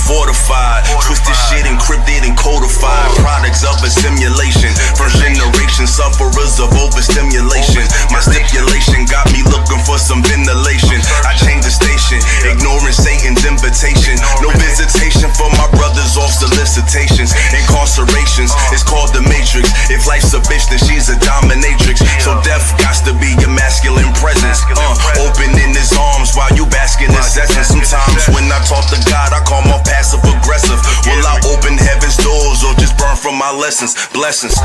fortified. Twisted shit encrypted and codified. Products of a simulation. First generation sufferers of overstimulation. My stipulation got me looking for some ventilation. I changed the station, ignoring Satan's invitation. No visitation for my brothers off solicitations. Incarcerations, it's called the Matrix. If life's a bitch, then she's a dominatrix. So death got to be your masculine presence. Opening his arms while you bask in his essence. Sometimes when I talk to God, I call my passive aggressive. Will I open heaven's doors or just burn from my lessons? Blessings.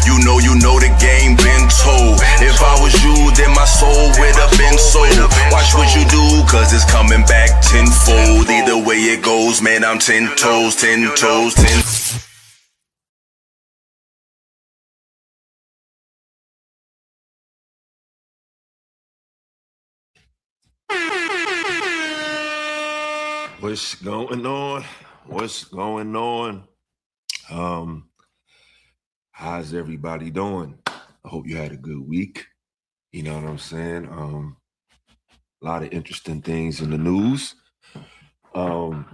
You know the game been told. If I was you, then my soul would have been sold. Watch what you do, cause it's coming back tenfold. Either way it goes, man, I'm 10 toes, 10 toes, 10. What's going on? What's going on? How's everybody doing? I hope you had a good week. You know what I'm saying? A lot of interesting things in the news. But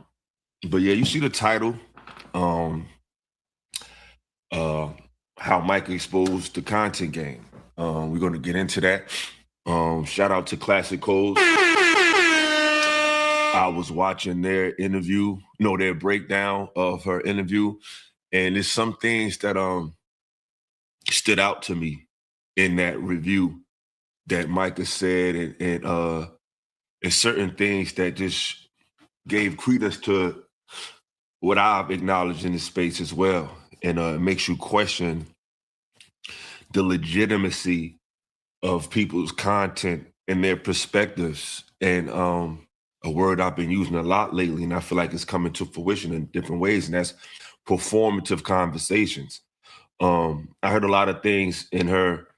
yeah, you see the title, how Mica exposed the content game. We're going to get into that. Shout out to Classic Codes. I was watching their breakdown of her interview, and there's some things that stood out to me in that review that Mica said, and certain things that just gave credence to what I've acknowledged in the space as well, and it makes you question the legitimacy of people's content and their perspectives, and a word I've been using a lot lately, and I feel like it's coming to fruition in different ways, and that's performative conversations. I heard a lot of things in her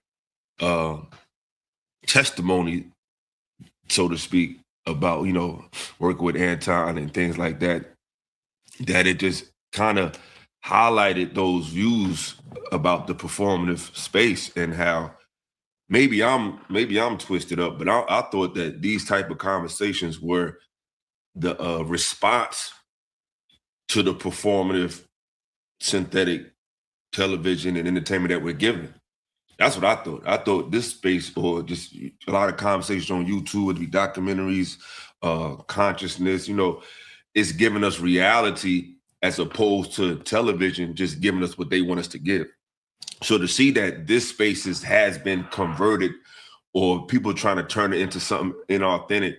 testimony, so to speak, about, working with Anton and things like that, that it just kind of highlighted those views about the performative space and how maybe I'm twisted up, but I thought that these type of conversations were the response to the performative synthetic television and entertainment that we're given. That's what I thought. I thought this space, or just a lot of conversations on YouTube, would be documentaries, consciousness, it's giving us reality as opposed to television just giving us what they want us to give. So to see that this space has been converted, or people trying to turn it into something inauthentic,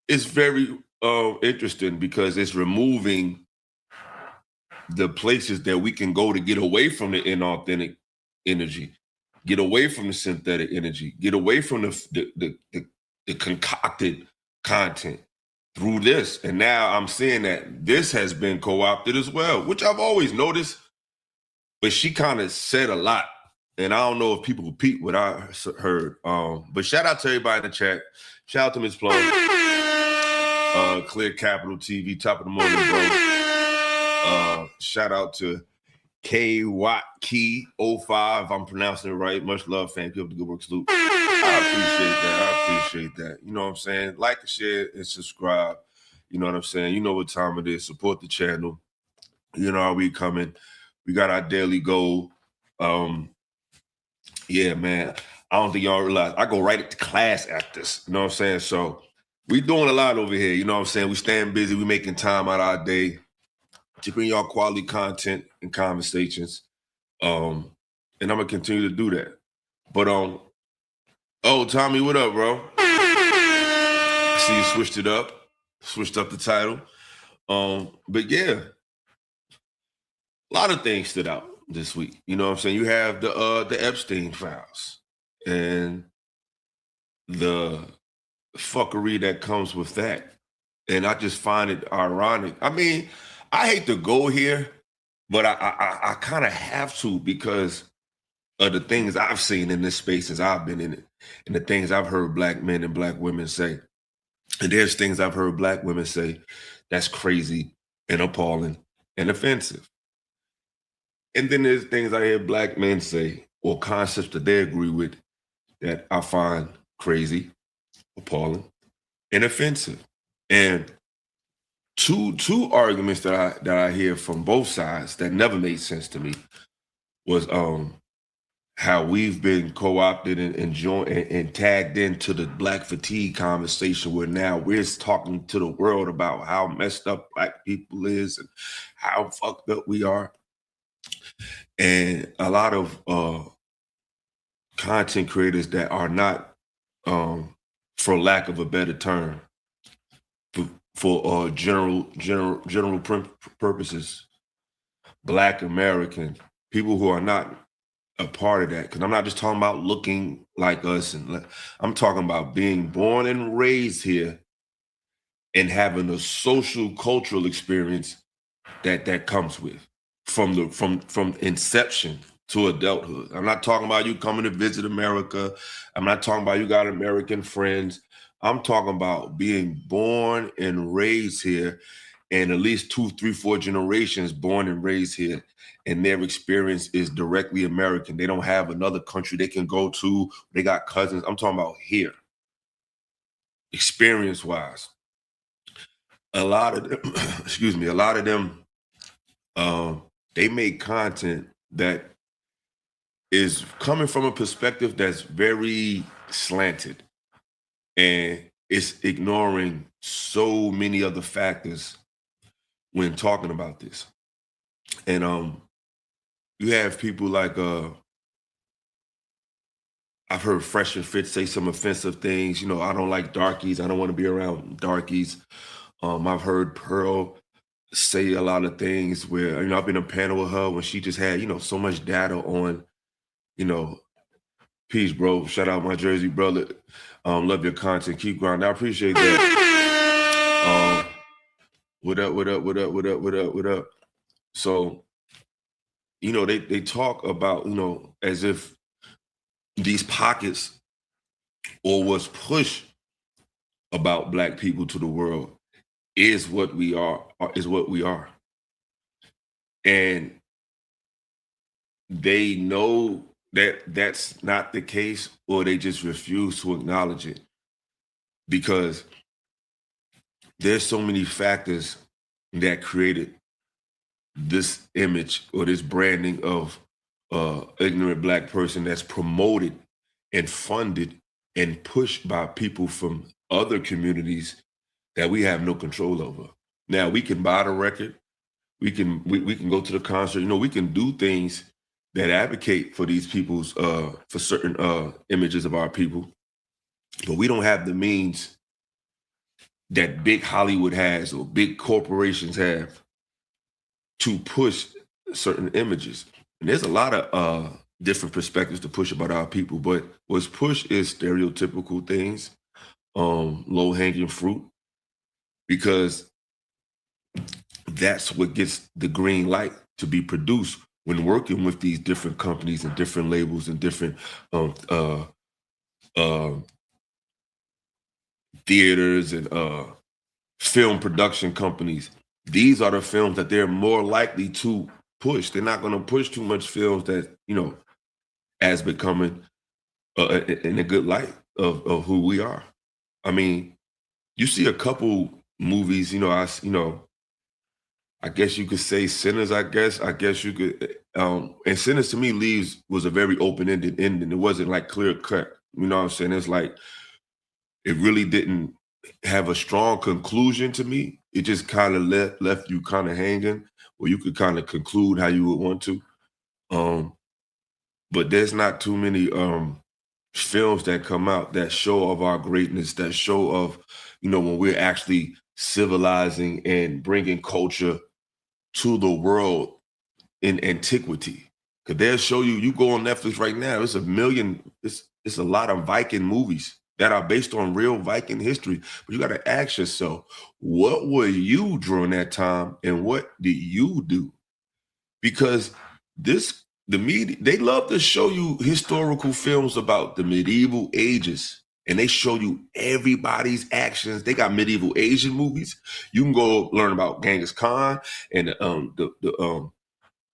it's very interesting, because it's removing the places that we can go to get away from the inauthentic energy, get away from the synthetic energy, get away from the concocted content through this. And now I'm seeing that this has been co-opted as well, which I've always noticed, but she kind of said a lot. And I don't know if people repeat what I heard. But shout out to everybody in the chat. Shout out to Ms. Plum, Clear Capital TV, top of the morning, bro. Shout out to K Watt Key 05, if I'm pronouncing it right. Much love, fam. Keep up the good work, salute. I appreciate that. You know what I'm saying? Like, share, and subscribe. You know what I'm saying? You know what time it is. Support the channel. You know how we coming. We got our daily goal. Yeah, man. I don't think y'all realize I go right into class after this. You know what I'm saying? So we doing a lot over here. You know what I'm saying? We staying busy. We making time out of our day to bring y'all quality content and conversations. And I'm gonna continue to do that. But oh, Tommy, what up, bro? I see you switched up the title. But yeah, a lot of things stood out this week. You know what I'm saying? You have the Epstein files and the fuckery that comes with that. And I just find it ironic. I mean, I hate to go here, but I kind of have to, because of the things I've seen in this space as I've been in it, and the things I've heard Black men and Black women say. And there's things I've heard Black women say that's crazy and appalling and offensive. And then there's things I hear Black men say, or concepts that they agree with, that I find crazy, appalling, and offensive. And two arguments that I hear from both sides that never made sense to me was how we've been co-opted and joined and tagged into the black fatigue conversation, where now we're talking to the world about how messed up black people is and how fucked up we are. And a lot of content creators that are not, for lack of a better term, for general purposes, Black American people who are not a part of that. Because I'm not just talking about looking like us, and I'm talking about being born and raised here and having a social cultural experience that comes with from inception to adulthood. I'm not talking about you coming to visit America. I'm not talking about you got American friends. I'm talking about being born and raised here, and at least 2, 3, 4 generations born and raised here, and their experience is directly American. They don't have another country they can go to. They got cousins. I'm talking about here, experience-wise. A lot of them, excuse me, a lot of them, they make content that is coming from a perspective that's very slanted, and it's ignoring so many other factors when talking about this. And you have people like I've heard Fresh and Fit say some offensive things. You know, I don't like darkies. I don't want to be around darkies. I've heard Pearl say a lot of things where, you know, I've been in a panel with her when she just had, you know, so much data on, you know, peace, bro. Shout out my Jersey brother. Love your content. Keep grinding. I appreciate that. What up? So, you know, they talk about, you know, as if these pockets or what's pushed about Black people to the world is what we are. And they know that that's not the case, or they just refuse to acknowledge it, because there's so many factors that created this image or this branding of ignorant Black person that's promoted and funded and pushed by people from other communities that we have no control over. Now, we can buy the record, we can go to the concert, you know, we can do things that advocate for these people's for certain images of our people, but we don't have the means that big Hollywood has or big corporations have to push certain images. And there's a lot of different perspectives to push about our people, but what's pushed is stereotypical things, low-hanging fruit, because that's what gets the green light to be produced when working with these different companies and different labels and different theaters and film production companies. These are the films that they're more likely to push. They're not going to push too much films that, you know, as becoming in a good light of who we are. I mean, you see a couple movies, you know, I guess you could say Sinners, I guess you could, and Sinners to me was a very open-ended ending. It wasn't like clear cut, you know what I'm saying? It's like, it really didn't have a strong conclusion to me. It just kind of left you kind of hanging, where you could kind of conclude how you would want to. But there's not too many films that come out that show of our greatness, that show of, you know, when we're actually civilizing and bringing culture to the world in antiquity. Because they'll show you go on Netflix right now, it's a lot of Viking movies that are based on real Viking history. But you got to ask yourself, what were you during that time and what did you do? Because the media, they love to show you historical films about the medieval ages, and they show you everybody's actions. They got medieval Asian movies. You can go learn about Genghis Khan and the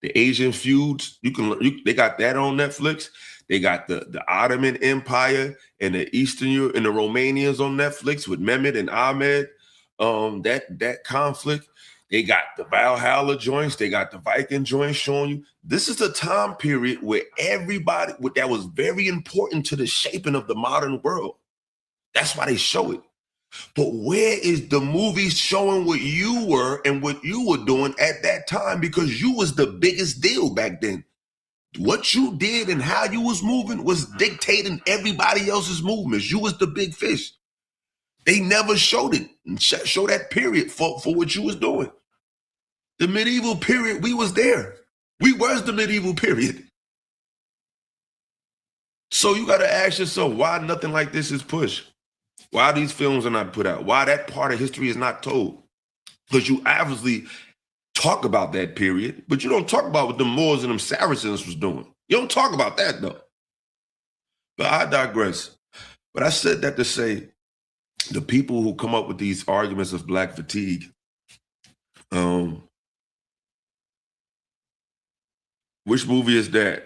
Asian feuds. They got that on Netflix. They got the Ottoman Empire and the Eastern Europe and the Romanians on Netflix with Mehmet and Ahmed. that conflict. They got the Valhalla joints, they got the Viking joints showing you. This is a time period where everybody, that was very important to the shaping of the modern world. That's why they show it. But where is the movies showing what you were and what you were doing at that time? Because you was the biggest deal back then. What you did and how you was moving was dictating everybody else's movements. You was the big fish. They never showed it and show that period for what you was doing. The medieval period, we was there. We was the medieval period. So you got to ask yourself why nothing like this is pushed. Why these films are not put out. Why that part of history is not told. Because you obviously talk about that period, but you don't talk about what the Moors and them Saracens was doing. You don't talk about that though. But I digress. But I said that to say the people who come up with these arguments of black fatigue, which movie is that?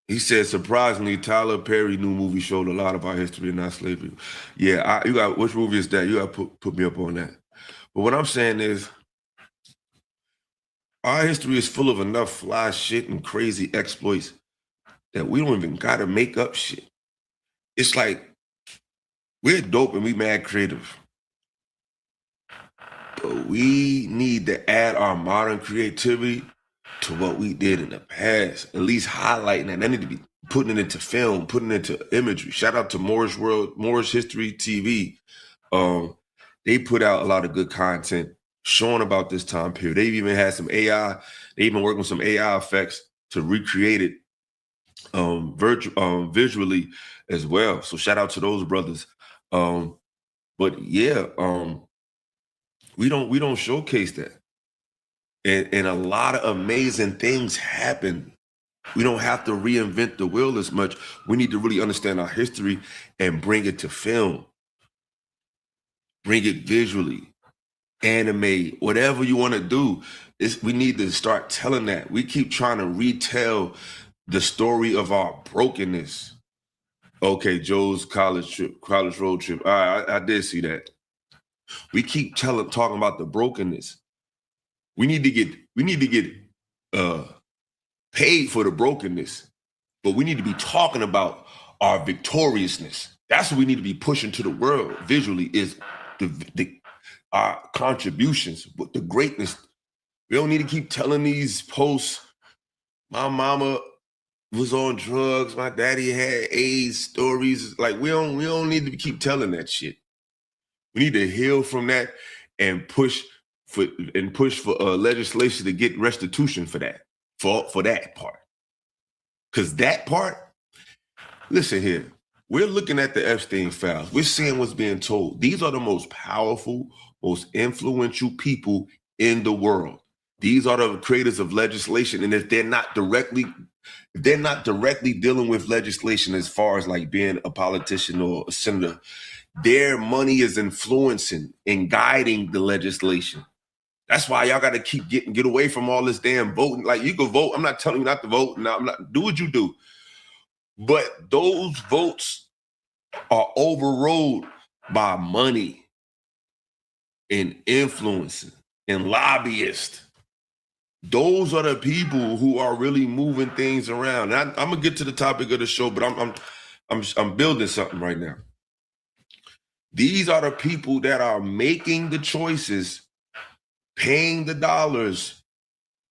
He said, surprisingly, Tyler Perry new movie showed a lot of our history and not slavery. Yeah, you got, which movie is that? You got to put me up on that. But what I'm saying is, our history is full of enough fly shit and crazy exploits that we don't even got to make up shit. It's like, we're dope and we mad creative. But we need to add our modern creativity to what we did in the past, at least highlighting that. They need to be putting it into film, putting it into imagery. Shout out to Moorish History TV. They put out a lot of good content showing about this time period. They've even had some AI. They even worked with some AI effects to recreate it visually as well. So shout out to those brothers. But yeah, we don't showcase that. And a lot of amazing things happen. We don't have to reinvent the wheel as much. We need to really understand our history and bring it to film. Bring it visually, animate, whatever you want to do. We need to start telling that. We keep trying to retell the story of our brokenness. Okay, Joe's college road trip. All right, I did see that. We keep talking about the brokenness. We need to get paid for the brokenness, but we need to be talking about our victoriousness. That's what we need to be pushing to the world visually, is our contributions, but the greatness. We don't need to keep telling these posts, my mama was on drugs, my daddy had AIDS stories. Like we don't need to keep telling that shit. We need to heal from that and push for legislation to get restitution for that, for that part. Because that part, listen here, we're looking at the Epstein files. We're seeing what's being told. These are the most powerful, most influential people in the world. These are the creators of legislation. And if they're not directly dealing with legislation as far as like being a politician or a senator, their money is influencing and guiding the legislation. That's why y'all got to get away from all this damn voting. Like, you can vote. I'm not telling you not to vote. No, I'm not. Do what you do. But those votes are overrode by money and influence and lobbyists. Those are the people who are really moving things around. I'm gonna get to the topic of the show, but I'm building something right now. These are the people that are making the choices, paying the dollars,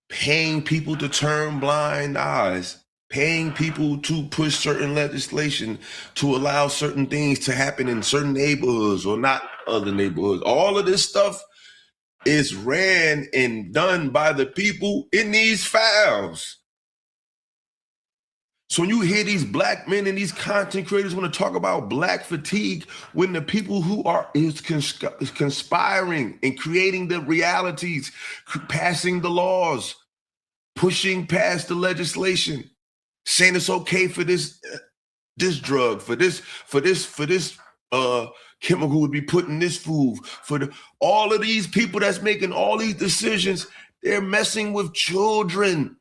paying people to turn blind eyes, paying people to push certain legislation to allow certain things to happen in certain neighborhoods or not other neighborhoods. All of this stuff is ran and done by the people in these files. So when you hear these black men and these content creators want to talk about black fatigue, when the people who is conspiring and creating the realities, passing the laws, pushing past the legislation, saying it's okay for this drug, for this chemical would be put in this food, all of these people that's making all these decisions, they're messing with children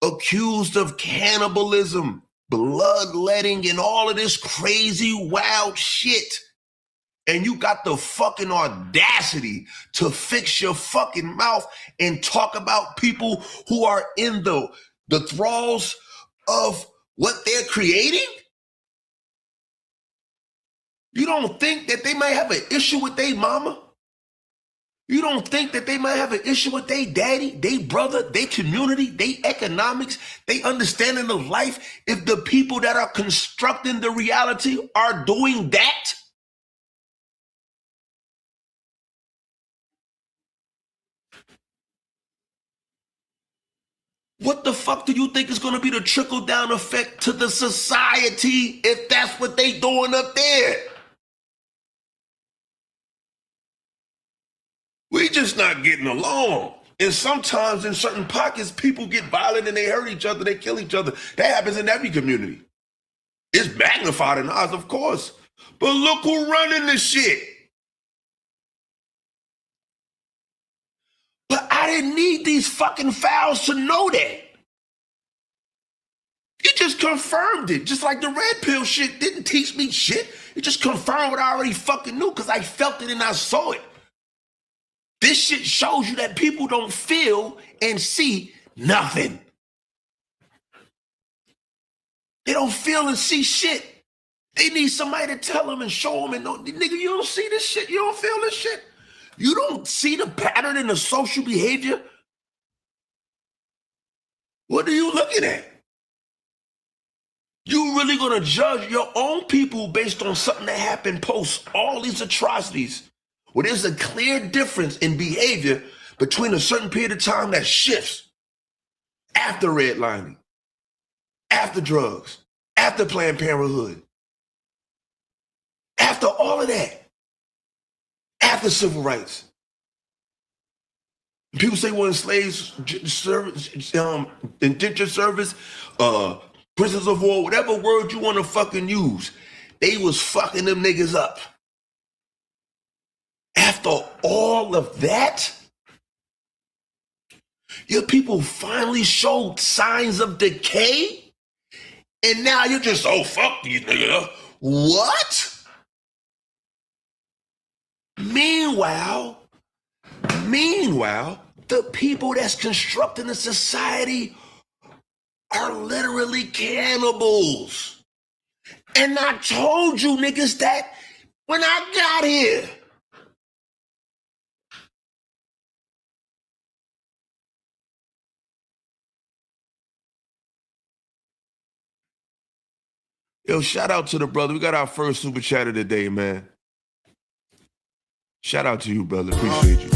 accused of cannibalism, bloodletting, and all of this crazy, wild shit. And you got the fucking audacity to fix your fucking mouth and talk about people who are in the thralls of what they're creating? You don't think that they might have an issue with their mama? You don't think that they might have an issue with their daddy, their brother, their community, their economics, their understanding of life, if the people that are constructing the reality are doing that? What the fuck do you think is going to be the trickle-down effect to the society if that's what they doing up there? We just not getting along. And sometimes in certain pockets, people get violent and they hurt each other, they kill each other. That happens in every community. It's magnified in ours, of course. But look who running this shit. But I didn't need these fucking fouls to know that. It just confirmed it. Just like the red pill shit didn't teach me shit. It just confirmed what I already fucking knew because I felt it and I saw it. This shit shows you that people don't feel and see nothing. They don't feel and see shit. They need somebody to tell them and show them and know, nigga, you don't see this shit. You don't feel this shit. You don't see the pattern in the social behavior. What are you looking at? You really gonna judge your own people based on something that happened post all these atrocities? Well, there's a clear difference in behavior between a certain period of time that shifts after redlining, after drugs, after Planned Parenthood, after all of that, after civil rights. People say, well, in slaves, service, indentured service, prisoners of war, whatever word you want to fucking use, they was fucking them niggas up. After all of that, your people finally showed signs of decay, and now you're just, oh, fuck these niggas. What? Meanwhile, the people that's constructing the society are literally cannibals. And I told you niggas that when I got here. Yo, shout out to the brother. We got our first super chat of the day, man. Shout out to you, brother. Appreciate you.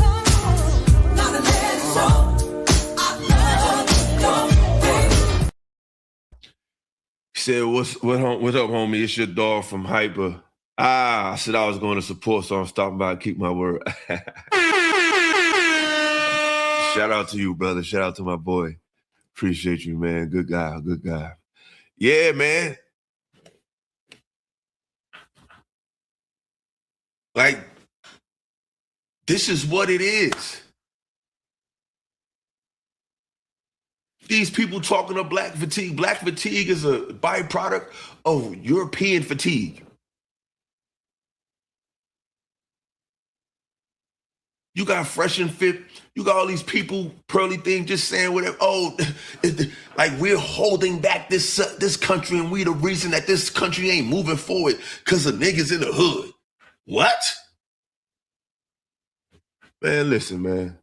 He said, what up, homie? It's your dog from Hyper. I said I was going to support, so I'm stopping by to keep my word. Shout out to you, brother. Shout out to my boy. Appreciate you, man. Good guy, good guy. Yeah, man. Like, this is what it is. These people talking of black fatigue. Black fatigue is a byproduct of European fatigue. You got Fresh and Fit. You got all these people, Pearly Thing, just saying whatever. Oh, like we're holding back this country and we the reason that this country ain't moving forward because of niggas in the hood. What? Man, listen, man.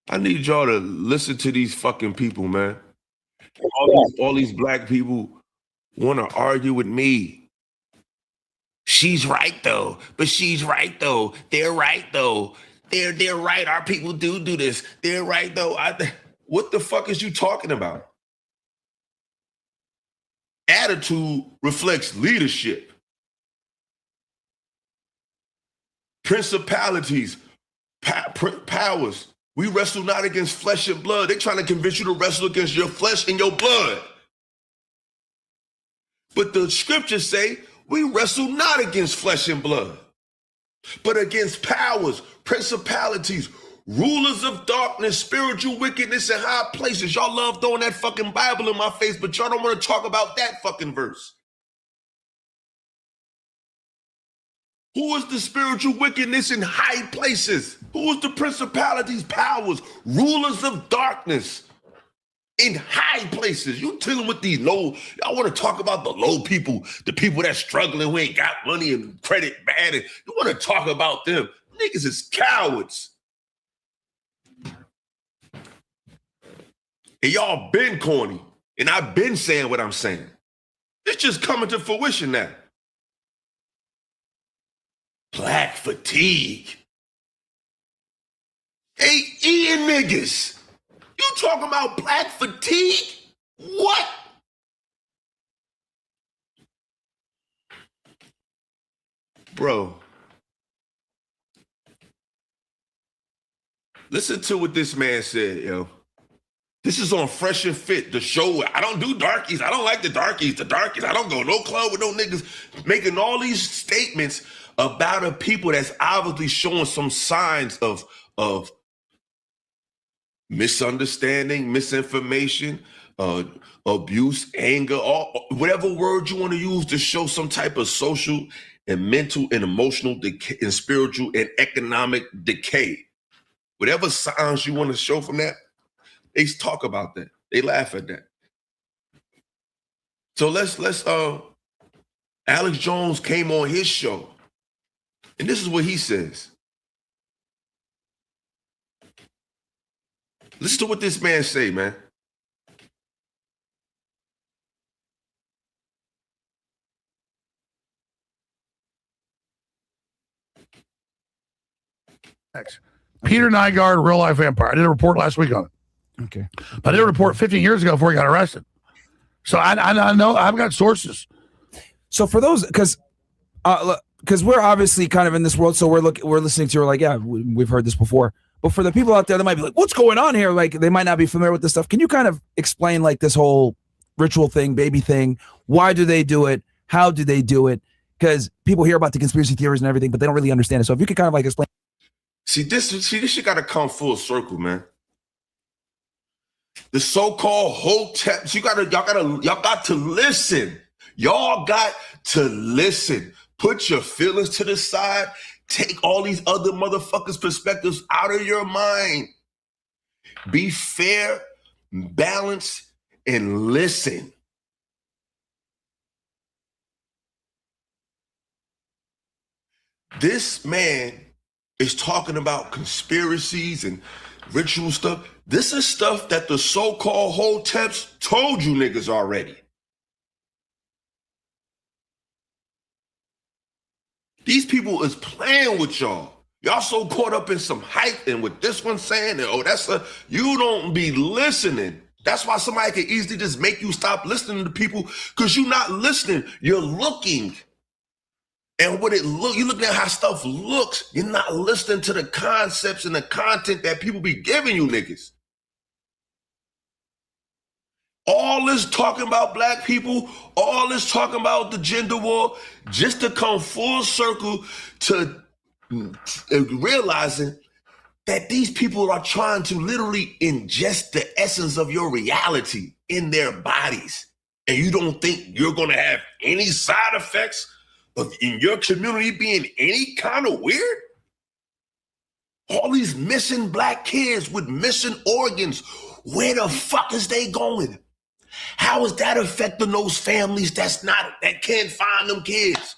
I need y'all to listen to these fucking people, man. All these black people want to argue with me. She's right though, but she's right though. They're right though. They're right. Our people do this. They're right though. What the fuck is you talking about? Attitude reflects leadership. Principalities, powers. We wrestle not against flesh and blood. They're trying to convince you to wrestle against your flesh and your blood. But the scriptures say we wrestle not against flesh and blood, but against powers, principalities, rulers of darkness, spiritual wickedness in high places. Y'all love throwing that fucking Bible in my face, but y'all don't want to talk about that fucking verse. Who is the spiritual wickedness in high places? Who is the principalities, powers, rulers of darkness in high places? You dealing with these low, y'all want to talk about the low people, the people that's struggling, who ain't got money and credit bad, and you want to talk about them. Niggas is cowards. And y'all been corny, and I've been saying what I'm saying. It's just coming to fruition now. Black fatigue. Hey, eating niggas. You talking about black fatigue? What? Bro. Listen to what this man said, yo. This is on Fresh and Fit, the show. I don't do darkies. I don't like the darkies. I don't go no club with no niggas making all these statements about a people that's obviously showing some signs of misunderstanding, misinformation, abuse, anger, whatever word you want to use to show some type of social and mental and emotional decay and spiritual and economic decay. Whatever signs you want to show from that, they talk about that. They laugh at that. So let's Alex Jones came on his show, and this is what he says. Listen to what this man say, man. Peter Nygaard, real life vampire. I did a report last week on it. Okay. I did a report 15 years ago before he got arrested. So I know I've got sources. So for those, because we're obviously kind of in this world, so we're listening to, like, yeah, we've heard this before. But for the people out there that might be like, what's going on here? Like, they might not be familiar with this stuff. Can you kind of explain, like, this whole ritual thing, baby thing? Why do they do it? How do they do it? Because people hear about the conspiracy theories and everything, but they don't really understand it. So if you could kind of like explain. See, this shit got to come full circle, man. The so-called hoteps, y'all got to listen. Y'all got to listen. Put your feelings to the side. Take all these other motherfuckers' perspectives out of your mind. Be fair, balanced, and listen. This man is talking about conspiracies and ritual stuff. This is stuff that the so-called hoteps told you niggas already. These people is playing with y'all. Y'all so caught up in some hype and with this one saying that, you don't be listening. That's why somebody can easily just make you stop listening to people, because you're not listening. You're looking. And what you're looking at how stuff looks. You're not listening to the concepts and the content that people be giving you niggas. All this talking about black people, all this talking about the gender war, just to come full circle to realizing that these people are trying to literally ingest the essence of your reality in their bodies. And you don't think you're going to have any side effects of in your community being any kind of weird? All these missing black kids with missing organs, where the fuck is they going? How is that affecting those families that can't find them kids?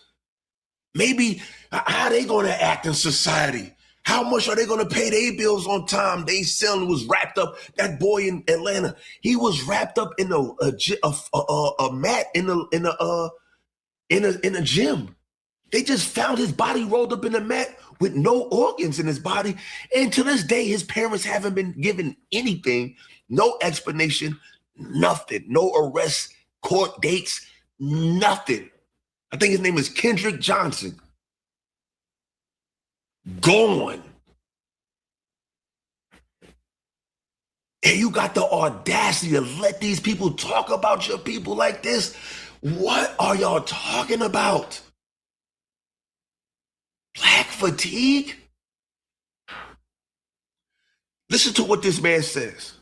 Maybe how are they going to act in society? How much are they going to pay their bills on time? They son was wrapped up. That boy in Atlanta, he was wrapped up in a mat in a gym. They just found his body rolled up in a mat with no organs in his body. And to this day, his parents haven't been given anything, no explanation, nothing, no arrest, court dates, nothing. I think his name is Kendrick Johnson. Gone. And you got the audacity to let these people talk about your people like this? What are y'all talking about? Black fatigue? Listen to what this man says.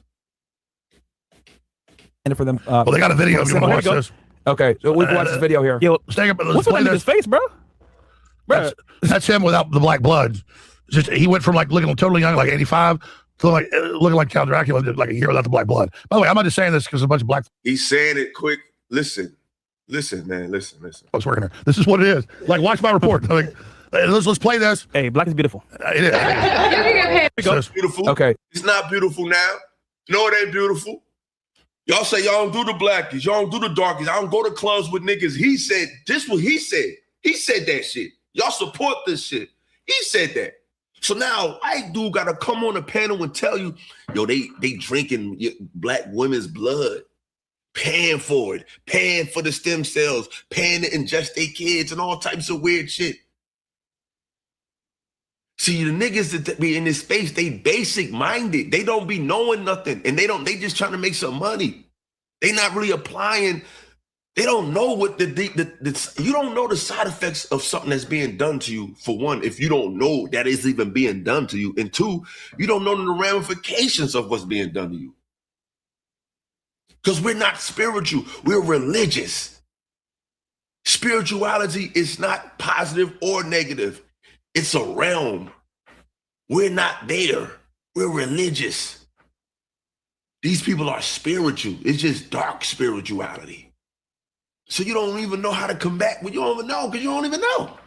And for them, well, they got a video. If you want to watch this. Okay, so we can watch this video here. Yo, stay up. What's with his face, bro? That's him without the black blood. Just he went from like looking totally young, like 85, to like looking like Count Dracula, like a year without the black blood. By the way, I'm not just saying this because a bunch of black. He's saying it quick. Listen, man. Listen. Folks working here. This is what it is. Like, watch my report. Like, let's play this. Hey, black is beautiful. It is. It's beautiful. Okay. It's not beautiful now. No, it ain't beautiful. Y'all say y'all don't do the blackies. Y'all don't do the darkies. I don't go to clubs with niggas. He said, this what he said. He said that shit. Y'all support this shit. He said that. So now I do gotta come on the panel and tell you, yo, they drinking black women's blood, paying for it, paying for the stem cells, paying to ingest their kids and all types of weird shit. See, the niggas that be in this space, they basic minded. They don't be knowing nothing, and they just trying to make some money. They not really applying. They don't know what you don't know the side effects of something that's being done to you. For one, if you don't know that is even being done to you, and two, you don't know the ramifications of what's being done to you. Because we're not spiritual, we're religious. Spirituality is not positive or negative. It's a realm. We're not there. We're religious. These people are spiritual. It's just dark spirituality. So you don't even know how to combat what you don't even know because you don't even know.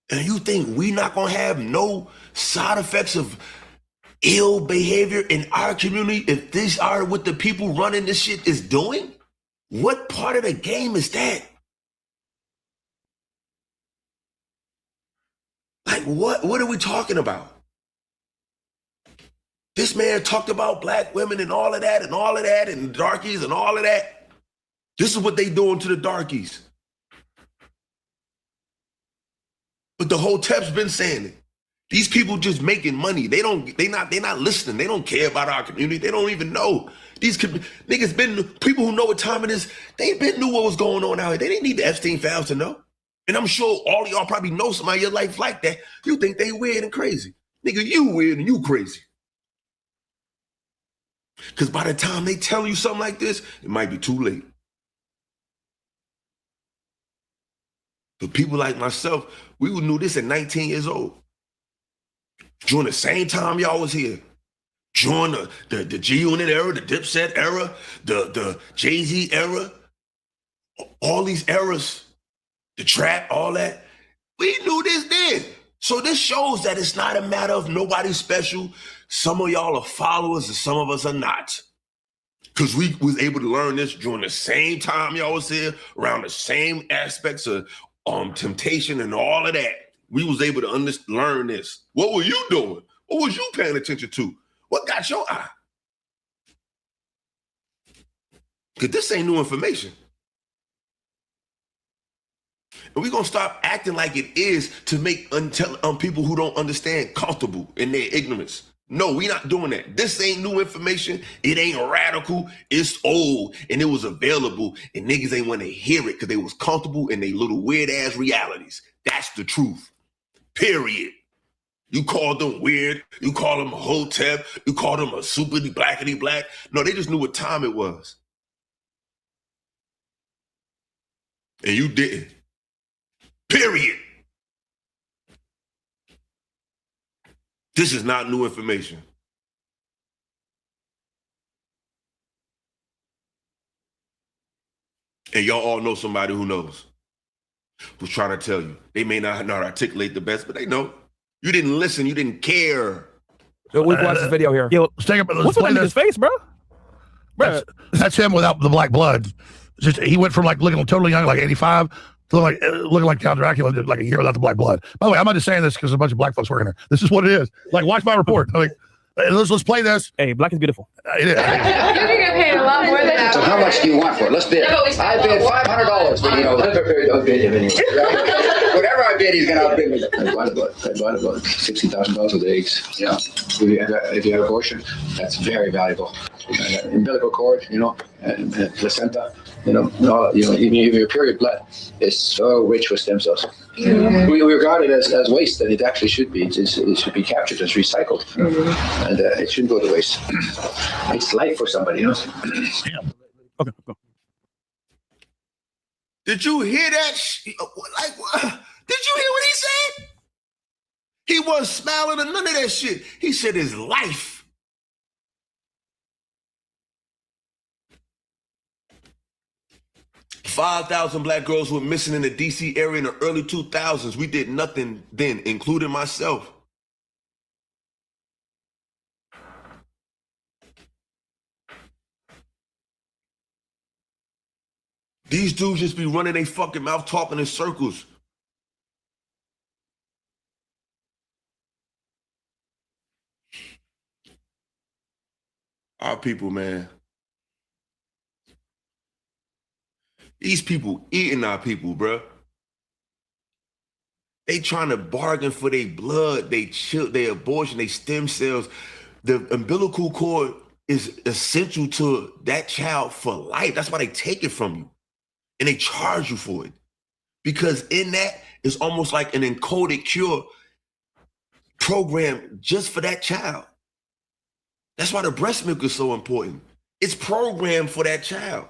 And you think we not going to have no side effects of ill behavior in our community if these are what the people running this shit is doing? What part of the game is that? Like, what are we talking about? This man talked about black women and all of that and all of that and darkies and all of that. This is what they doing to the darkies. But the Hotep's been saying it. These people just making money. They not listening. They don't care about our community. They don't even know. These niggas people who know what time it is, they been knew what was going on out here. They didn't need the Epstein files to know. And I'm sure all of y'all probably know somebody in your life like that. You think they weird and crazy. Nigga, you weird and you crazy. Because by the time they tell you something like this, it might be too late. But people like myself, we knew this at 19 years old. During the same time y'all was here. During the G-Unit era, the Dipset era, the Jay-Z era, all these eras, the trap, all that. We knew this then. So this shows that it's not a matter of nobody special. Some of y'all are followers and some of us are not. Because we was able to learn this during the same time y'all was here, around the same aspects of temptation and all of that. We was able to learn this. What were you doing? What was you paying attention to? What got your eye? Because this ain't new information. And we're going to stop acting like it is to make people who don't understand comfortable in their ignorance. No, we're not doing that. This ain't new information. It ain't radical. It's old. And it was available. And niggas ain't want to hear it because they was comfortable in their little weird-ass realities. That's the truth. Period. You called them weird. You called them a hotep. You called them a super blackity black. No, they just knew what time it was. And you didn't. Period. This is not new information. And y'all all know somebody who knows, who's trying to tell you. They may not articulate the best, but they know. You didn't listen. You didn't care. So we can watch this video here. Yo, stay up. What's with his face, bro? That's him without the black blood. Just he went from like looking totally young, like 85, to like looking like Count Dracula, like a year without the black blood. By the way, I'm not just saying this because a bunch of black folks working here. This is what it is. Like, watch my report. Like, let's play this. Hey, black is beautiful. It is. You're gonna get paid a lot more than that. So how much do you want for it? Let's bid. I bid $500, but you know, I'm prepared to outbid him anyway. Whatever I bid, he's gonna outbid me. I bought about $60,000 worth of eggs. Yeah. If you have abortion, that's very valuable. Umbilical cord, you know, and placenta, even your period blood is so rich with stem cells. We regard it as waste, and it actually should be. It should be captured as recycled, and it shouldn't go to waste. It's life for somebody else. Okay, go. Did you hear that? Like, what? Did you hear what he said? He wasn't smiling or none of that shit. He said his life. 5,000 black girls were missing in the DC area in the early 2000s. We did nothing then, including myself. These dudes just be running their fucking mouth talking in circles. Our people, man. These people eating our people, bruh. They trying to bargain for their blood, their abortion, their stem cells. The umbilical cord is essential to that child for life. That's why they take it from you. And they charge you for it. Because in that is almost like an encoded cure program just for that child. That's why the breast milk is so important. It's programmed for that child.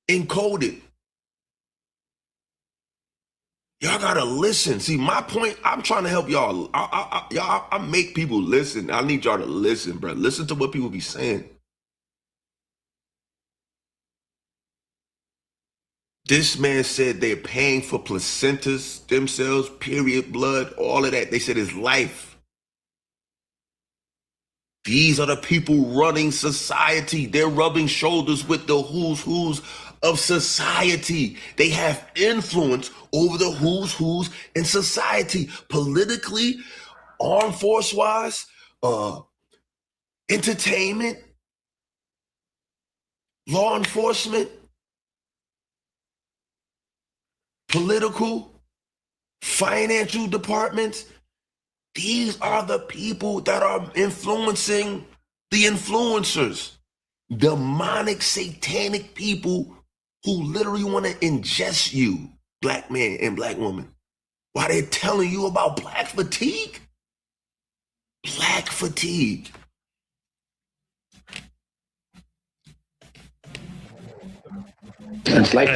Encoded. Y'all gotta listen. See, my point, I'm trying to help y'all. I make people listen. I need y'all to listen, bro. Listen to what people be saying. This man said they're paying for placentas, stem cells, period, blood, all of that. They said his life. These are the people running society. They're rubbing shoulders with the who's of society. They have influence over the who's in society, politically, armed force wise, entertainment, law enforcement, political, financial departments. These are the people that are influencing the influencers. Demonic, satanic people who literally want to ingest you, black man and black woman, while they're telling you about black fatigue. Black fatigue. It's like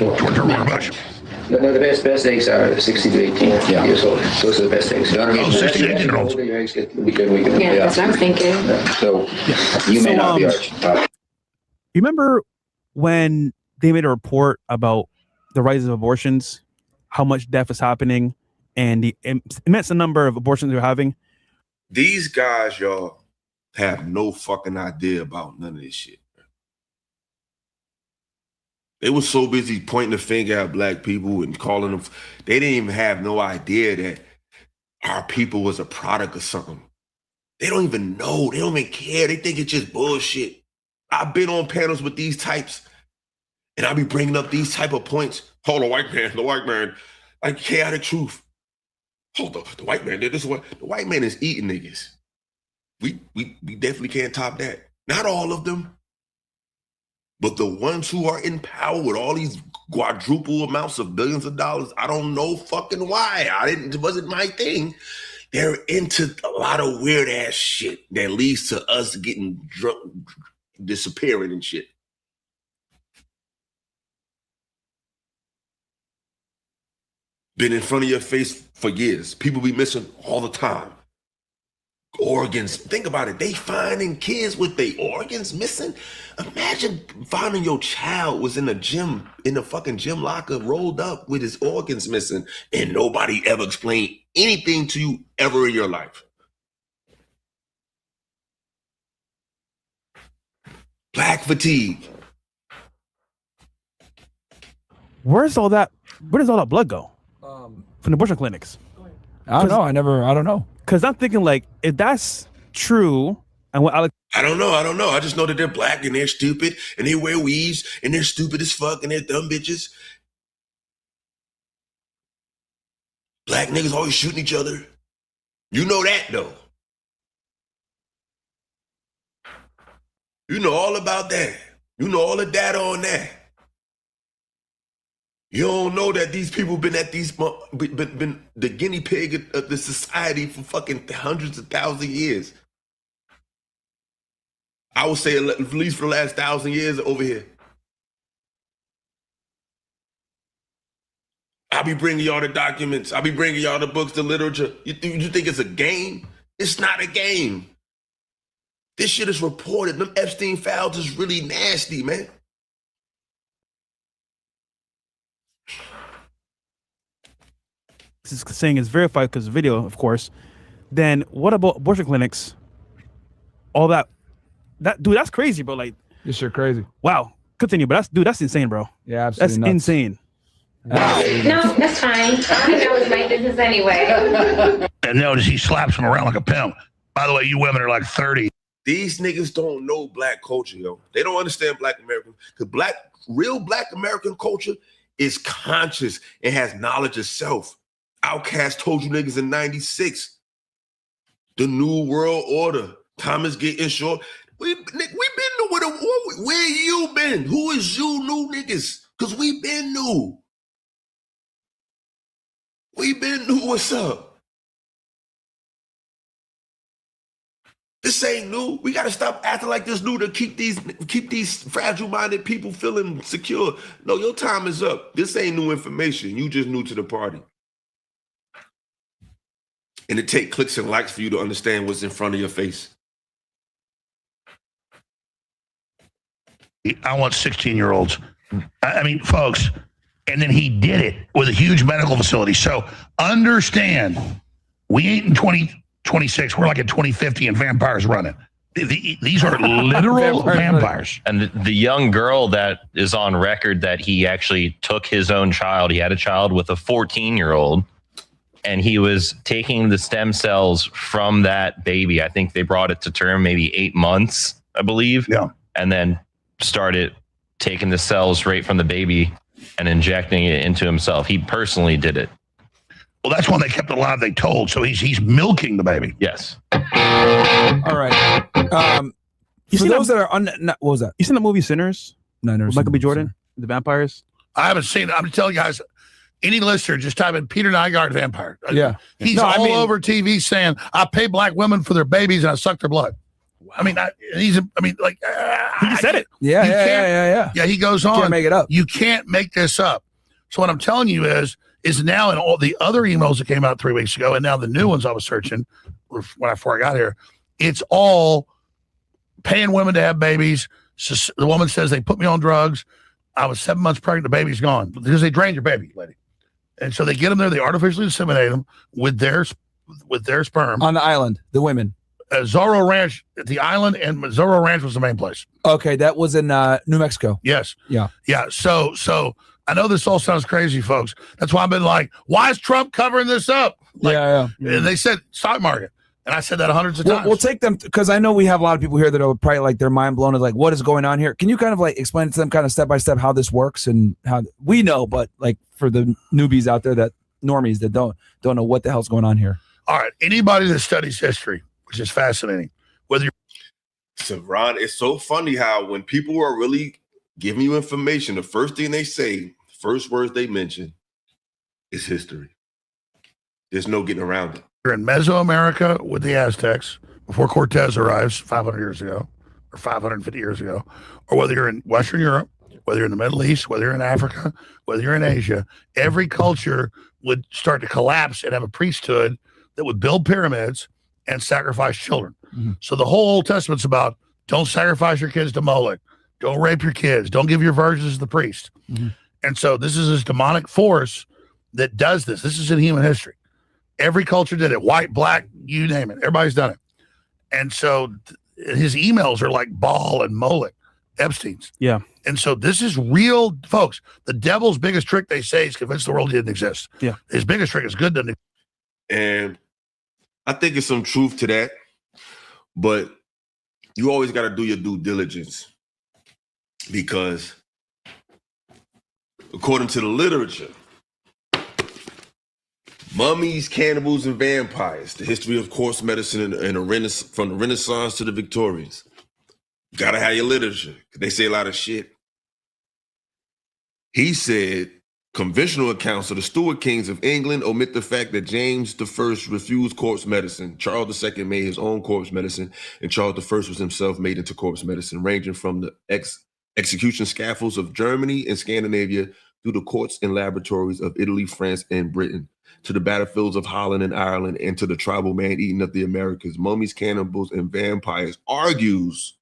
no, the best eggs are 60 to 18 years old. Those are the best eggs. You know what I mean? 60 to 18 year olds. Your eggs get weaker and weaker. Yeah, that's what I'm thinking. So you may not be our top. You remember when they made a report about the rise of abortions, how much death is happening, and the immense number of abortions they're having? These guys, y'all, have no fucking idea about none of this shit. They were so busy pointing the finger at black people and calling them. They didn't even have no idea that our people was a product of something. They don't even know. They don't even care. They think it's just bullshit. I've been on panels with these types, and I be bringing up these type of points. Oh, the white man, like chaotic truth. Hold up, the white man did this one. The white man is eating niggas. We definitely can't top that. Not all of them, but the ones who are in power with all these quadruple amounts of billions of dollars, I don't know fucking why. It wasn't my thing. They're into a lot of weird ass shit that leads to us getting drunk, disappearing and shit. Been in front of your face for years. People be missing all the time. Organs. Think about it. They finding kids with their organs missing. Imagine finding your child was in the gym, in the fucking gym locker, rolled up with his organs missing, and nobody ever explained anything to you ever in your life. Black fatigue. Where does all that blood go from the abortion clinics? I don't know. I don't know. Because I'm thinking, like, if that's true, and what Alex, I don't know. I just know that they're black and they're stupid and they wear weaves and they're stupid as fuck and they're dumb bitches. Black niggas always shooting each other. You know that though. You know all about that. You know all the data on that. You don't know that these people been at these been the guinea pig of the society for fucking hundreds of thousands of years. I would say at least for the last 1,000 years over here. I'll be bringing y'all the documents. I'll be bringing y'all the books, the literature. You think it's a game? It's not a game. This shit is reported. Them Epstein files is really nasty, man. This is saying it's verified because of video, of course. Then what about abortion clinics? All that dude, that's crazy, bro. Like, You're sure crazy. wow. Continue, but that's insane, bro. Yeah, absolutely. That's nuts. insane. No, that's fine. I think that was my business anyway. And notice he slaps him around like a pimp. By the way, you women are like 30. These niggas don't know black culture, yo. They don't understand black American. Because real black American culture is conscious and has knowledge of self. Outkast told you niggas in 96. The New World Order. Time is getting short. We been where you been? Who is you new niggas? Because we been new. We been new. What's up? This ain't new. We gotta stop acting like this new to keep these fragile-minded people feeling secure. No, your time is up. This ain't new information. You just new to the party. And it take clicks and likes for you to understand what's in front of your face. I want 16-year-olds. I mean, folks, and then he did it with a huge medical facility. So understand, we ain't in 2026. We're like in 2050 and vampires running. These are literal vampires. And the young girl that is on record that he actually took his own child, he had a child with a 14-year-old, and he was taking the stem cells from that baby. I think they brought it to term maybe 8 months, I believe. Yeah. And then started taking the cells right from the baby and injecting it into himself. He personally did it. Well, that's when they kept it alive, they told. So he's milking the baby. Yes. All right. For those that are what was that? You seen the movie Sinners? No, I never With seen Michael B. it. Jordan, the vampires. I haven't seen it. I'm telling you guys, any listener, just type in Peter Nygaard vampire. Yeah. He's over TV saying, I pay black women for their babies and I suck their blood. I mean, he just said it. Yeah. Yeah, he goes on. Can't make it up. You can't make this up. So what I'm telling you is now in all the other emails that came out 3 weeks ago, and now the new ones I was searching before I got here, it's all paying women to have babies. So the woman says they put me on drugs. I was 7 months pregnant. The baby's gone because they drained your baby, lady. And so they get them there. They artificially inseminate them with their sperm On the island, the women. Zorro Ranch at the island, and Zorro Ranch was the main place. Okay, that was in New Mexico. Yes. Yeah. So I know this all sounds crazy, folks. That's why I've been like, why is Trump covering this up? Yeah. And they said stock market, and I said that hundreds of times. We'll take them because I know we have a lot of people here that are probably like their mind blown. Is like, what is going on here? Can you kind of like explain to them kind of step by step how this works and how we know, but like for the newbies out there, that normies that don't know what the hell's going on here. All right, anybody that studies history, which is fascinating, whether you're So Ron, it's so funny how when people are really giving you information, the first thing they say, first words they mention is history. There's no getting around it. in Mesoamerica with the Aztecs before Cortez arrives 500 years ago or 550 years ago, or whether you're in Western Europe, whether you're in the Middle East, whether you're in Africa, whether you're in Asia, every culture would start to collapse and have a priesthood that would build pyramids and sacrifice children. Mm-hmm. So the whole Old Testament's about don't sacrifice your kids to Moloch, don't rape your kids, don't give your virgins to the priest. Mm-hmm. And so this is this demonic force that does this. This is in human history. Every culture did it, white, black, you name it. Everybody's done it. And so his emails are like Baal and Moloch, Epstein's. Yeah. And so this is real, folks. The devil's biggest trick, they say, is convince the world he didn't exist. Yeah. His biggest trick is good doesn't exist. And I think there's some truth to that, but you always got to do your due diligence because according to the literature, mummies, cannibals, and vampires, the history of course medicine and from the Renaissance to the Victorians. You gotta have your literature. They say a lot of shit. He said Conventional accounts of the Stuart kings of England omit the fact that James I refused corpse medicine. Charles II made his own corpse medicine, and Charles I was himself made into corpse medicine, ranging from the execution scaffolds of Germany and Scandinavia through the courts and laboratories of Italy, France, and Britain, to the battlefields of Holland and Ireland, and to the tribal man-eating of the Americas. Mummies, cannibals, and vampires argues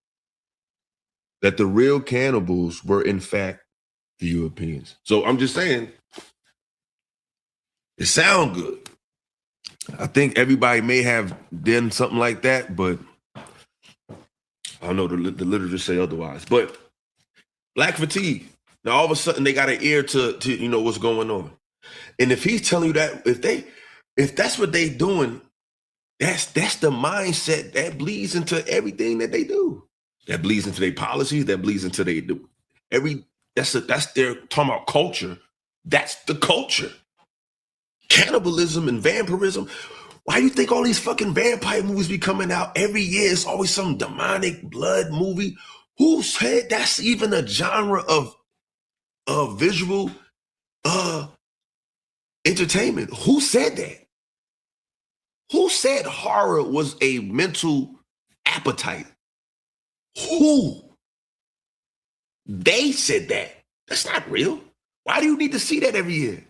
that the real cannibals were, in fact, the Europeans. So I'm just saying, it sounds good. I think everybody may have done something like that, but I don't know, the literature say otherwise. But black fatigue. Now all of a sudden they got an ear to you know what's going on. And if he's telling you that, if that's what they doing, that's the mindset that bleeds into everything that they do. That bleeds into their policies, that bleeds into they do. That's their talking about culture. That's the culture. Cannibalism and vampirism. Why do you think all these fucking vampire movies be coming out every year? It's always some demonic blood movie. Who said that's even a genre of visual entertainment? Who said that? Who said horror was a mental appetite? Who? They said that. That's not real. Why do you need to see that every year?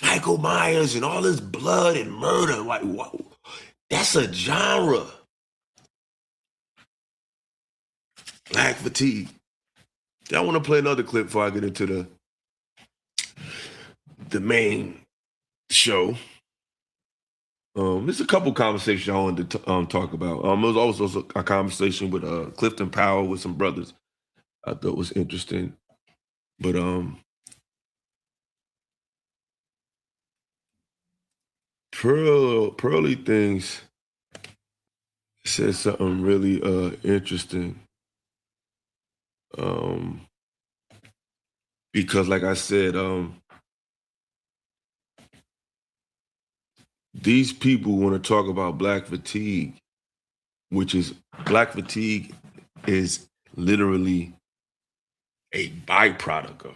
Michael Myers and all this blood and murder. Like, what? That's a genre. Black fatigue. I want to play another clip before I get into the main show. There's a couple conversations I wanted to talk about. There was also a conversation with Clifton Powell with some brothers I thought was interesting. But Pearly Things said something really interesting. Because like I said, these people want to talk about black fatigue, which is black fatigue is literally a byproduct of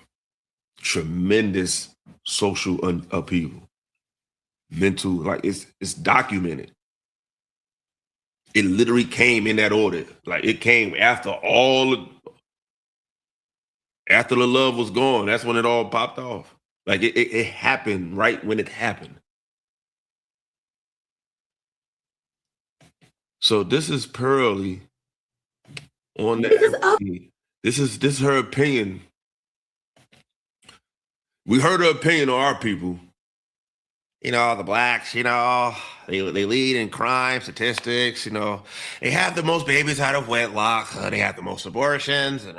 tremendous social upheaval, mental, like it's documented. It literally came in that order. Like it came after the love was gone. That's when it all popped off. Like it happened right when it happened. So this is Pearly on that. This is her opinion. We heard her opinion on our people. You know, the blacks, you know, they lead in crime statistics, you know. They have the most babies out of wedlock. They have the most abortions. And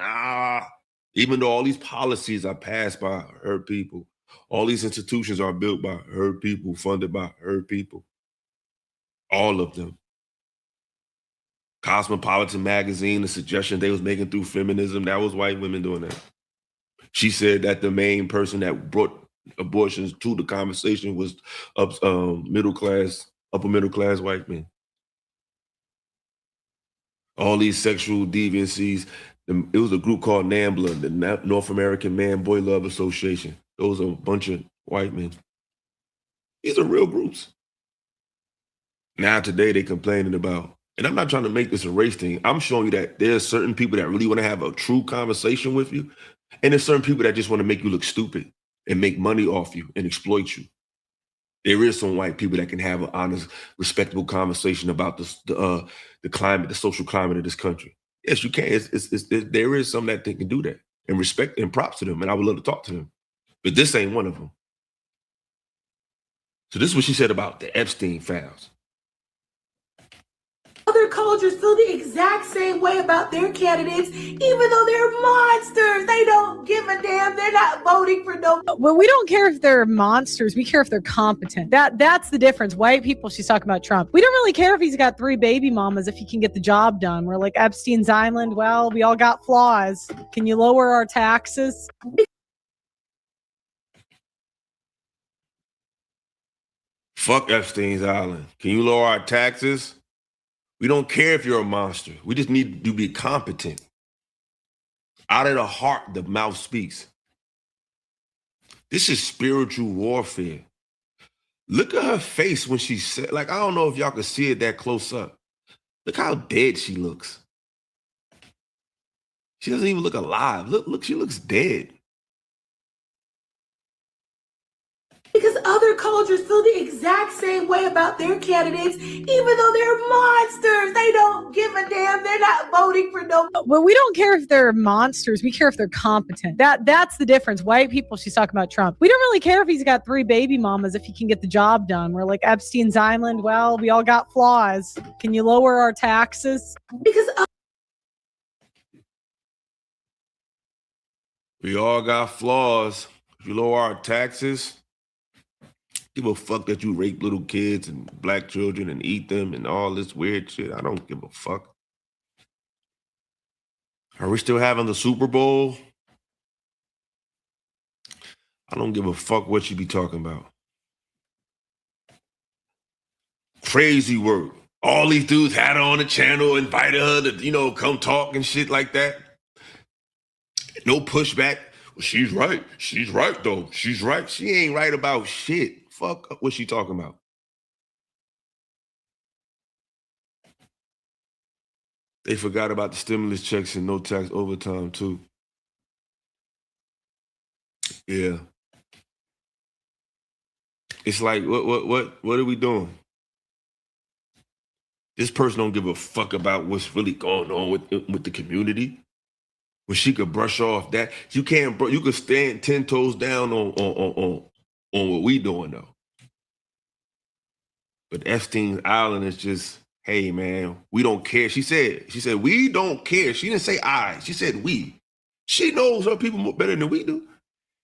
even though all these policies are passed by her people, all these institutions are built by her people, funded by her people. All of them. Cosmopolitan magazine, the suggestion they was making through feminism, that was white women doing that. She said that the main person that brought abortions to the conversation was upper middle class white men. All these sexual deviancies. It was a group called NAMBLA, the North American Man Boy Love Association. Those are a bunch of white men. These are real groups. Now today they complaining about, and I'm not trying to make this a race thing. I'm showing you that there's certain people that really want to have a true conversation with you, and there's certain people that just want to make you look stupid and make money off you and exploit you. There is some white people that can have an honest, respectable conversation about the climate, the social climate of this country. Yes, you can. There is some that they can do that, and respect and props to them, and I would love to talk to them. But this ain't one of them. So this is what she said about the Epstein files. Other cultures feel the exact same way about their candidates, even though they're monsters. They don't give a damn. They're not voting for no. Well, we don't care if they're monsters. We care if they're competent. That's the difference. White people, she's talking about Trump. We don't really care if he's got 3 baby mamas if he can get the job done. We're like Epstein's Island. Well, we all got flaws. Can you lower our taxes? Fuck Epstein's Island. Can you lower our taxes? We don't care if you're a monster. We just need you to be competent. Out of the heart, the mouth speaks. This is spiritual warfare. Look at her face when she said, like, I don't know if y'all can see it that close up. Look how dead she looks. She doesn't even look alive. Look, she looks dead. Because other cultures feel the exact same way about their candidates, even though they're monsters. They don't give a damn. They're not voting for no. Well, we don't care if they're monsters. We care if they're competent. That's the difference. White people, she's talking about Trump. We don't really care if he's got 3 baby mamas if he can get the job done. We're like Epstein's Island. Well, we all got flaws. Can you lower our taxes? Because We all got flaws. If you lower our taxes, give a fuck that you rape little kids and black children and eat them and all this weird shit. I don't give a fuck. Are we still having the Super Bowl? I don't give a fuck what you be talking about. Crazy work. All these dudes had her on the channel, invited her to, come talk and shit like that. No pushback. Well, she's right. She's right, though. She's right. She ain't right about shit. Fuck what she talking about. They forgot about the stimulus checks and no tax overtime, too. Yeah. It's like, what are we doing? This person don't give a fuck about what's really going on with the community. When she could brush off that, you could stand 10 toes down on what we doing though. But Epstein's Island is just, hey man, we don't care. She said we don't care. She didn't say I. She said we. She knows her people more better than we do.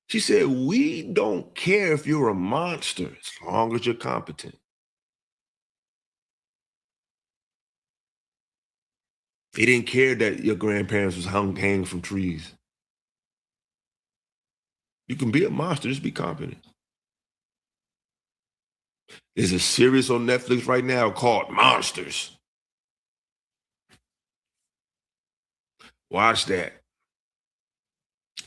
She said we don't care if you're a monster as long as you're competent. They didn't care that your grandparents was hanging from trees. You can be a monster, just be competent. There's a series on Netflix right now called Monsters. Watch that.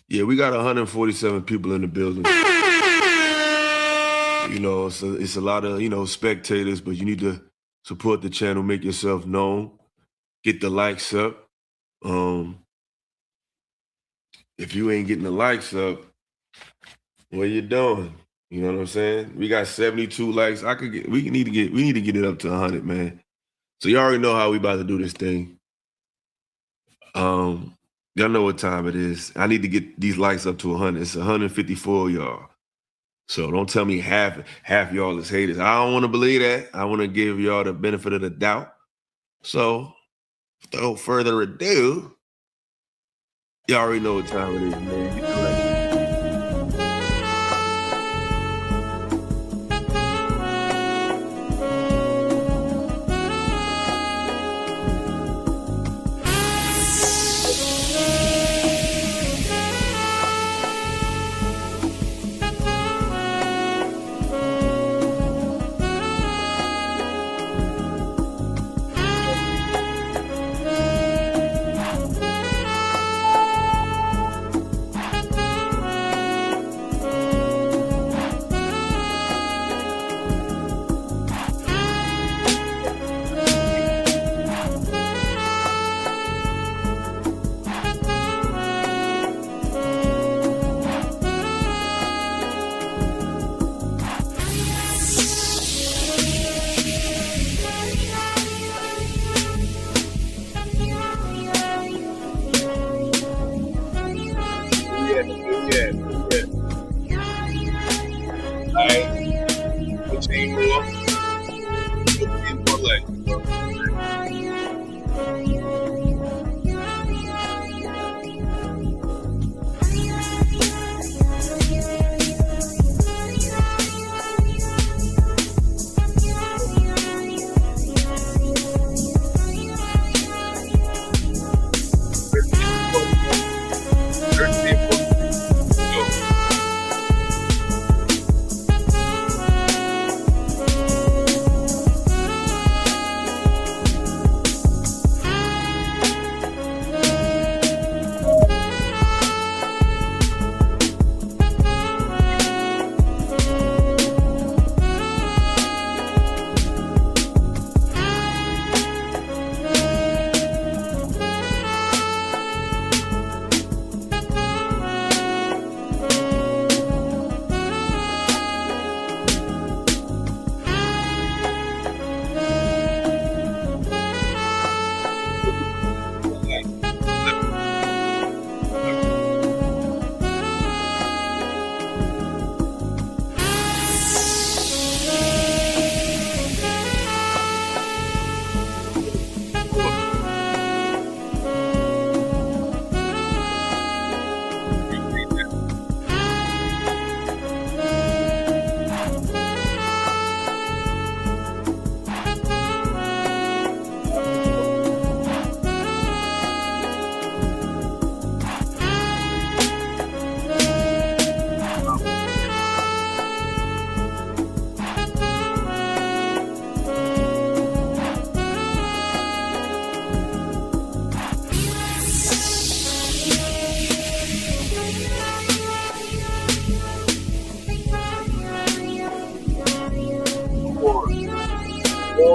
Yeah, we got 147 people in the building. So it's a lot of, spectators, but you need to support the channel, make yourself known. Get the likes up. If you ain't getting the likes up, what you doing? You know what I'm saying? We got 72 likes. We need to get it up to 100, man. So you already know how we about to do this thing. Y'all know what time it is. I need to get these likes up to 100. It's 154 y'all. So don't tell me half y'all is haters. I don't want to believe that. I want to give y'all the benefit of the doubt. So without further ado, y'all already know what time it is, man. Get the likes.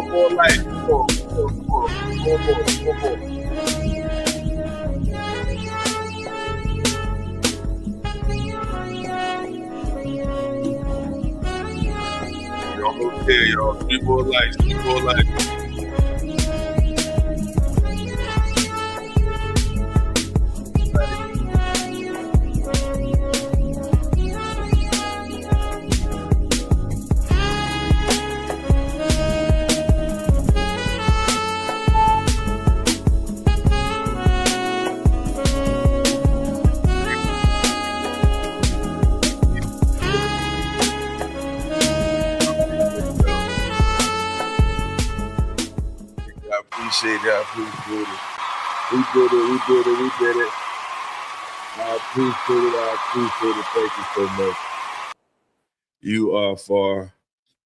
One more life. One more. You're almost there, y'all. 3 more lives. 3 more lives. I appreciate it. We did it. I appreciate it. Thank you so much. You are far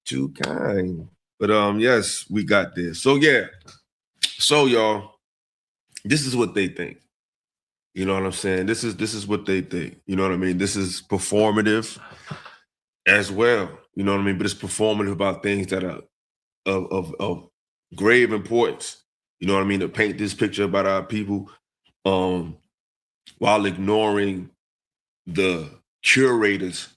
too kind. But yes, we got this. So yeah. So y'all, this is what they think. You know what I'm saying? This is what they think. You know what I mean? This is performative as well. You know what I mean? But it's performative about things that are of grave importance. You know what I mean? To paint this picture about our people, while ignoring the curators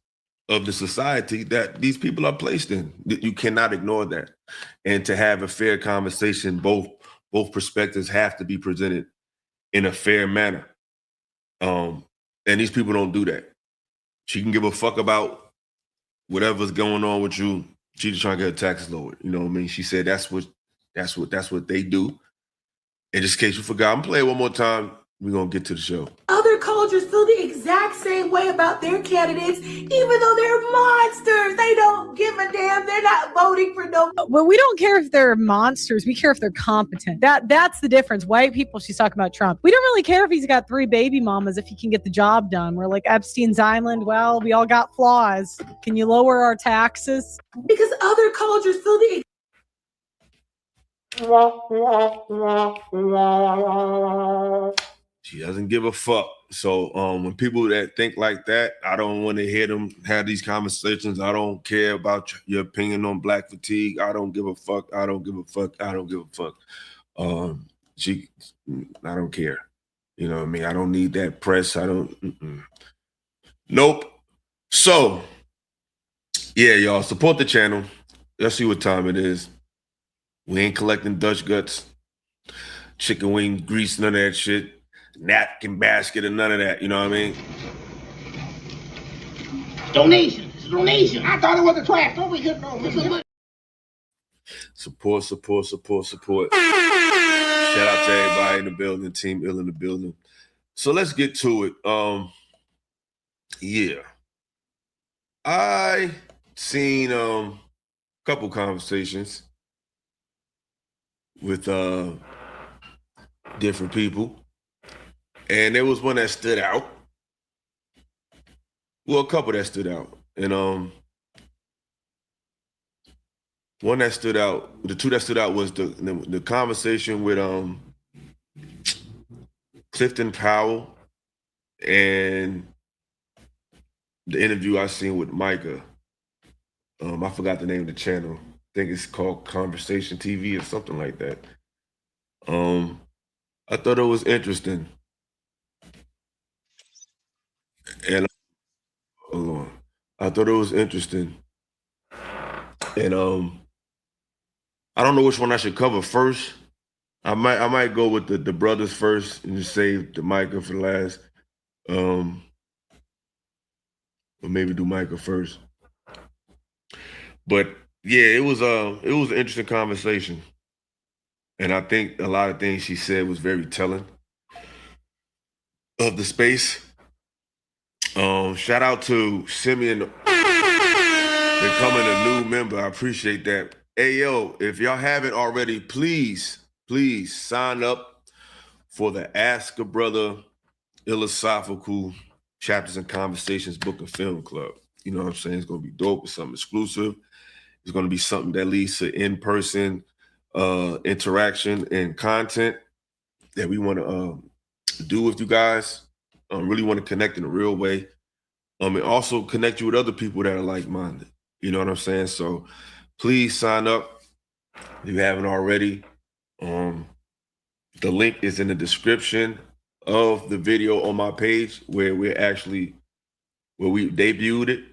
of the society that these people are placed in. You cannot ignore that. And to have a fair conversation, both perspectives have to be presented in a fair manner. And these people don't do that. She can give a fuck about whatever's going on with you. She's just trying to get her taxes lowered. You know what I mean? She said that's what they do. And just in case you forgot, I'm playing one more time. We're gonna get to the show. Other cultures feel the exact same way about their candidates, even though they're monsters. They don't give a damn. They're not voting for no. Well, we don't care if they're monsters. We care if they're competent. That's the difference. White people, she's talking about Trump. We don't really care if he's got 3 baby mamas if he can get the job done. We're like Epstein's Island. Well, we all got flaws. Can you lower our taxes? Because other cultures feel the She doesn't give a fuck. So when people that think like that, I don't want to hear them have these conversations. I don't care about your opinion on black fatigue. I don't give a fuck. I don't give a fuck. I don't give a fuck. I don't care. You know what I mean? I don't need that press. I don't. Nope. So, yeah, y'all, support the channel. Let's see what time it is. We ain't collecting Dutch guts, chicken wing grease, none of that shit. Napkin basket and none of that, you know what I mean? Donation. It's a donation. I thought it was a trash. Don't we get no Support. Shout out to everybody in the building, Team Ill in the building. So let's get to it. Yeah. I seen a couple conversations with different people. And there was one that stood out. Well, a couple that stood out. And one that stood out, the two that stood out was the conversation with Clifton Powell and the interview I seen with Mica. I forgot the name of the channel. I think it's called Conversation TV or something like that. I thought it was interesting. And hold on. I thought it was interesting. And I don't know which one I should cover first. I might go with the brothers first and just save the Mica for last. Or maybe do Mica first. But yeah, it was an interesting conversation. And I think a lot of things she said was very telling of the space. Shout out to Simeon becoming a new member. I appreciate that. Hey, yo, if y'all haven't already, please sign up for the Ask a Brother Philosophical Chapters and Conversations Book and Film Club. You know what I'm saying? It's going to be dope. It's something exclusive. It's going to be something that leads to in-person interaction and content that we want to do with you guys. Really want to connect in a real way. And also connect you with other people that are like-minded. You know what I'm saying? So please sign up. If you haven't already, the link is in the description of the video on my page where we debuted it.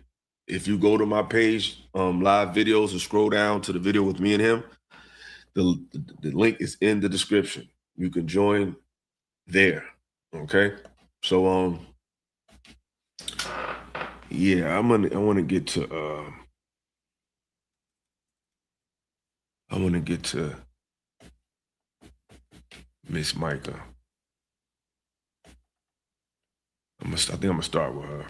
If you go to my page, live videos, and scroll down to the video with me and him, the link is in the description. You can join there. Okay. So yeah, I want to get to Miss Mica. I think I'm gonna start with her.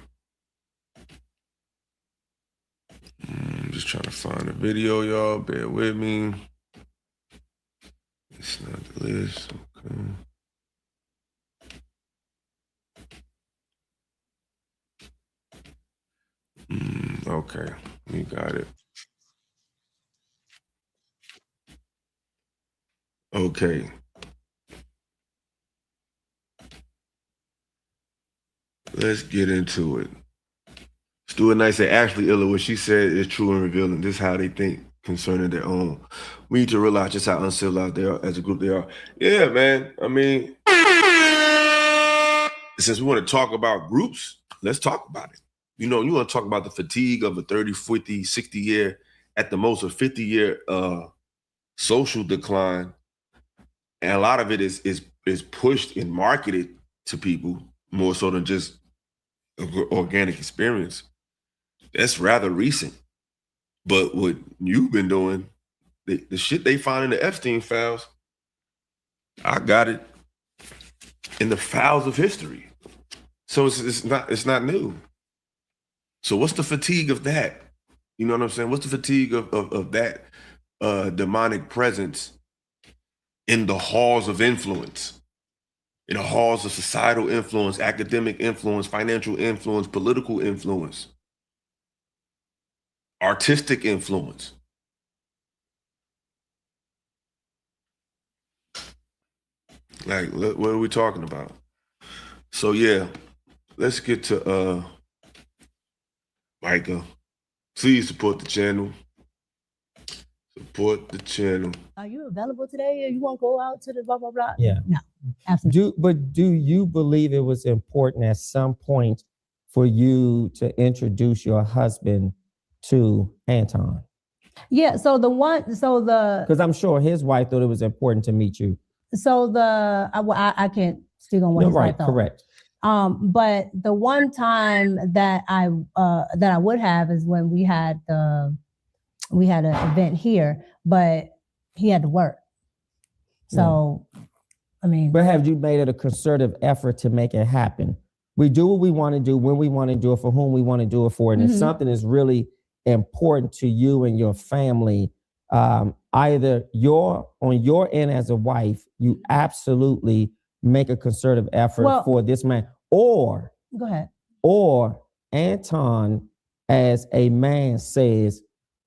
I'm just trying to find the video, y'all. Bear with me. It's not the list. Okay. Okay, we got it. Okay. Let's get into it. Stuart Knight said, Ashley Illa, what she said is true and revealing. This is how they think concerning their own. We need to realize just how uncivilized they are as a group they are. Yeah, man. I mean, since we want to talk about groups, let's talk about it. You know, you want to talk about the fatigue of a 30, 40, 60 year, at the most a 50-year social decline. And a lot of it is pushed and marketed to people more so than just organic experience. That's rather recent. But what you've been doing, the shit they found in the Epstein files, I got it in the files of history. So it's not new. So what's the fatigue of that? You know what I'm saying? What's the fatigue of that demonic presence in the halls of influence, in the halls of societal influence, academic influence, financial influence, political influence, artistic influence? Like, what are we talking about? So yeah, let's get to Mica. Please support the channel. Support the channel. Are you available today? Or you want to go out to the blah, blah, blah? Yeah. No, absolutely. Do you believe it was important at some point for you to introduce your husband to Anton? Yeah. So because I'm sure his wife thought it was important to meet you. So I can't speak on what No, his right, wife thought. correct. But the one time that I would have is when we had an event here, but he had to work. So, yeah. I mean, but have you made it a concerted effort to make it happen? We do what we want to do, when we want to do it, for whom we want to do it for. And if something is really important to you and your family, either on your end as a wife, you absolutely make a concerted effort for this man, or go ahead, or Anton as a man says,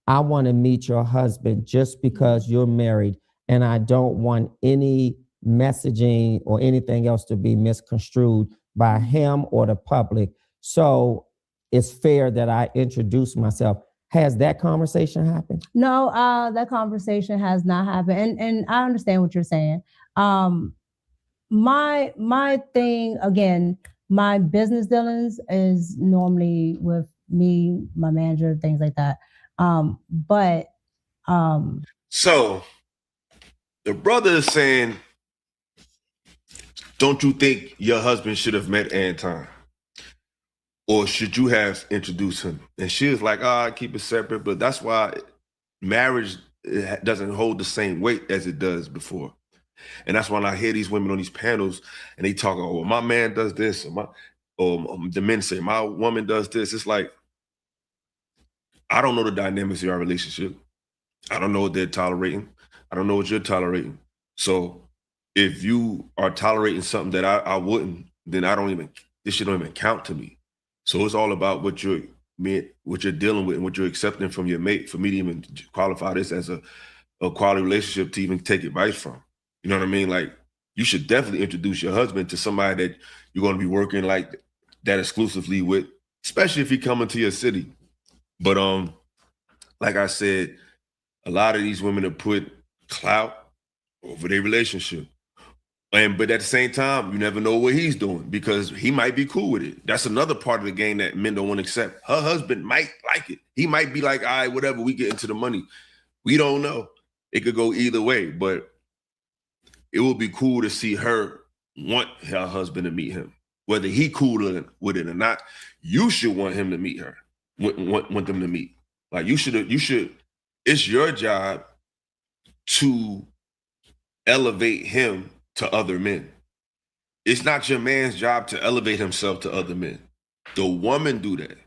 I want to meet your husband just because you're married, and I don't want any messaging or anything else to be misconstrued by him or the public. So it's fair that I introduce myself. Has that conversation happened? No, that conversation has not happened. And I understand what you're saying. My thing, again, my business dealings is normally with me, my manager, things like that. So the brother is saying, don't you think your husband should have met Anton? Or should you have introduced him? And she was like, I keep it separate, but that's why marriage doesn't hold the same weight as it does before. And that's when I hear these women on these panels and they talk, oh, well, my man does this, or the men say, my woman does this. It's like, I don't know the dynamics of your relationship. I don't know what they're tolerating. I don't know what you're tolerating. So if you are tolerating something that I wouldn't, then this shit don't even count to me. So it's all about what you're dealing with and what you're accepting from your mate for me to even qualify this as a quality relationship to even take advice from. You know what I mean? Like, you should definitely introduce your husband to somebody that you're going to be working like that exclusively with, especially if he come into your city. But like I said, a lot of these women have put clout over their relationship. But at the same time, you never know what he's doing because he might be cool with it. That's another part of the game that men don't want to accept. Her husband might like it. He might be like, all right, whatever, we get into the money. We don't know. It could go either way, but it would be cool to see her want her husband to meet him. Whether he cool with it or not, you should want him to meet her, want them to meet. Like you should, it's your job to elevate him to other men. It's not your man's job to elevate himself to other men. The woman do that,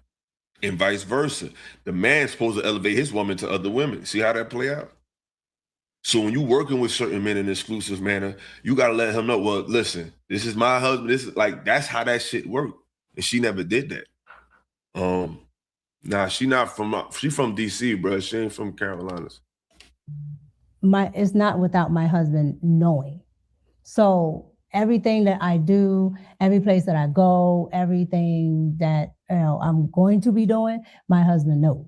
and vice versa. The man's supposed to elevate his woman to other women. See how that play out? So when you're working with certain men in an exclusive manner, you gotta let him know, well, listen, this is my husband. This is like, that's how that shit worked. And she never did that. Nah, she from DC, bro. She ain't from Carolinas. It's not without my husband knowing. So everything that I do, every place that I go, everything that I'm going to be doing, my husband knows.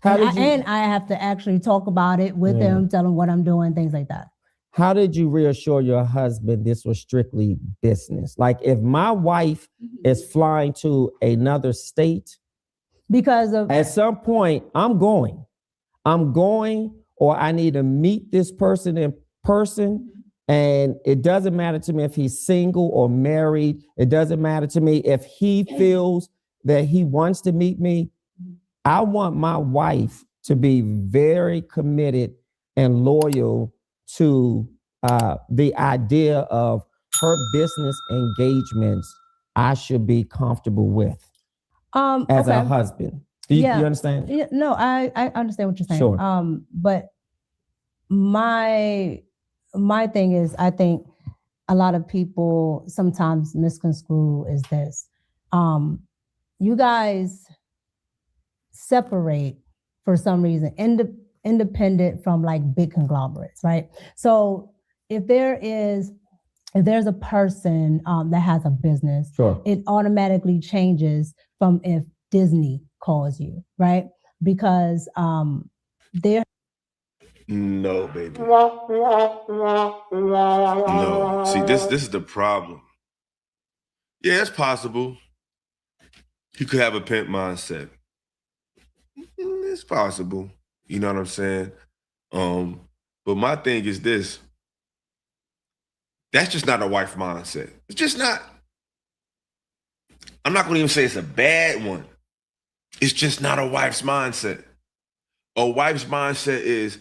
And I have to actually talk about it with him, tell him what I'm doing, things like that. How did you reassure your husband this was strictly business? Like if my wife is flying to another state, because of at some point I'm going, or I need to meet this person in person. And it doesn't matter to me if he's single or married. It doesn't matter to me if he feels that he wants to meet me. I want my wife to be very committed and loyal to the idea of her business engagements I should be comfortable with as a husband. Do you understand? Yeah, no, I understand what you're saying. Sure. But my thing is, I think a lot of people sometimes misconstrue is this. You guys separate for some reason, independent from like big conglomerates, right? So if there's a person that has a business, sure, it automatically changes from if Disney calls you, right? Because they're No, baby. No. See, this is the problem. Yeah, it's possible. He could have a pimp mindset. It's possible. You know what I'm saying? But my thing is this. That's just not a wife mindset. It's just not. I'm not going to even say it's a bad one. It's just not a wife's mindset. A wife's mindset is,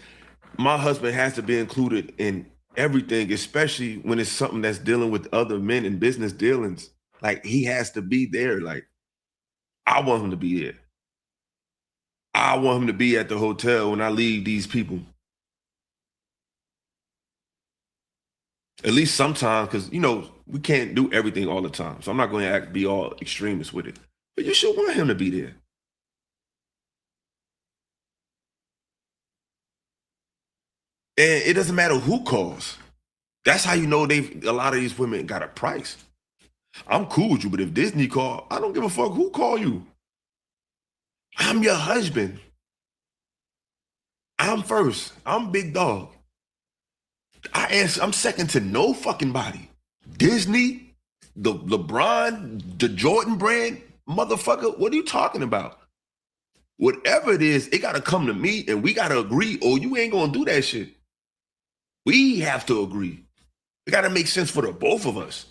my husband has to be included in everything, especially when it's something that's dealing with other men and business dealings. Like, he has to be there. Like, I want him to be there. I want him to be at the hotel when I leave these people. At least sometimes, because, we can't do everything all the time. So I'm not going to be all extremist with it. But you should want him to be there. And it doesn't matter who calls. That's how you know a lot of these women got a price. I'm cool with you, but if Disney call, I don't give a fuck who call you. I'm your husband. I'm first. I'm big dog. I'm second to no fucking body. Disney, the LeBron, the Jordan brand, motherfucker, what are you talking about? Whatever it is, it gotta come to me and we gotta agree, or you ain't gonna do that shit. We have to agree. It gotta make sense for the both of us.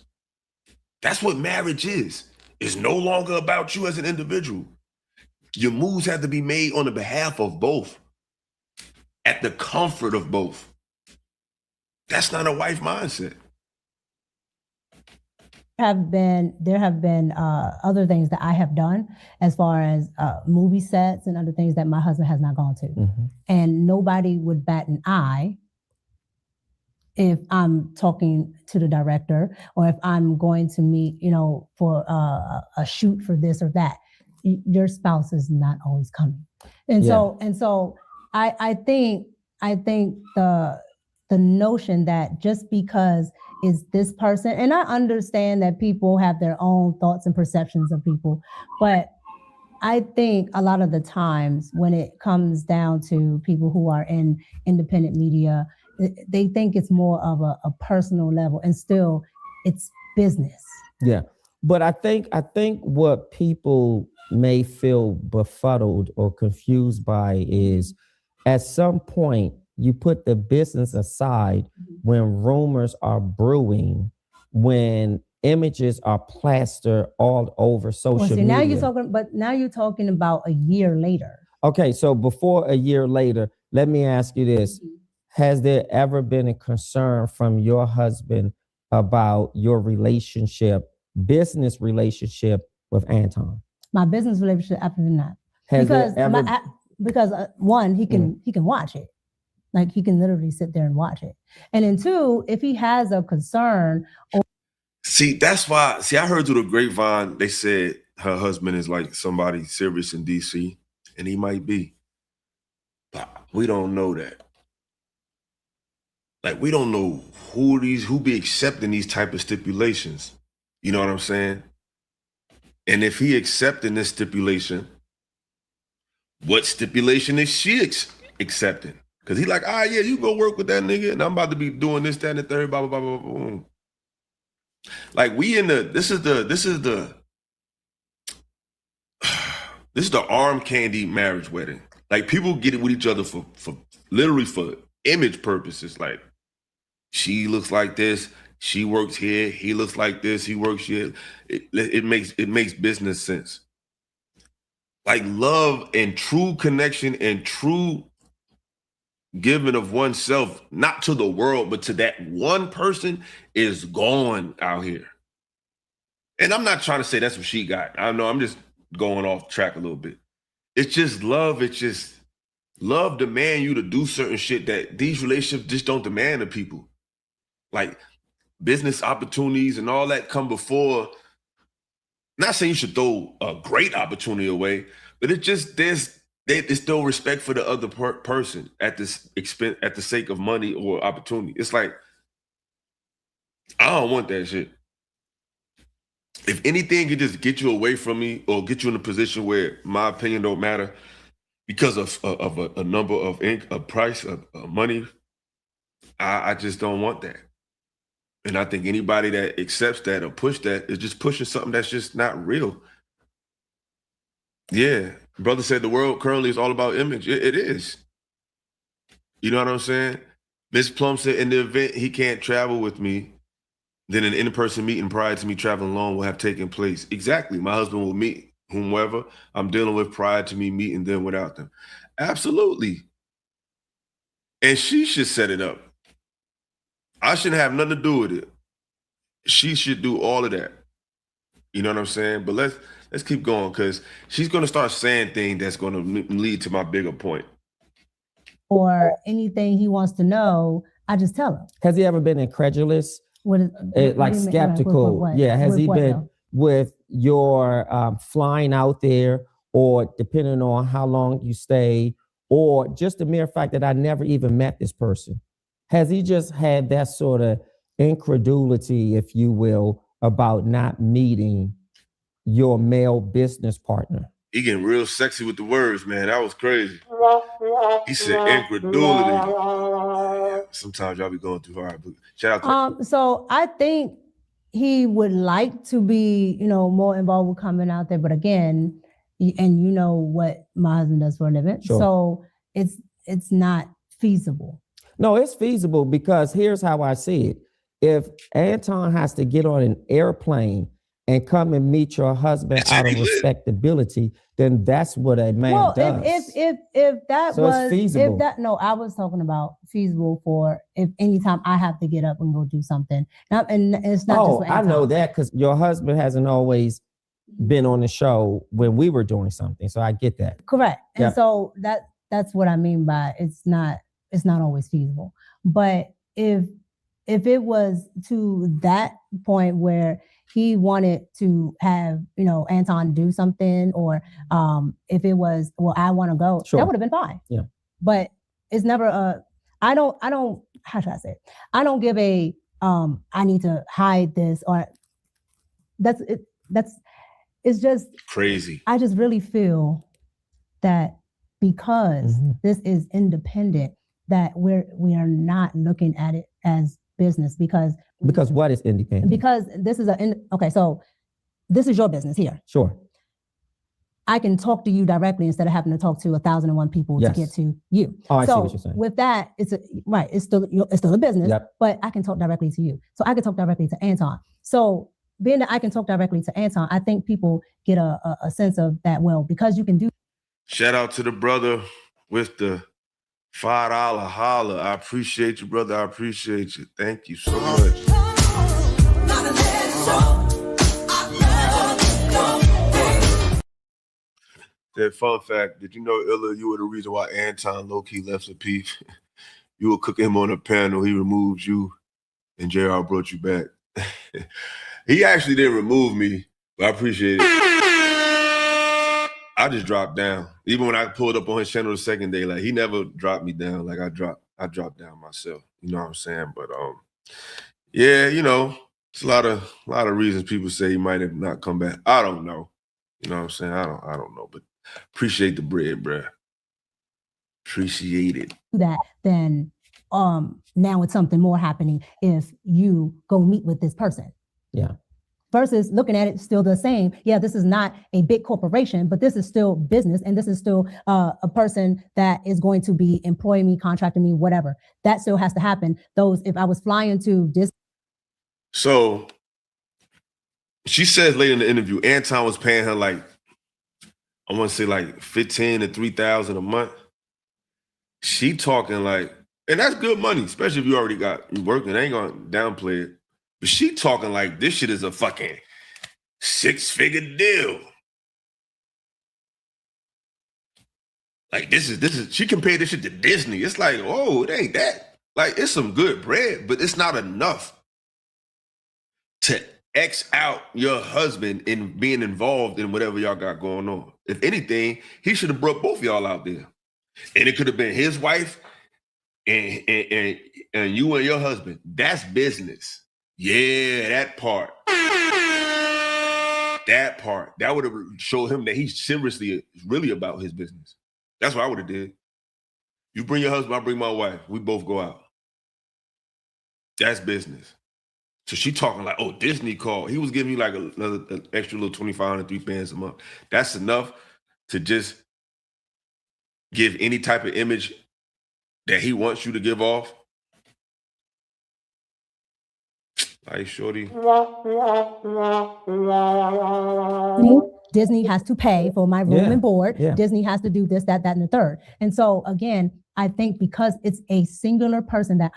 That's what marriage is. It's no longer about you as an individual. Your moves have to be made on the behalf of both, at the comfort of both. That's not a wife mindset. There have been other things that I have done as far as movie sets and other things that my husband has not gone to. Mm-hmm. And nobody would bat an eye if I'm talking to the director or if I'm going to meet, for a shoot for this or that. Your spouse is not always coming. And so I think the notion that just because is this person, and I understand that people have their own thoughts and perceptions of people, but I think a lot of the times when it comes down to people who are in independent media, they think it's more of a personal level, and still it's business. Yeah. But I think what people may feel befuddled or confused by is at some point you put the business aside when rumors are brewing, when images are plastered all over social media. Now you're talking about a year later. Okay, so before a year later, let me ask you this. Has there ever been a concern from your husband about your business relationship with Anton? My business relationship, absolutely not. Because one, he can watch it. Like he can literally sit there and watch it. And then two, if he has a concern. That's why, I heard through the grapevine, they said her husband is like somebody serious in DC, and he might be. But we don't know that. Like, we don't know who be accepting these type of stipulations. You know what I'm saying? And if he accepting this stipulation, what stipulation is she accepting? Because he like, yeah, you go work with that nigga, and I'm about to be doing this, that, and the third, blah, blah, blah, blah, blah. Like, this is the arm candy marriage wedding. Like, people get it with each other for literally for image purposes. Like, she looks like this, she works here, he looks like this, he works here. It makes business sense. Like, love and true connection and true giving of oneself, not to the world, but to that one person, is gone out here. And I'm not trying to say that's what she got. I know I'm just going off track a little bit. It's just love. It's just love demand you to do certain shit that these relationships just don't demand of people. Like business opportunities and all that come before. Not saying you should throw a great opportunity away, but it just there's still respect for the other person at this expense, at the sake of money or opportunity. It's like, I don't want that shit. If anything could just get you away from me or get you in a position where my opinion don't matter because of a number of a price of money, I just don't want that. And I think anybody that accepts that or push that is just pushing something that's just not real. Yeah. Brother said the world currently is all about image. It is. You know what I'm saying? Miss Plum said in the event he can't travel with me, then an in-person meeting prior to me traveling alone will have taken place. Exactly. My husband will meet whomever I'm dealing with prior to me meeting them without them. Absolutely. And she should set it up. I shouldn't have nothing to do with it. She should do all of that. You know what I'm saying? But let's keep going, because she's going to start saying things that's going to lead to my bigger point. Or anything he wants to know, I just tell him. Has he ever been incredulous? Like skeptical? What? Yeah. Has he been with your flying out there, or depending on how long you stay, or just the mere fact that I never even met this person? Has he just had that sort of incredulity, if you will, about not meeting your male business partner? He getting real sexy with the words, man. That was crazy. He said incredulity. Sometimes y'all be going too hard. But shout out to so I think he would like to be, more involved with coming out there. But again, and you know what my husband does for a living. Sure. So it's not feasible. No, it's feasible, because here's how I see it. If Anton has to get on an airplane and come and meet your husband out of respectability, then that's what a man does. If that so was feasible. I was talking about feasible for if anytime I have to get up and go do something. And it's not just I know that, because your husband hasn't always been on the show when we were doing something. So I get that. Correct. And so that's what I mean by it's not always feasible. But if it was to that point where he wanted to have, Anton do something, or if it was, well, I want to go, that would have been fine. Yeah. But it's never I don't, how should I say it? I don't give I need to hide this, or it's it's just crazy. I just really feel that because this is independent, that we are not looking at it as business because what is independent? Because this is okay, so this is your business here. Sure. I can talk to you directly instead of having to talk to 1,001 people to get to you. Oh, I see what you're saying. With that, it's still a business, but I can talk directly to you. So I can talk directly to Anton. So being that I can talk directly to Anton, I think people get a sense of that. Well, because you can do. Shout out to the brother with the $5 holler. I appreciate you, brother. I appreciate you. Thank you so much. That fun fact, did you know, Illa, you were the reason why Anton low-key left a piece? You were cooking him on a panel, he removed you, and JR brought you back. He actually didn't remove me, but I appreciate it. I just dropped down. Even when I pulled up on his channel the second day, like he never dropped me down. Like I dropped down myself. You know what I'm saying? But yeah, you know, it's a lot of reasons people say he might have not come back. I don't know. You know what I'm saying? I don't know. But appreciate the bread, bruh. Appreciate it. That then now it's something more happening if you go meet with this person. Yeah. Versus looking at it still the same. Yeah, this is not a big corporation, but this is still business, and this is still a person that is going to be employing me, contracting me, whatever. That still has to happen. If I was flying to this. So she says later in the interview, Anton was paying her like, I want to say like $15,000 to $3,000 a month. She talking like, and that's good money, especially if you already got you working. I ain't gonna downplay it. But she talking like this shit is a fucking 6-figure deal. Like this is she compared this shit to Disney. It's like, oh, it ain't that. Like it's some good bread, but it's not enough to X out your husband in being involved in whatever y'all got going on. If anything, he should have brought both y'all out there. And it could have been his wife and you and your husband. That's business. Yeah, that part. That part. That would have showed him that he's seriously really about his business. That's what I would have did. You bring your husband, I bring my wife. We both go out. That's business. So she talking like, oh, Disney called. He was giving you like an extra little $2,500, $3,000 a month. That's enough to just give any type of image that he wants you to give off. Hey, shorty. Disney has to pay for my room and board. Yeah. Disney has to do this, that, and the third. And so again, I think because it's a singular person that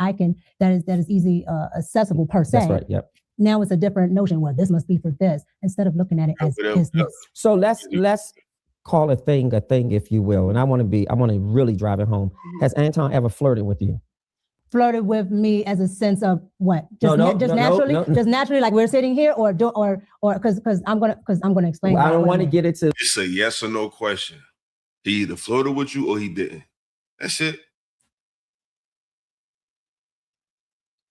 is easy accessible per se. That's right. Yep. Now it's a different notion. Well, this must be for this instead of looking at it as business. So let's call a thing, if you will. And I want to really drive it home. Has Anton ever flirted with you? Flirted with me as a sense of what? Just naturally, like we're sitting here, or because I'm gonna explain. Well, I don't want to get into. It's a yes or no question. He either flirted with you or he didn't. That's it.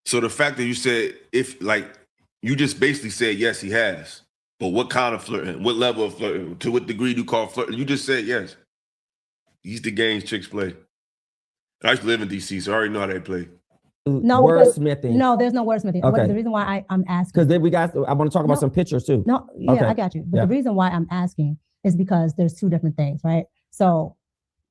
So the fact that you said you just basically said yes, he has. But what kind of flirting? What level of flirting? To what degree do you call flirting? You just said yes. These the games chicks play. I used to live in DC, so I already know how they play. No wordsmithing. No, there's no wordsmithing. Okay. The reason why I'm asking, because then I want to talk about some pictures too. No, yeah, okay. I got you. But the reason why I'm asking is because there's two different things, right? So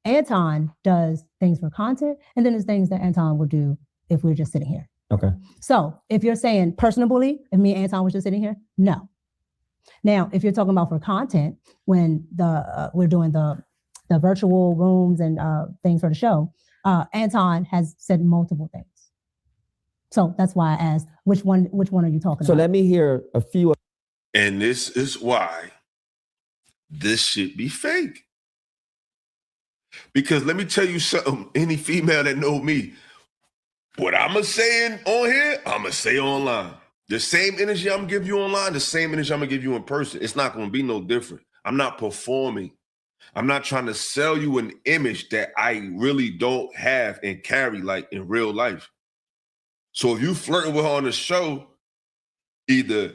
Anton does things for content, and then there's things that Anton would do if we're just sitting here. Okay. So if you're saying personally, if me and Anton was just sitting here, no. Now, if you're talking about for content, when we're doing the virtual rooms and things for the show, Anton has said multiple things. So that's why I asked, which one are you talking about? So let me hear a few. And this is why this should be fake. Because let me tell you something, any female that know me, what I'm going to say on here, I'm going to say online. The same energy I'm going to give you online, the same energy I'm going to give you in person. It's not going to be no different. I'm not performing. I'm not trying to sell you an image that I really don't have and carry like in real life. So if you flirting with her on the show, either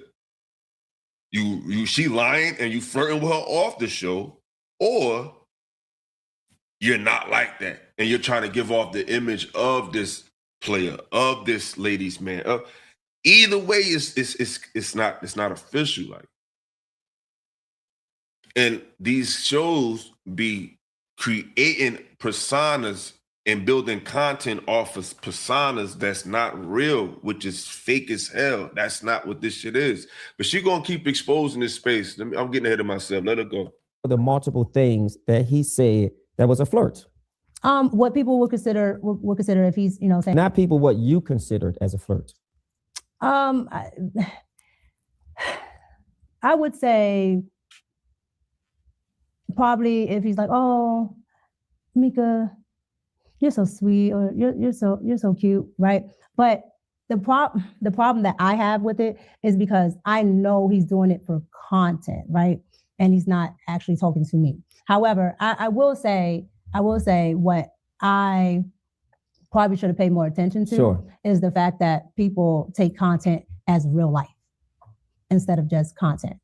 she lying and you flirting with her off the show, or you're not like that and you're trying to give off the image of this player, of this ladies' man. Either way, it's not official. Like, and these shows be creating personas and building content off of personas that's not real, which is fake as hell. That's not what this shit is. But she gonna keep exposing this space. I'm getting ahead of myself. Let her go. The multiple things that he said that was a flirt. What people would consider if he's, saying not people, what you considered as a flirt. I would say probably if he's like, oh, Mica, you're so sweet, or you're so cute, right? But the problem that I have with it is because I know he's doing it for content, right? And he's not actually talking to me. However, I will say what I probably should have paid more attention to is the fact that people take content as real life instead of just content,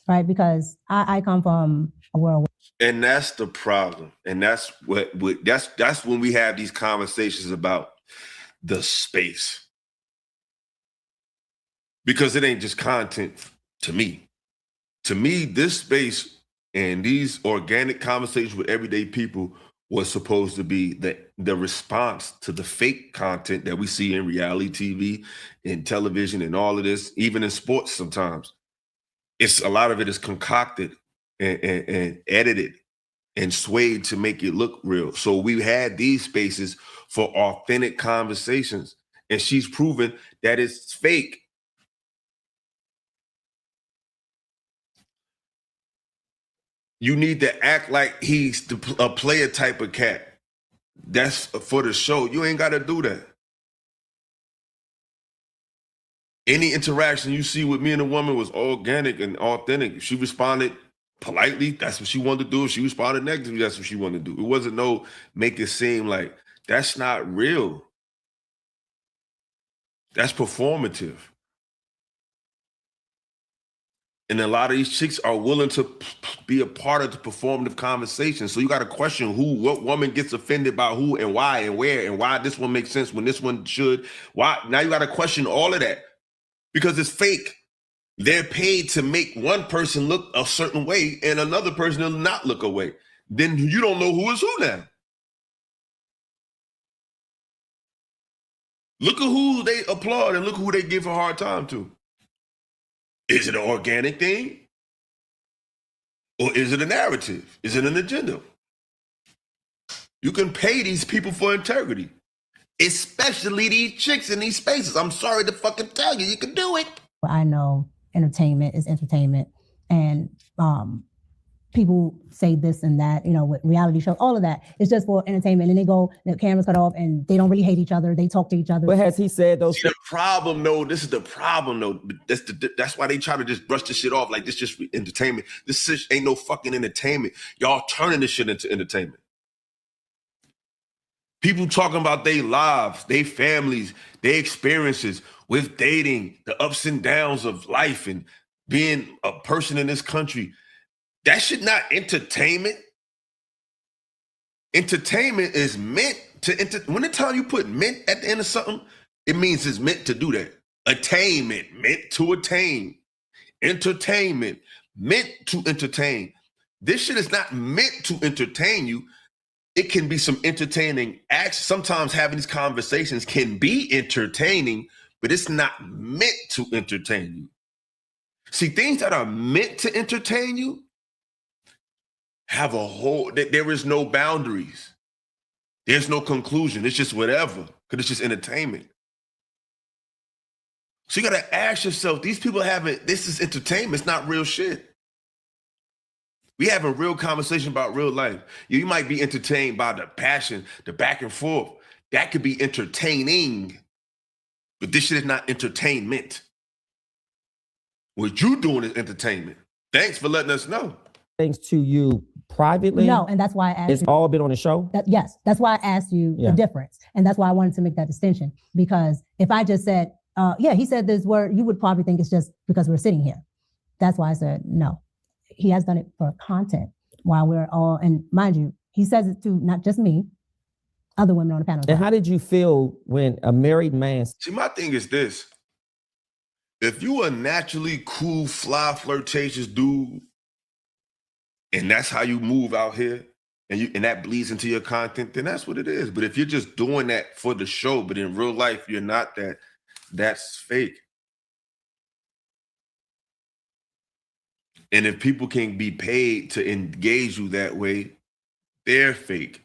right? Because I come from a world. And that's the problem. And that's that's when we have these conversations about the space. Because it ain't just content to me. To me, this space and these organic conversations with everyday people was supposed to be the response to the fake content that we see in reality TV, in television, and all of this, even in sports sometimes. A lot of it is concocted and edited and swayed to make it look real. So we had these spaces for authentic conversations, and she's proven that it's fake. You need to act like he's a player type of cat. That's for the show. You ain't got to do that. Any interaction you see with me and a woman was organic and authentic. She responded politely. That's what she wanted to do. If she responded negatively, that's what she wanted to do. It wasn't make it seem like that's not real. That's performative. And a lot of these chicks are willing to be a part of the performative conversation. So you got to question what woman gets offended by who and why and where and why this one makes sense when this one should. Why? Now you got to question all of that because it's fake. They're paid to make one person look a certain way and another person will not look away. Then you don't know who is who now. Look at who they applaud and look who they give a hard time to. Is it an organic thing? Or is it a narrative? Is it an agenda? You can pay these people for integrity, especially these chicks in these spaces. I'm sorry to fucking tell you, you can do it. I know entertainment is entertainment, and people say this and that, with reality shows, all of that. It's just for entertainment. And they go, the cameras cut off and they don't really hate each other. They talk to each other. But has he said those things? The problem, though, this is the problem, though. That's why they try to just brush this shit off like this just entertainment. This shit ain't no fucking entertainment. Y'all turning this shit into entertainment. People talking about their lives, their families, their experiences with dating, the ups and downs of life and being a person in this country. That shit not entertainment. Entertainment is meant to when the time you put meant at the end of something, it means it's meant to do that. Attainment, meant to attain. Entertainment, meant to entertain. This shit is not meant to entertain you. It can be some entertaining acts. Sometimes having these conversations can be entertaining, but it's not meant to entertain you. See, things that are meant to entertain you have there is no boundaries. There's no conclusion. It's just whatever, because it's just entertainment. So you got to ask yourself, these people this is entertainment. It's not real shit. We having real conversation about real life. You might be entertained by the passion, the back and forth. That could be entertaining, but this shit is not entertainment. What you doing is entertainment. Thanks for letting us know. Things to you privately? No, and that's why I asked it's all been on the show? Yes, that's why I asked you the difference. And that's why I wanted to make that distinction. Because if I just said, he said this word, you would probably think it's just because we're sitting here. that's why I said no. He has done it for content while we're all, and mind you, he says it to not just me, other women on the panel. And how did you feel when a married man? See, my thing is this. If you a naturally cool, fly, flirtatious dude, and that's how you move out here, and that bleeds into your content, then that's what it is. But if you're just doing that for the show, but in real life, you're not that, that's fake. And if people can be paid to engage you that way, they're fake.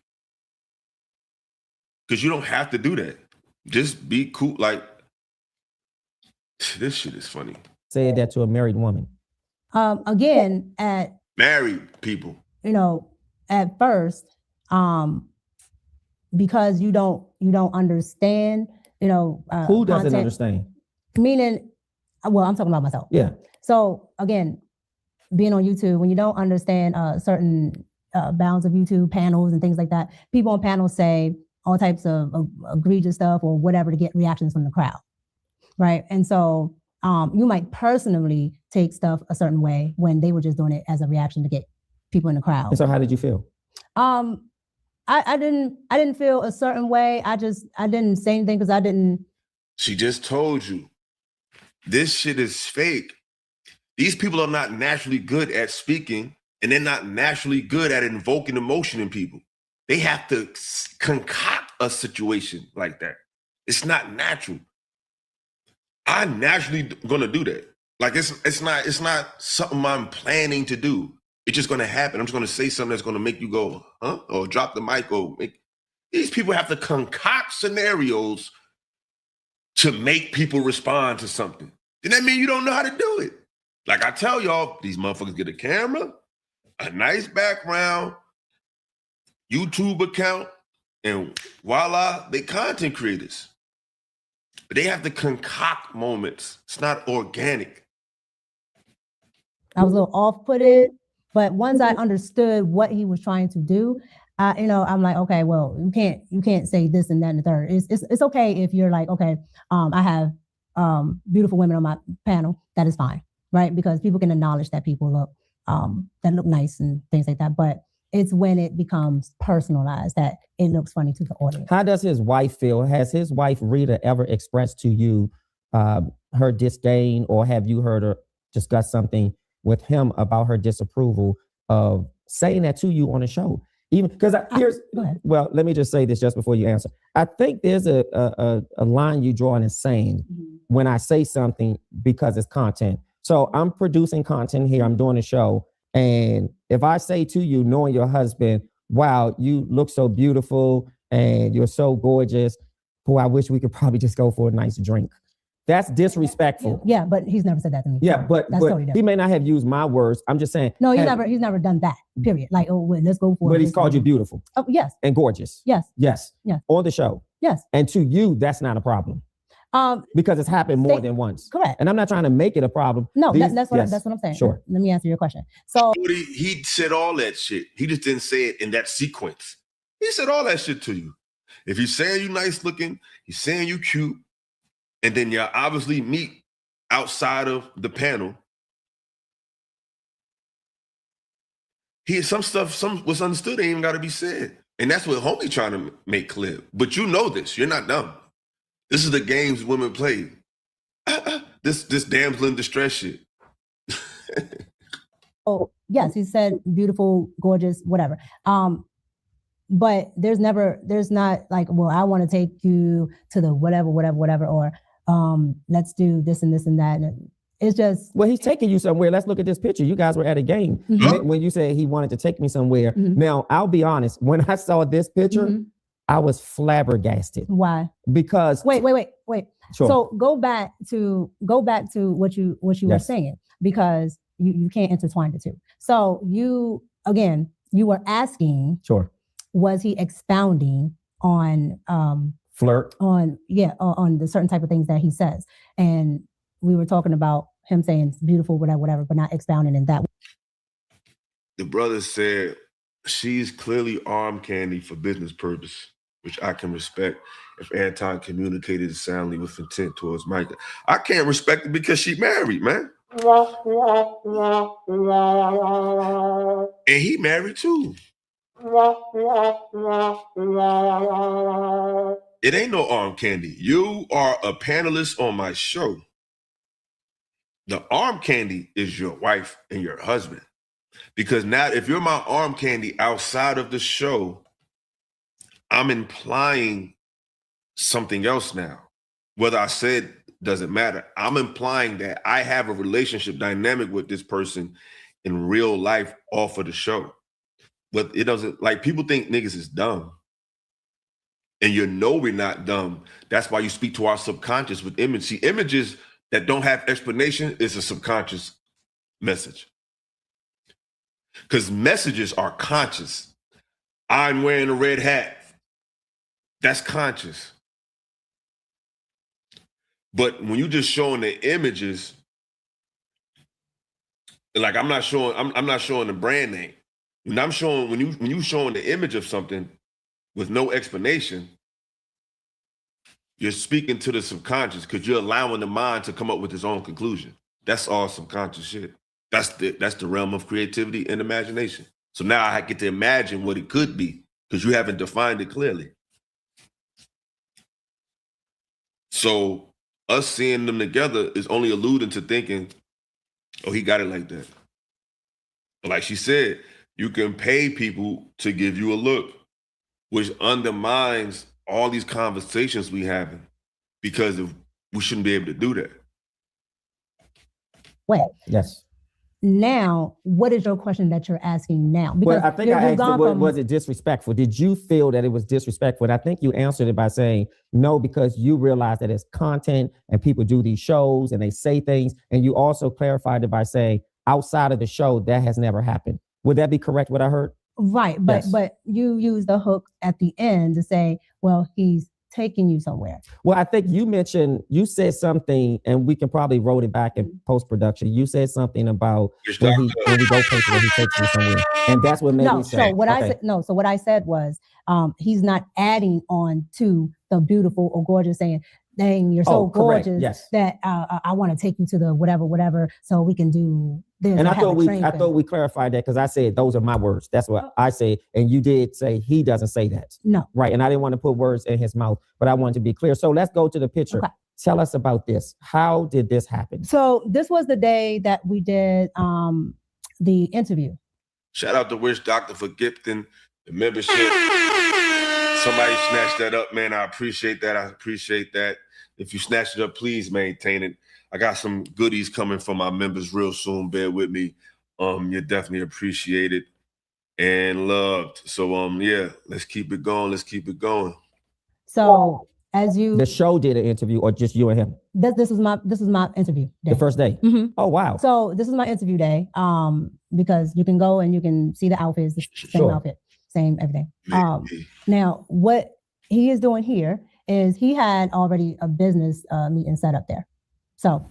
Because you don't have to do that. Just be cool. Like, this shit is funny. Say that to a married woman. Again, at married people, at first, because you don't understand, who doesn't understand? Meaning, well, I'm talking about myself. Yeah. So again, being on YouTube, when you don't understand certain bounds of YouTube panels and things like that, people on panels say all types of egregious stuff or whatever to get reactions from the crowd, right? And so you might personally take stuff a certain way when they were just doing it as a reaction to get people in the crowd. And so how did you feel? I didn't feel a certain way. I didn't say anything because I didn't. She just told you, this shit is fake. These people are not naturally good at speaking, and they're not naturally good at invoking emotion in people. They have to concoct a situation like that. It's not natural. I'm naturally gonna do that. Like it's not something I'm planning to do. It's just gonna happen. I'm just gonna say something that's gonna make you go, huh? Or drop the mic or make. These people have to concoct scenarios to make people respond to something. Then that means you don't know how to do it. Like I tell y'all, these motherfuckers get a camera, a nice background, YouTube account, and voila, they content creators. But they have to concoct moments. It's not organic. I was a little off-putted, but once I understood what he was trying to do, I'm like, okay, well, you can't say this and that and the third. It's okay if you're like, okay, I have beautiful women on my panel. That is fine, right? Because people can acknowledge that people look nice and things like that. But it's when it becomes personalized that it looks funny to the audience. How does his wife feel? Has his wife Rita ever expressed to you her disdain, or have you heard her discuss something with him about her disapproval of saying that to you on the show? Even because well, let me just say this just before you answer. I think there's a line you draw in saying when I say something because it's content. So I'm producing content here. I'm doing a show. And if I say to you, knowing your husband, wow, you look so beautiful and you're so gorgeous, boy, I wish we could probably just go for a nice drink. That's disrespectful. Yeah, but he's never said that to me. Yeah, but totally he may not have used my words. I'm just saying. No, he's never done that, period. Like, oh, well, let's go for it. But he's called you beautiful. Oh, yes. And gorgeous. Yes. Yes. Yes. On the show. Yes. And to you, that's not a problem. Because it's happened more than once. Correct. And I'm not trying to make it a problem. No, that's what I'm saying. Sure. Let me answer your question. So he said all that shit. He just didn't say it in that sequence. He said all that shit to you. If he's saying you nice looking, he's saying you cute, and then y'all obviously meet outside of the panel. Some what's understood ain't even got to be said. And that's what homie trying to make clear. But you know this. You're not dumb. This is the games women play. This damsel in distress shit. Oh, yes, he said beautiful, gorgeous, whatever. But there's not like, well, I want to take you to the whatever, or let's do this and this and that. And it's just. Well, he's taking you somewhere. Let's look at this picture. You guys were at a game when you said he wanted to take me somewhere. Now, I'll be honest. When I saw this picture, I was flabbergasted. Why? Because wait. Sure. So go back to what you were saying, because you can't intertwine the two. So you were asking, sure, was he expounding on flirt on the certain type of things that he says, and we were talking about him saying it's beautiful, whatever, but not expounding in that way. The brother said she's clearly arm candy for business purpose, which I can respect if Anton communicated soundly with intent towards Mica. I can't respect it because she married, man. And he married too. It ain't no arm candy. You are a panelist on my show. The arm candy is your wife and your husband. Because now if you're my arm candy outside of the show, I'm implying something else now. Whether I said doesn't matter. I'm implying that I have a relationship dynamic with this person in real life off of the show. But it doesn't, like, people think niggas is dumb. And you know we're not dumb. That's why you speak to our subconscious with images. See, images that don't have explanation is a subconscious message. Because messages are conscious. I'm wearing a red hat. That's conscious. But when you just showing the images, like I'm not showing the brand name. When you showing the image of something with no explanation, you're speaking to the subconscious because you're allowing the mind to come up with its own conclusion. That's all subconscious shit. That's the realm of creativity and imagination. So now I get to imagine what it could be because you haven't defined it clearly. So us seeing them together is only alluding to thinking, oh, he got it like that. But like she said, you can pay people to give you a look, which undermines all these conversations we having because we shouldn't be able to do that. Wait. Yes. Now, what is your question that you're asking now? Because well, I think I asked, was it disrespectful? Did you feel that it was disrespectful? And I think you answered it by saying no, because you realize that it's content and people do these shows and they say things. And you also clarified it by saying outside of the show, that has never happened. Would that be correct, what I heard? Right. But Yes. but you use the hook at the end to say, well, he's taking you somewhere. Well, I think you said something, and we can probably roll it back in post-production. You said something about when we go places where he takes me somewhere. And that's what made me say. So what I said was he's not adding on to the beautiful or gorgeous, saying, dang, you're so gorgeous that I want to take you to the whatever, so we can do this. And I thought we clarified that because I said those are my words. That's what I said. And you did say he doesn't say that. No. Right. And I didn't want to put words in his mouth, but I wanted to be clear. So let's go to the picture. Okay. Tell us about this. How did this happen? So this was the day that we did the interview. Shout out to Wish Doctor for gifting the membership. Somebody snatched that up, man. I appreciate that. If you snatch it up, please maintain it. I got some goodies coming from my members real soon. Bear with me. You're definitely appreciated and loved. So yeah, let's keep it going. So as you the show did an interview, or just you and him? This is my interview day. The first day. Mm-hmm. Oh wow. So this is my interview day. Because you can go and you can see the outfits, the same outfit, same everything. Now what he is doing here is he had already a business meeting set up there. So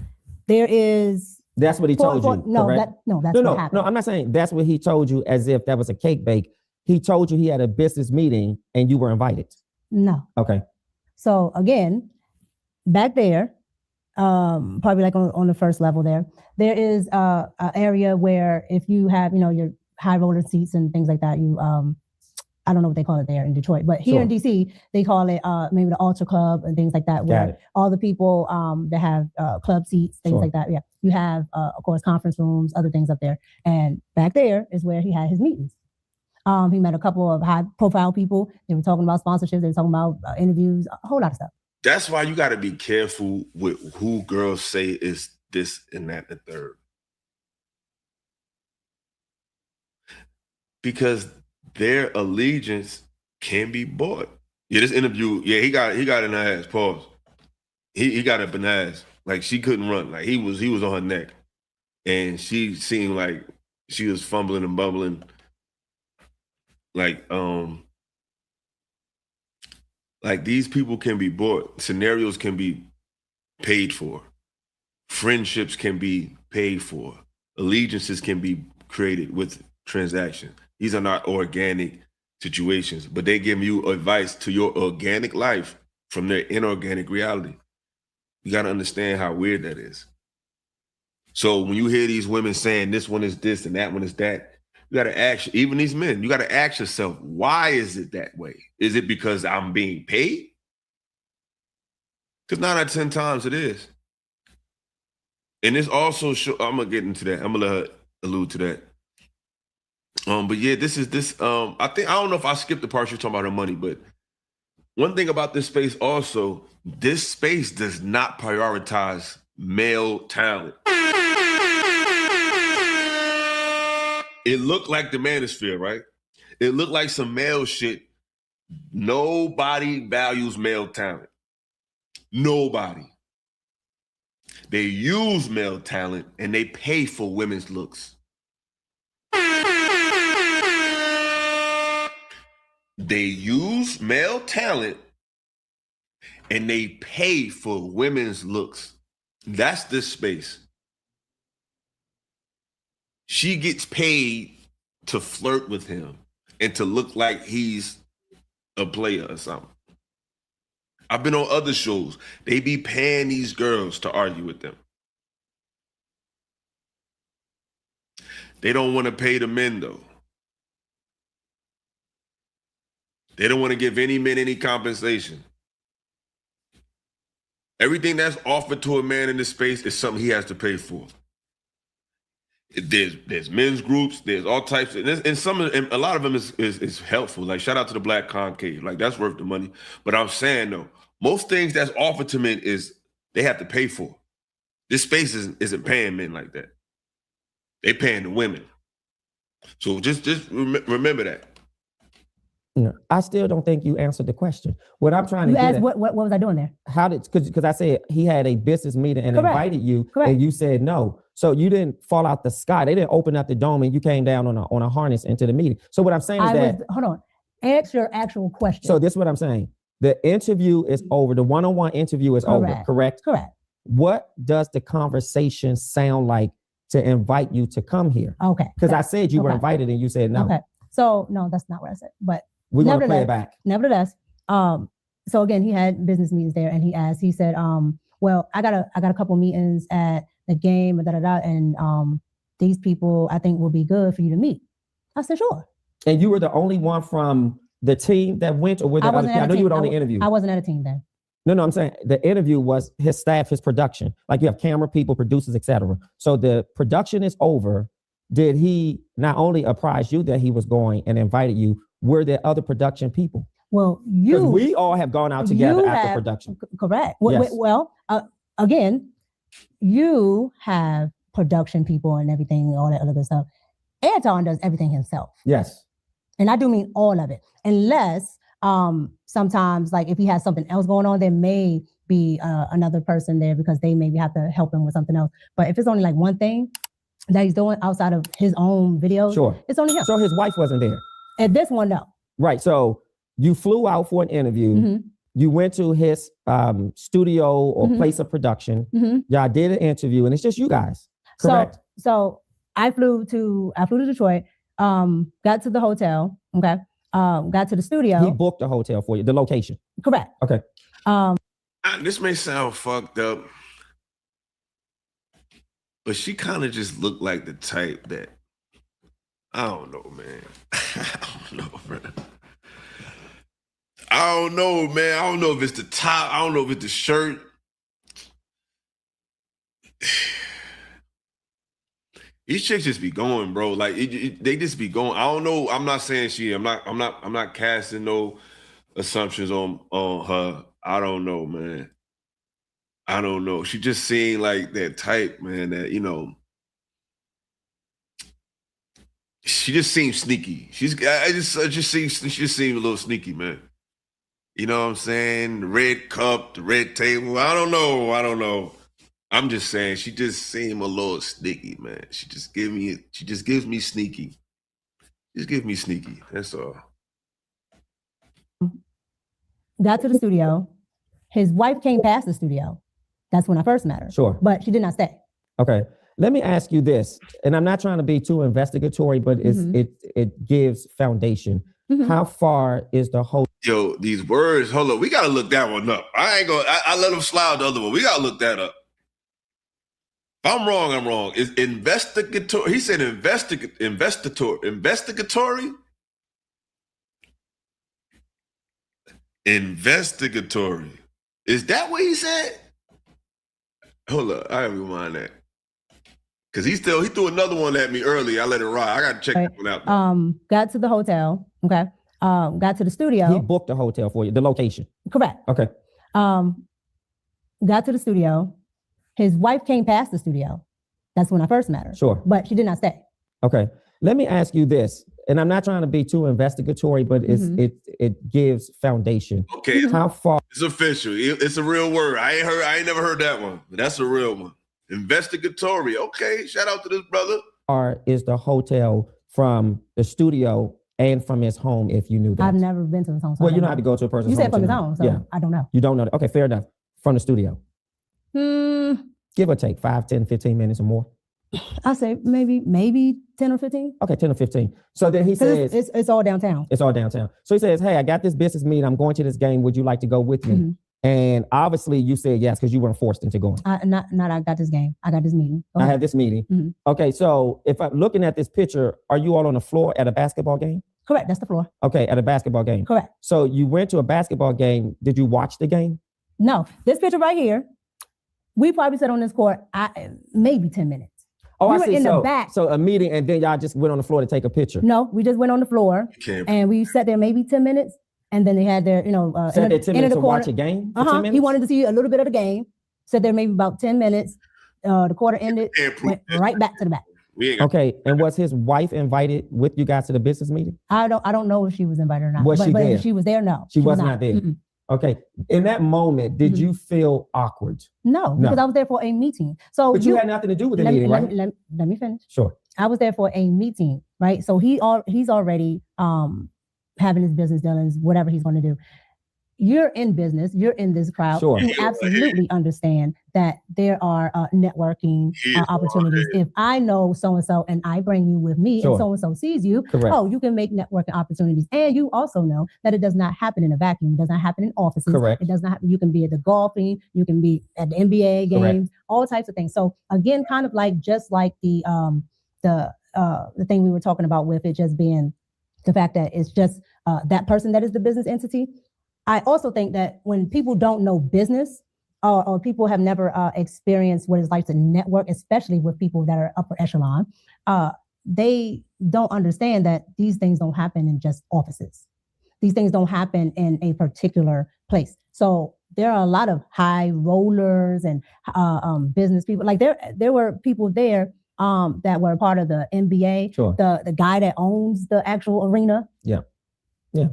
there is. That's what he told you. No, correct? That's what happened. No, I'm not saying that's what he told you as if that was a cake bake. He told you he had a business meeting and you were invited. No. Okay. So again, back there, probably like on the first level there is a area where if you have, your high roller seats and things like that, you I don't know what they call it there in Detroit, but here in DC, they call it maybe the Ultra Club and things like that, where all the people that have club seats, things like that. Yeah. You have, of course, conference rooms, other things up there. And back there is where he had his meetings. He met a couple of high profile people. They were talking about sponsorships. They were talking about interviews, a whole lot of stuff. That's why you got to be careful with who girls say is this and that and the third. Because their allegiance can be bought. Yeah, this interview, he got in her ass, pause. He got up in her ass. Like she couldn't run. Like he was on her neck. And she seemed like she was fumbling and bubbling. Like these people can be bought. Scenarios can be paid for. Friendships can be paid for. Allegiances can be created with transactions. These are not organic situations, but they give you advice to your organic life from their inorganic reality. You got to understand how weird that is. So when you hear these women saying this one is this and that one is that, you got to ask, even these men, you got to ask yourself, why is it that way? Is it because I'm being paid? Because 9 out of 10 times it is. And this also I'm gonna get into that. I'm gonna let her allude to that. But yeah, I don't know if I skipped the part you're talking about her money, but one thing about this space also, this space does not prioritize male talent. It looked like the manosphere, right? It looked like some male shit. Nobody values male talent. Nobody. They use male talent and they pay for women's looks. They use male talent and they pay for women's looks. That's this space. She gets paid to flirt with him and to look like he's a player or something. I've been on other shows. They be paying these girls to argue with them. They don't want to pay the men, though. They don't want to give any men any compensation. Everything that's offered to a man in this space is something he has to pay for. There's men's groups, there's all types of, and a lot of them is helpful. Like shout out to the Black Concave, like that's worth the money. But I'm saying though, most things that's offered to men is they have to pay for. This space isn't paying men like that. They paying the women. So just remember that. No, I still don't think you answered the question. What I'm trying to You get asked at, what was I doing there? how did, because I said he had a business meeting and Correct. invited you, Correct. and you said no. So you didn't fall out the sky. They didn't open up the dome and you came down on a harness into the meeting. So what I'm saying is hold on. Answer your actual question. So this is what I'm saying. The interview is over. The one-on-one interview is over, correct? Correct. What does the conversation sound like to invite you to come here? Okay. Because I said you were invited and you said no. Okay. So no, that's not what I said. But we're going to play it back. Nevertheless, so again, he had business meetings there, and he said, well, I got a couple meetings at the game, and these people I think will be good for you to meet. I said, sure. And you were the only one from the team that went, or were there other people? I know you were the only interview. I wasn't at a team then. No, I'm saying the interview was his staff, his production. Like you have camera people, producers, etc. So the production is over. Did he not only apprise you that he was going and invited you? Were there other production people? Well, we all have gone out together after production. Correct. Yes. Well, again, you have production people and everything, all that other good stuff. Anton does everything himself. Yes. And I do mean all of it. Unless sometimes, like if he has something else going on, there may be another person there because they maybe have to help him with something else. But if it's only like one thing that he's doing outside of his own videos, sure, it's only him. So his wife wasn't there. At this one, no. Right. So you flew out for an interview. Mm-hmm. You went to his studio or place of production. Mm-hmm. Y'all did an interview, and it's just you guys. Correct. So I flew to Detroit. Got to the hotel. Okay. Got to the studio. He booked a hotel for you. The location. Correct. Okay. This may sound fucked up, but she kind of just looked like the type that, I don't know, man. I don't know, bro. I don't know, man. I don't know if it's the top. I don't know if it's the shirt. These chicks just be going, bro. Like they just be going. I don't know. I'm not saying I'm not casting no assumptions on her. I don't know, man. I don't know. She just seemed like that type, man. That she just seems sneaky. She just seemed a little sneaky, man. You know what I'm saying? The red cup, the red table. I don't know. I'm just saying she just seemed a little sneaky, man. She just gives me sneaky. Just give me sneaky. That's all. Got to the studio. His wife came past the studio. That's when I first met her. Sure. But she did not stay. Okay. Let me ask you this, and I'm not trying to be too investigatory, but it gives foundation. Mm-hmm. How far is the whole? Yo, these words. Hold up, we gotta look that one up. I let them slide the other one. We gotta look that up. I'm wrong. Is investigatory? He said investigatory. Investigatory. Is that what he said? Hold up, I gotta rewind that. Cause he threw another one at me earlier. I let it ride. I gotta check that one out. Got to the hotel. Okay. Got to the studio. He booked the hotel for you, the location. Correct. Okay. Got to the studio. His wife came past the studio. That's when I first met her. Sure. But she did not stay. Okay. Let me ask you this, and I'm not trying to be too investigatory, but it gives foundation. Okay. How far? It's official. It's a real word. I ain't never heard that one, but that's a real one. Investigatory. Okay. Shout out to this brother. Far is the hotel from the studio and from his home, if you knew that? I've never been to his home. So well, you don't have to go to a person's home. You said from his home, so yeah. I don't know. You don't know. Okay, fair enough. From the studio. Give or take 5, 10, 15 minutes or more. I say maybe 10 or 15. Okay, 10 or 15. So then he says it's all downtown. It's all downtown. So he says, hey, I got this business meeting. I'm going to this game. Would you like to go with me? And obviously you said yes because you weren't forced into going. I got this game. I got this meeting. I had this meeting. Okay, so if I'm looking at this picture, are you all on the floor at a basketball game? Correct, that's the floor. Okay, at a basketball game. Correct. So you went to a basketball game. Did you watch the game? No, this picture right here, we probably sat on this court maybe 10 minutes. Oh, we I were see. in the back. So a meeting and then y'all just went on the floor to take a picture. No, we just went on the floor and we sat there maybe 10 minutes. And then they had their, sat there 10 minutes to watch a game? He wanted to see a little bit of the game. Sat there maybe about 10 minutes. The quarter ended, went right back to the back. Okay, and was his wife invited with you guys to the business meeting? I don't know if she was invited or not. Was she there? If she was there, no. She was not there. Okay, in that moment, did you feel awkward? No, because I was there for a meeting. So but you had nothing to do with the meeting, right? Let me finish. Sure. I was there for a meeting, right? So he's already having his business dealings, whatever he's going to do. You're in business, you're in this crowd. Sure. You absolutely understand that there are networking opportunities. If I know so-and-so and I bring you with me and so-and-so sees you, you can make networking opportunities. And you also know that it does not happen in a vacuum. It does not happen in offices. Correct. It does not happen. You can be at the golfing, you can be at the NBA games, all types of things. So again, kind of like just like the thing we were talking about with it just being the fact that it's just that person that is the business entity. I also think that when people don't know business or people have never experienced what it's like to network, especially with people that are upper echelon, they don't understand that these things don't happen in just offices. These things don't happen in a particular place. So there are a lot of high rollers and business people. Like there were people there that were part of the NBA, the guy that owns the actual arena. Yeah.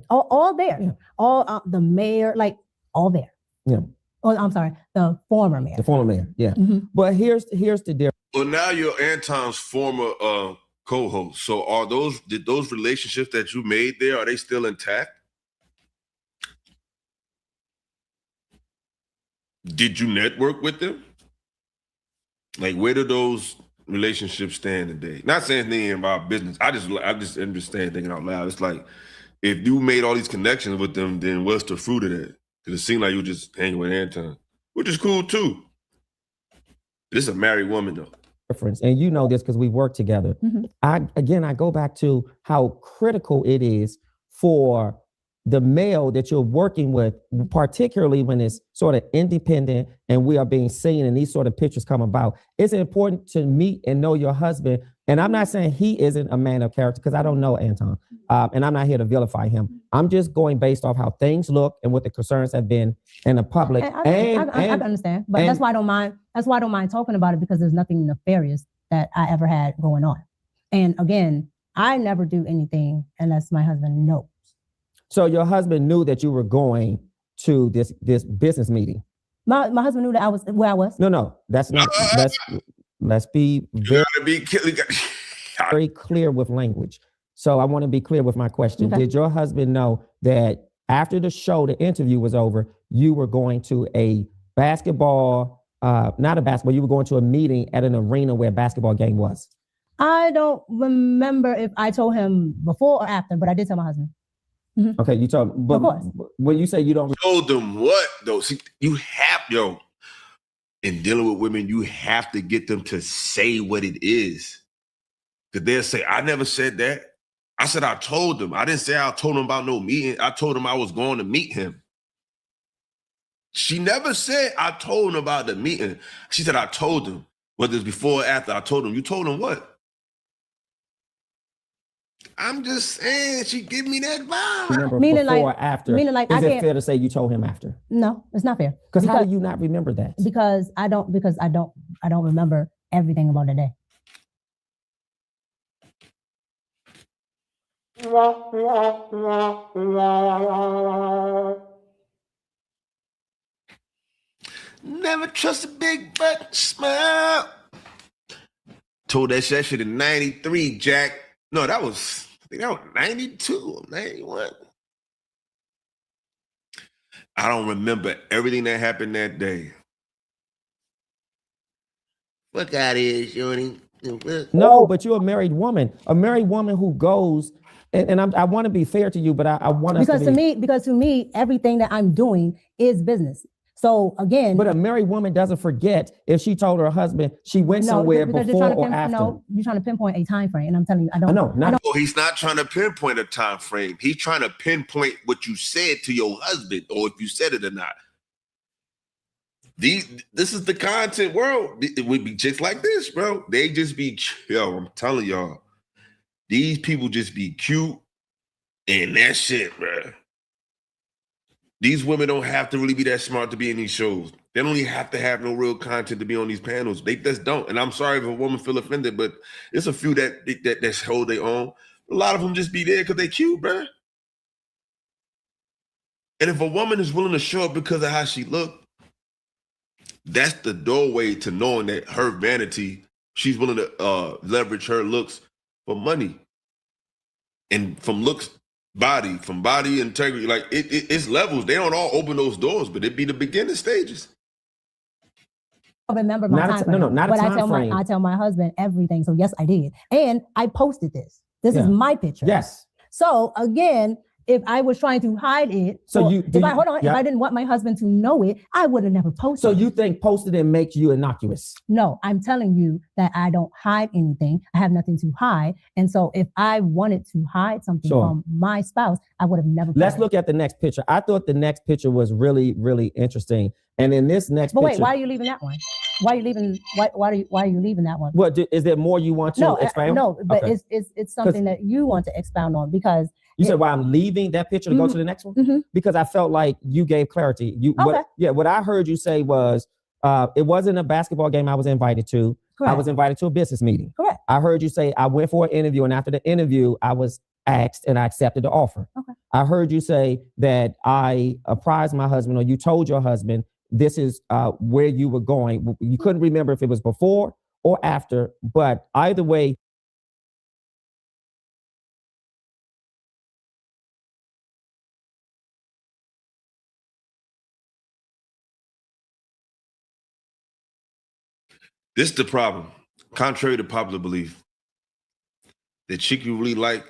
All there. Yeah. All the mayor, like all there. Yeah. Oh, I'm sorry, the former mayor. The former mayor, yeah. But here's the difference. Well, now you're Anton's former co-host. So did those relationships that you made there, are they still intact? Did you network with them? Like, where do those relationships stand today? Not saying anything about business. I just understand thinking out loud. It's like, if you made all these connections with them, then what's the fruit of that? Because it seemed like you were just hanging with Anton, which is cool too. This is a married woman though. And you know this because we work together. I go back to how critical it is for the male that you're working with, particularly when it's sort of independent and we are being seen and these sort of pictures come about. It's important to meet and know your husband. And I'm not saying he isn't a man of character because I don't know Anton. And I'm not here to vilify him. I'm just going based off how things look and what the concerns have been in the public. I understand, but that's why I don't mind. That's why I don't mind talking about it, because there's nothing nefarious that I ever had going on. And again, I never do anything unless my husband knows. So your husband knew that you were going to this business meeting. My husband knew that I was where I was. No, that's not. Let's be very clear with language. So I want to be clear with my question. Okay. Did your husband know that after the show, the interview was over, you were going to a basketball, you were going to a meeting at an arena where a basketball game was? I don't remember if I told him before or after, but I did tell my husband. Okay, you told him. But of course. When you say you don't... Told them what, though? See, you have, in dealing with women, you have to get them to say what it is. Because they'll say, I never said that. I said, I told them. I didn't say I told them about no meeting. I told them I was going to meet him. She never said, I told him about the meeting. She said, I told him. Whether it's before or after, I told him. You told him what? I'm just saying, she give me that vibe. Remember Meaning before like- or after? meaning like Is I it can't- fair to say you told him after? No, it's not fair. Because how do you not remember that? Because I don't remember everything about the day. Never trust a big butt smile. Told that shit in 93, Jack. No, that was, I think that was 92 or 91. I don't remember everything that happened that day. Fuck out of here, shorty. No, but you're a married woman. A married woman who goes, and I want to be fair to you, but I want us Because to to me, everything that I'm doing is business. So again, But a married woman doesn't forget if she told her husband she went somewhere because before you're or after. No, you're trying to pinpoint a time frame, and I'm telling you, I don't. I know, not Well, he's not trying to pinpoint a time frame. He's trying to pinpoint what you said to your husband, or if you said it or not. This is the content world. It would be just like this, bro. They just be, yo, I'm telling y'all, these people just be cute and that shit, bro. These women don't have to really be that smart to be in these shows. They don't even have to have no real content to be on these panels. They just don't. And I'm sorry if a woman feel offended, but it's a few that hold their own. A lot of them just be there because they cute, bro. And if a woman is willing to show up because of how she look, that's the doorway to knowing that her vanity, she's willing to leverage her looks for money. And from looks, from body integrity, like it's levels. They don't all open those doors, but it'd be the beginning stages. I remember my time frame. not a but time frame. I tell my husband everything. So yes, I did. And I posted this. This is my picture. Yes. So again, if I was trying to hide it, So if I didn't want my husband to know it, I would have never posted So it. you think posting it makes you innocuous? No, I'm telling you that I don't hide anything. I have nothing to hide. And so if I wanted to hide something from my spouse, I would have never. Let's look at the next picture. I thought the next picture was really, really interesting. And in this next But picture. wait, why are you leaving that one? Why are you leaving? Why are you leaving that one? What is there more you want to expound? No, but Okay. it's something that you want to expound on because You said why I'm leaving that picture to go to the next one? Because I felt like you gave clarity. What I heard you say was it wasn't a basketball game I was invited to. Correct. I was invited to a business meeting. Correct. I heard you say I went for an interview, and after the interview, I was asked and I accepted the offer. Okay. I heard you say that I apprised my husband, or you told your husband this is where you were going. You couldn't remember if it was before or after, but either way. This is the problem. Contrary to popular belief, the chick you really like,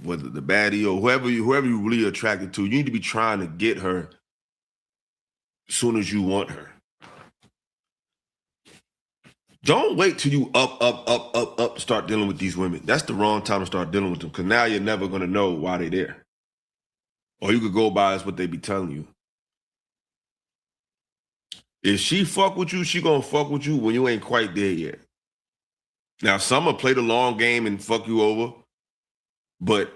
whether the baddie or whoever you really attracted to, you need to be trying to get her as soon as you want her. Don't wait till you up, start dealing with these women. That's the wrong time to start dealing with them, because now you're never going to know why they're there. Or you could go by as what they be telling you. If she fuck with you, she gonna fuck with you when you ain't quite there yet. Now, some will play the long game and fuck you over, but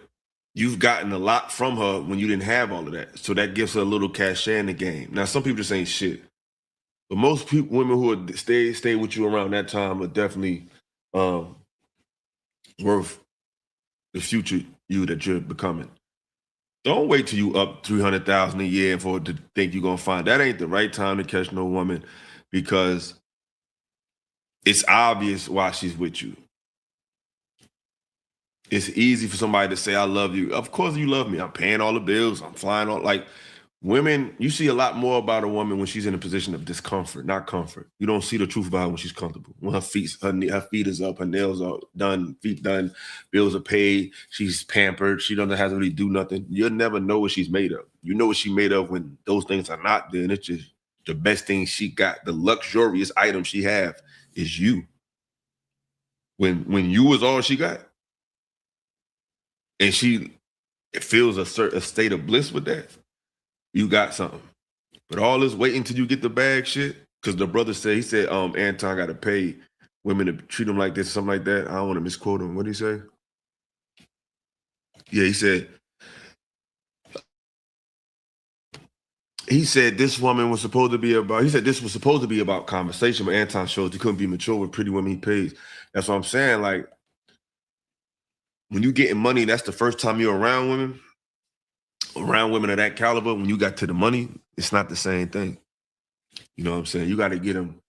you've gotten a lot from her when you didn't have all of that. So that gives her a little cachet in the game. Now, some people just ain't shit. But most people, women who are stay with you around that time are definitely worth the future you that you're becoming. Don't wait till you up $300,000 a year for it to think you're gonna find. That ain't the right time to catch no woman, because it's obvious why she's with you. It's easy for somebody to say, I love you. Of course you love me. I'm paying all the bills. I'm flying all, like, women, you see a lot more about a woman when she's in a position of discomfort, not comfort. You don't see the truth about her when she's comfortable. When her feet is up, her nails are done, feet done, bills are paid, she's pampered, she doesn't have to really do nothing. You'll never know what she's made of. You know what she's made of when those things are not there, and it's just The best thing she got, the luxurious item she have is you. When you was all she got, and she feels a state of bliss with that, you got something. But all this waiting till you get the bag shit, because the brother said, he said, Anton got to pay women to treat him like this, something like that. I don't want to misquote him. What did he say? Yeah, he said this woman was supposed to be about, he said this was supposed to be about conversation, but Anton shows he couldn't be mature with pretty women he pays. That's what I'm saying. Like, when you getting money, that's the first time you're around women of that caliber. When you got to the money, it's not the same thing. You know what I'm saying? You got to get them,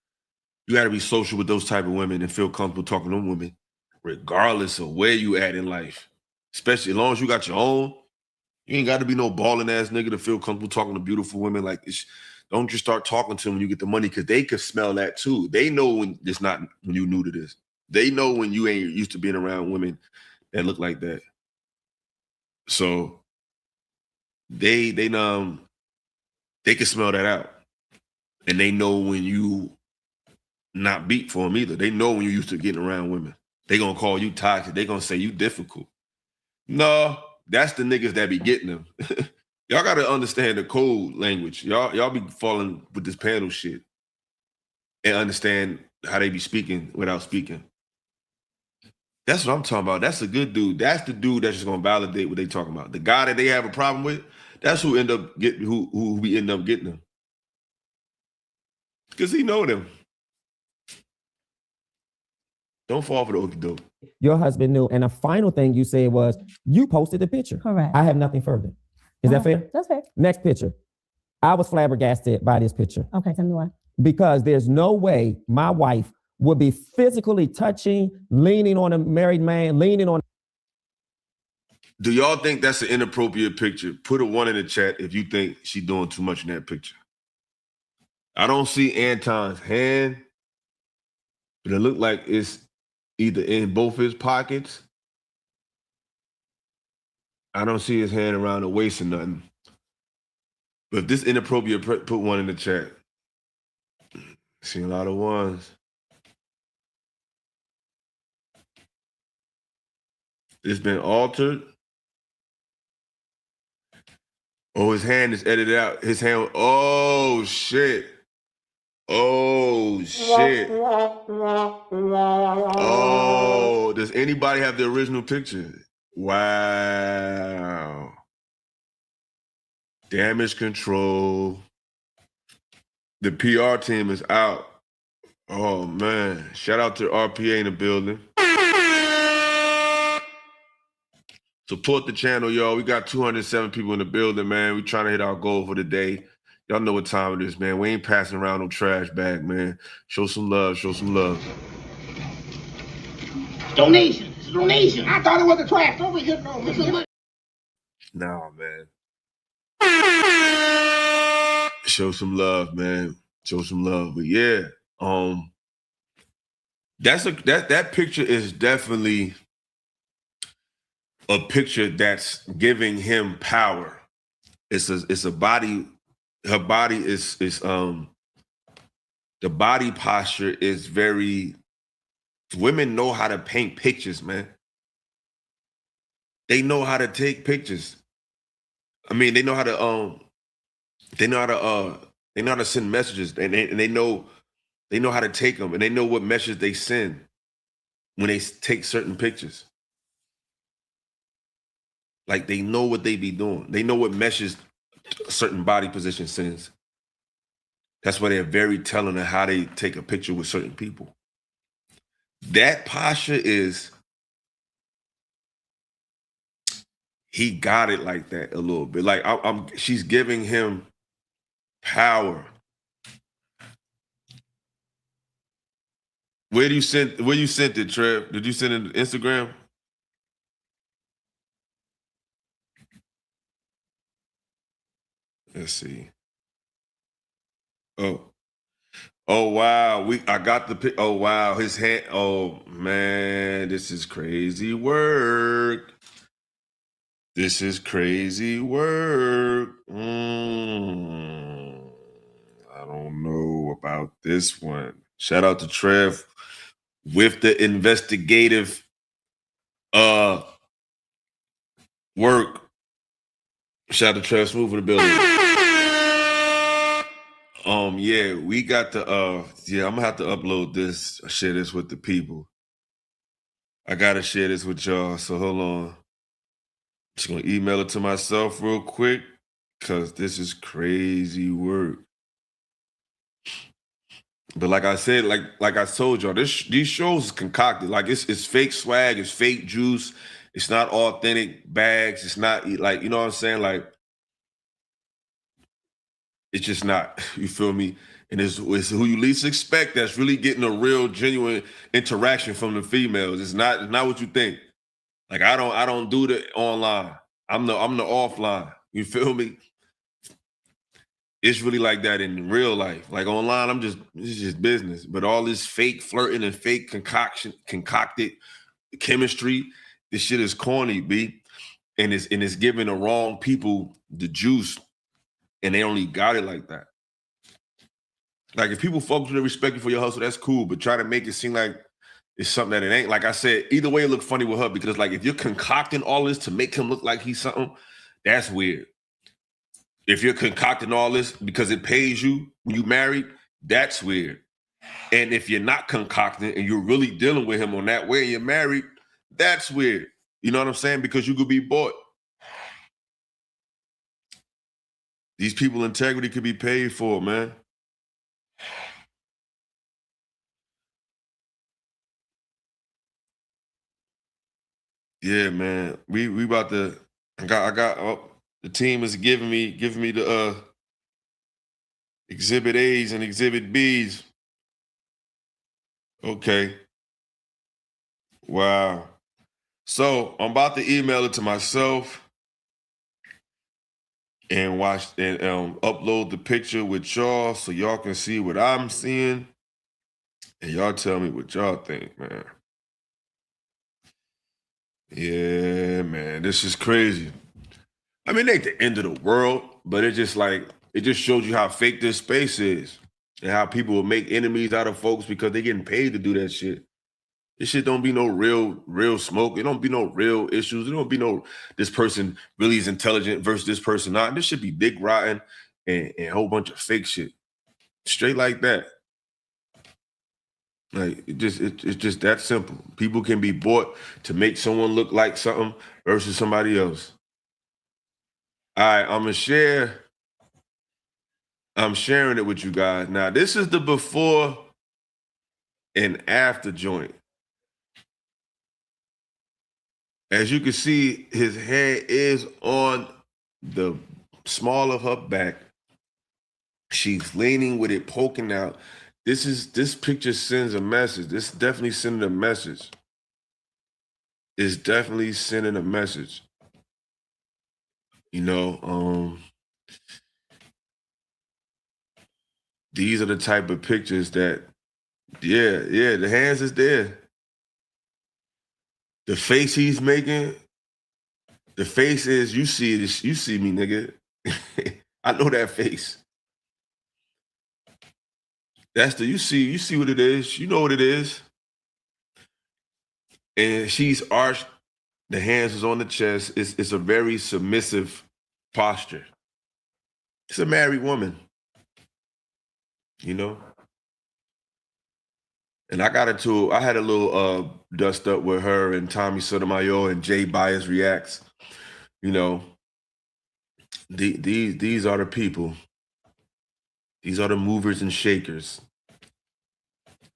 you got to be social with those type of women and feel comfortable talking to them women, regardless of where you at in life. Especially as long as you got your own, you ain't got to be no balling ass nigga to feel comfortable talking to beautiful women. Like, don't just start talking to them when you get the money, because they could smell that too. They know when it's not, when you new to this. They know when you ain't used to being around women that look like that. So they can smell that out. And they know when you not beat for them either. They know when you used to getting around women. They gonna call you toxic. They gonna say you difficult. No, that's the niggas that be getting them. Y'all gotta understand the code language. Y'all be falling with this panel shit and understand how they be speaking without speaking. That's what I'm talking about. That's a good dude. That's the dude that's just gonna validate what they talking about. The guy that they have a problem with, that's who end up getting who we end up getting them. Because he know them. Don't fall for the okie doke. Your husband knew. And the final thing you said was you posted the picture. Correct. I have nothing further. Is that fair? That's fair. Next picture. I was flabbergasted by this picture. Okay, tell me why. Because there's no way my wife would be physically touching, leaning on a married man, leaning on. Do y'all think that's an inappropriate picture? Put a 1 in the chat if you think she's doing too much in that picture. I don't see Anton's hand, but it looked like it's either in both his pockets. I don't see his hand around the waist or nothing. But if this inappropriate, put 1 in the chat. See a lot of 1s. It's been altered. Oh, his hand is edited out. His hand, oh shit. Oh shit. Oh, does anybody have the original picture? Wow. Damage control. The PR team is out. Oh man. Shout out to RPA in the building. Support the channel, y'all. We got 207 people in the building, man. We trying to hit our goal for the day. Y'all know what time it is, man. We ain't passing around no trash bag, man. Show some love. Show some love. Donation. It's a donation. I thought it was a trash. Don't be getting on me. Nah, man. Show some love, man. Show some love. But yeah, that picture is definitely a picture that's giving him power. It's a body. Her body is the body posture is very. Women know how to paint pictures, man. They know how to take pictures. I mean, they know how to send messages, and they know how to take them, and they know what message they send when they take certain pictures. Like, they know what they be doing. They know what message a certain body position sends. That's why they're very telling of how they take a picture with certain people. That posture is, he got it like that a little bit. Like, she's giving him power. Where you sent it, Trev? Did you send it to Instagram? Let's see. Oh wow. I got the pic. Oh wow, his hand. Oh man, this is crazy work. This is crazy work. I don't know about this one. Shout out to Trev with the investigative work. Shout out to Trev Smooth for the building. Yeah, we got the I'm gonna have to upload this, share this with the people. I gotta share this with y'all, so hold on. Just gonna email it to myself real quick, cause this is crazy work. But like I said, like I told y'all, these shows is concocted. Like it's fake swag, it's fake juice, it's not authentic bags, it's not like, you know what I'm saying? Like it's just not, you feel me? And it's who you least expect that's really getting a real genuine interaction from the females. It's not what you think. Like I don't do the online. I'm the offline. You feel me? It's really like that in real life. Like online, it's just business. But all this fake flirting and fake concocted chemistry, this shit is corny, B. And it's giving the wrong people the juice, and they only got it like that. Like if people focus and respect you for your hustle, that's cool. But try to make it seem like it's something that it ain't. Like I said, either way it look funny with her, because like if you're concocting all this to make him look like he's something, that's weird. If you're concocting all this because it pays you when you married, that's weird. And if you're not concocting and you're really dealing with him on that way and you're married, that's weird. You know what I'm saying? Because you could be bought. These people integrity could be paid for, man. Yeah, man. We about to. I got. The team is giving me the exhibit A's and exhibit B's. Okay. Wow. So I'm about to email it to myself and watch and upload the picture with y'all so y'all can see what I'm seeing, and y'all tell me what y'all think, man. Yeah, man, this is crazy. I mean, it ain't the end of the world, but it just shows you how fake this space is and how people will make enemies out of folks because they're getting paid to do that shit. This shit don't be no real smoke. It don't be no real issues. It don't be no this person really is intelligent versus this person not. This should be dick rotten and a whole bunch of fake shit. Straight like that. Like it's just that simple. People can be bought to make someone look like something versus somebody else. All right, I'm sharing it with you guys. Now, this is the before and after joint. As you can see, his hair is on the small of her back. She's leaning with it poking out. This picture sends a message. This definitely sending a message. It's definitely sending a message. You know, these are the type of pictures that, yeah, the hands is there. The face he's making, the face is, you see it, you see me, nigga. I know that face. That's you see what it is. You know what it is. And she's arched, the hands is on the chest. It's a very submissive posture. It's a married woman, you know? And I had a little dust up with her and Tommy Sotomayor and Jay Bias Reacts. You know, these are the people. These are the movers and shakers.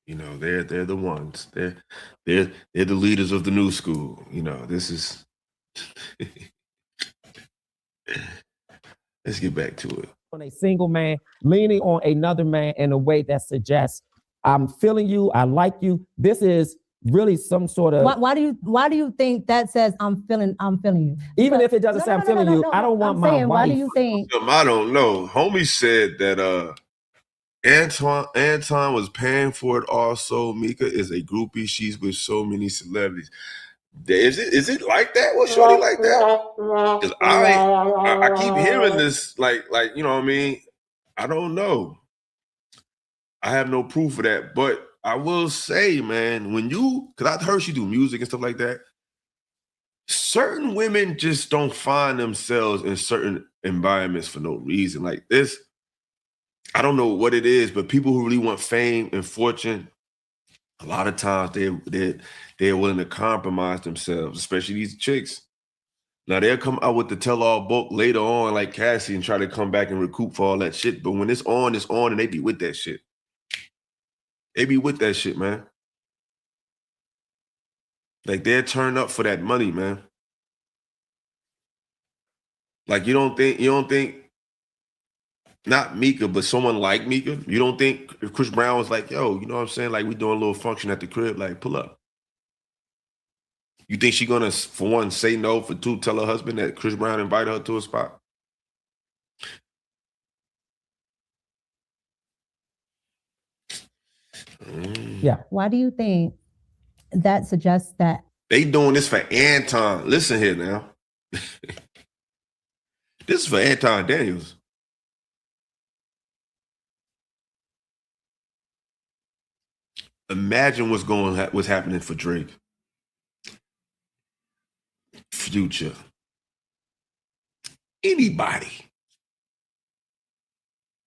You know, they're the ones. They're the leaders of the new school. You know, this is. Let's get back to it. On a single man leaning on another man in a way that suggests, I'm feeling you, I like you. This is really some sort of. Why do you think that says I'm feeling you? Even if it doesn't say I'm feeling you, I don't want my wife. Why do you think? I don't know. Homie said that Anton was paying for it also. Mica is a groupie. She's with so many celebrities. Is it like that? Was shorty like that? Because I keep hearing this like, you know what I mean? I don't know. I have no proof of that, but I will say, man, because I heard she do music and stuff like that, certain women just don't find themselves in certain environments for no reason. Like this, I don't know what it is, but people who really want fame and fortune, a lot of times they're willing to compromise themselves, especially these chicks. Now they'll come out with the tell-all book later on, like Cassie, and try to come back and recoup for all that shit. But when it's on, and they be with that shit. They be with that shit, man. Like they're turned up for that money, man. Like you don't think, not Mica, but someone like Mica, you don't think if Chris Brown was like, yo, you know what I'm saying? Like we doing a little function at the crib, like pull up. You think she gonna, for one, say no, for two, tell her husband that Chris Brown invited her to a spot? Yeah. Why do you think that suggests that? They doing this for Anton. Listen here now. This is for Anton Daniels. Imagine what's happening for Drake, Future, anybody.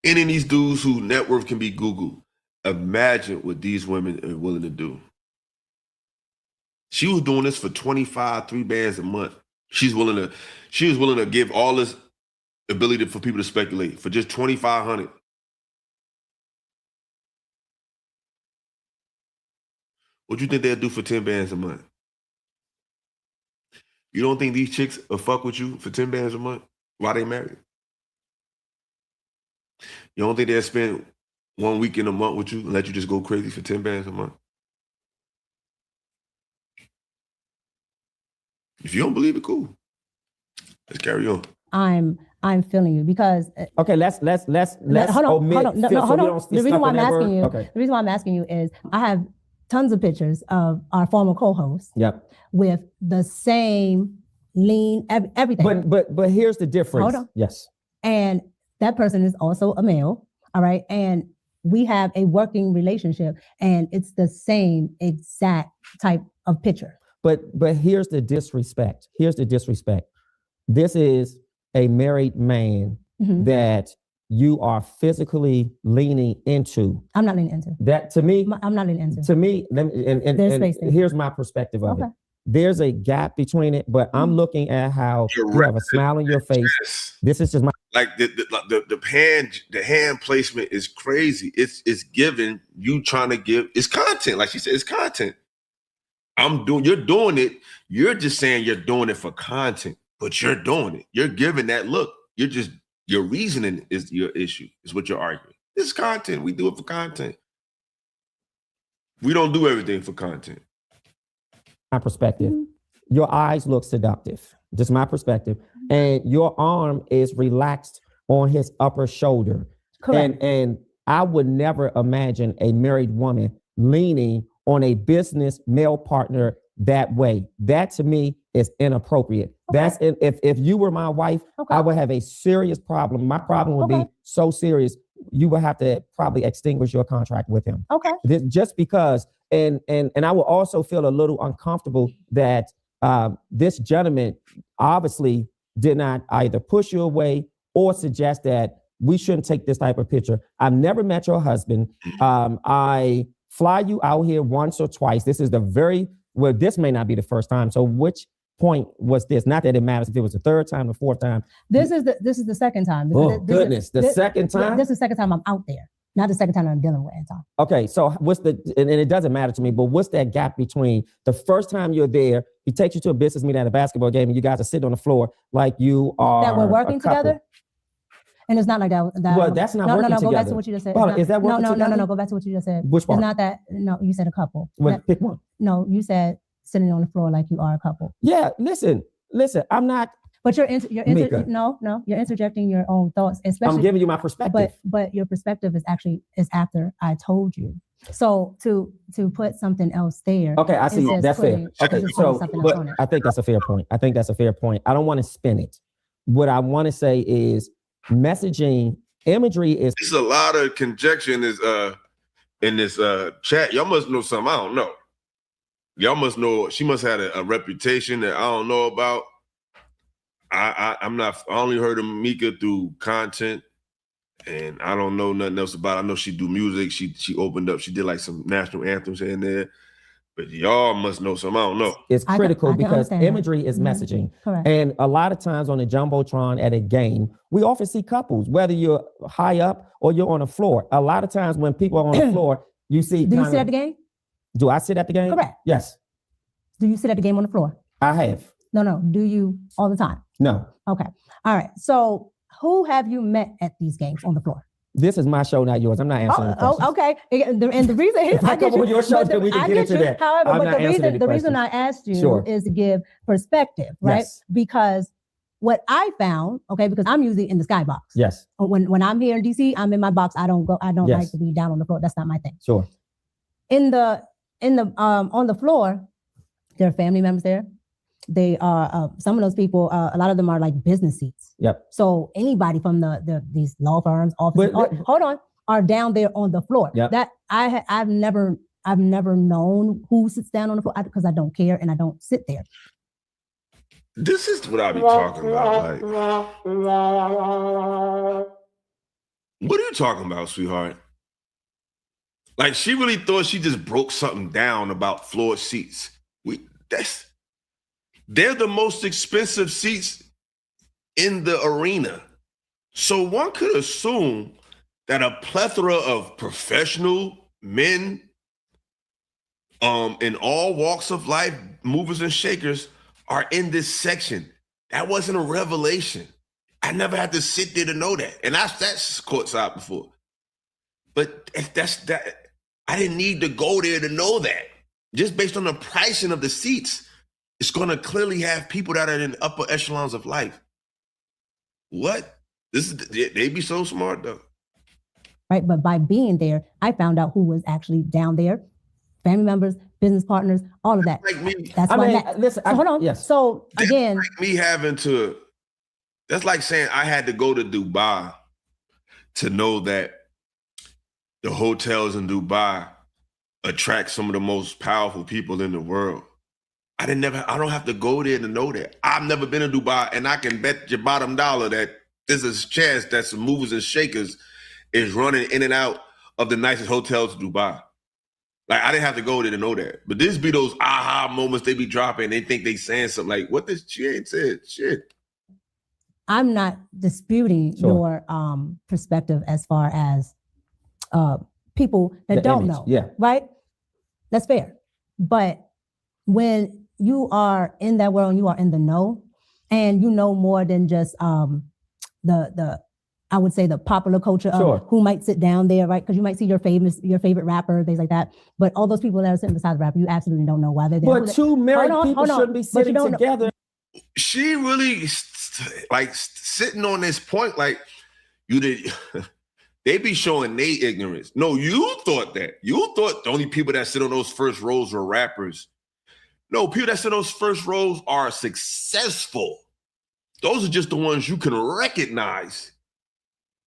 Any of these dudes whose net worth can be Googled. Imagine what these women are willing to do. She was doing this for 25, 3 bands a month. She was willing to give all this ability for people to speculate for just $2,500. What do you think they'll do for 10 bands a month? You don't think these chicks will fuck with you for 10 bands a month while they married? You don't think they'll spend 1 week in a month with you and let you just go crazy for 10 bands a month? If you don't believe it, cool. Let's carry on. I'm feeling you because okay, let's hold on. The reason why I'm asking you, okay. The reason why I'm asking you is I have tons of pictures of our former co-hosts. Yep. With the same lean, everything. But here's the difference. Hold on. Yes. And that person is also a male. All right. And we have a working relationship and it's the same exact type of picture. But here's the disrespect. This is a married man that you are physically leaning into. I'm not leaning into. That to me, I'm not leaning into. To me, and here's my perspective of it. There's a gap between it, but I'm looking at how you have a smile on your face. Yes. This is just my the hand placement is crazy. It's given you trying to give. It's content, like she said. It's content. You're doing it. You're just saying you're doing it for content, but you're doing it. You're giving that look. Your reasoning is your issue. Is what you're arguing. It's content. We do it for content. We don't do everything for content. My perspective. Your eyes look seductive. Just my perspective. And your arm is relaxed on his upper shoulder. Correct. And I would never imagine a married woman leaning on a business male partner that way. That to me is inappropriate. Okay. That's if you were my wife, I would have a serious problem. My problem would be so serious, you would have to probably extinguish your contract with him. Okay. Just because, and I would also feel a little uncomfortable that this gentleman obviously did not either push you away or suggest that we shouldn't take this type of picture. I've never met your husband. I fly you out here once or twice. This is this may not be the first time. So which point was this? Not that it matters if it was the third time, the fourth time. This is the second time. The second time? This is the second time I'm out there. Not the second time I'm dealing with Anton. Okay, so and it doesn't matter to me, but what's that gap between the first time you're there, he takes you to a business meeting at a basketball game, and you guys are sitting on the floor like you are that we're working together? And it's not like that. Well, that's not working together. Go back to what you just said. Is that working together? No, go back to what you just said. Which part? It's not that, no, you said a couple. Well, pick one. No, you said sitting on the floor like you are a couple. Yeah, listen, I'm not. But you're interjecting your own thoughts, especially. I'm giving you my perspective. But your perspective is after I told you. So to put something else there. Okay, I see. That's fair. Okay, so I think that's a fair point. I don't want to spin it. What I want to say is messaging imagery is. There's a lot of conjecture in this in this chat, y'all must know something I don't know. Y'all must know she must have a reputation that I don't know about. I only heard of Mica through content, and I don't know nothing else about it. I know she do music. She opened up, she did like some national anthems in there. But y'all must know something I don't know. It's critical because imagery that. is messaging. Correct. And a lot of times on the Jumbotron at a game, we often see couples, whether you're high up or you're on the floor. A lot of times when people are on the floor, you see. Do you sit at the game? Do I sit at the game? Correct. Yes. Do you sit at the game on the floor? I have. No. Do you all the time? No. Okay. All right. So who have you met at these games on the floor? This is my show, not yours. I'm not answering the questions. Okay. And the reason If I come on your show, then we can get into that. However, I'm but not answering any the reason questions. I asked you is to give perspective, right? Yes. Because what I found, okay, because I'm usually in the skybox. Yes. When I'm here in DC, I'm in my box. I don't Yes. like to be down on the floor. That's not my thing. Sure. On the floor, there are family members there. They are some of those people. A lot of them are like business seats. Yep. So anybody from these law firms, offices, are down there on the floor. Yep. That I've never known who sits down on the floor because I don't care and I don't sit there. This is what I be talking about. Like, what are you talking about, sweetheart? Like, she really thought she just broke something down about floor seats. They're the most expensive seats in the arena. So one could assume that a plethora of professional men in all walks of life, movers and shakers, are in this section. That wasn't a revelation. I never had to sit there to know that. And that's courtside before. But I didn't need to go there to know that. Just based on the pricing of the seats, it's going to clearly have people that are in the upper echelons of life. What? They be so smart though. Right, but by being there, I found out who was actually down there. Family members, business partners, all of that. Like me. That's why. Hold on. Yes. So again, like me having to. That's like saying I had to go to Dubai to know that the hotels in Dubai attract some of the most powerful people in the world. I don't have to go there to know that. I've never been to Dubai, and I can bet your bottom dollar that there's a chance that some movers and shakers is running in and out of the nicest hotels in Dubai. Like, I didn't have to go there to know that. But this be those aha moments they be dropping. They think they saying something like, what this she ain't said? Shit. I'm not disputing your perspective as far as people that don't know. Yeah. Right? That's fair. But when you are in that world and you are in the know, and you know more than just I would say the popular culture of who might sit down there, right? Because you might see your favorite rapper, things like that. But all those people that are sitting beside the rapper, you absolutely don't know why they're there. But two married people shouldn't be sitting together. She really like sitting on this point, like you did. They be showing their ignorance. No, you thought that. You thought the only people that sit on those first rows were rappers. No, people that sit on those first rows are successful. Those are just the ones you can recognize.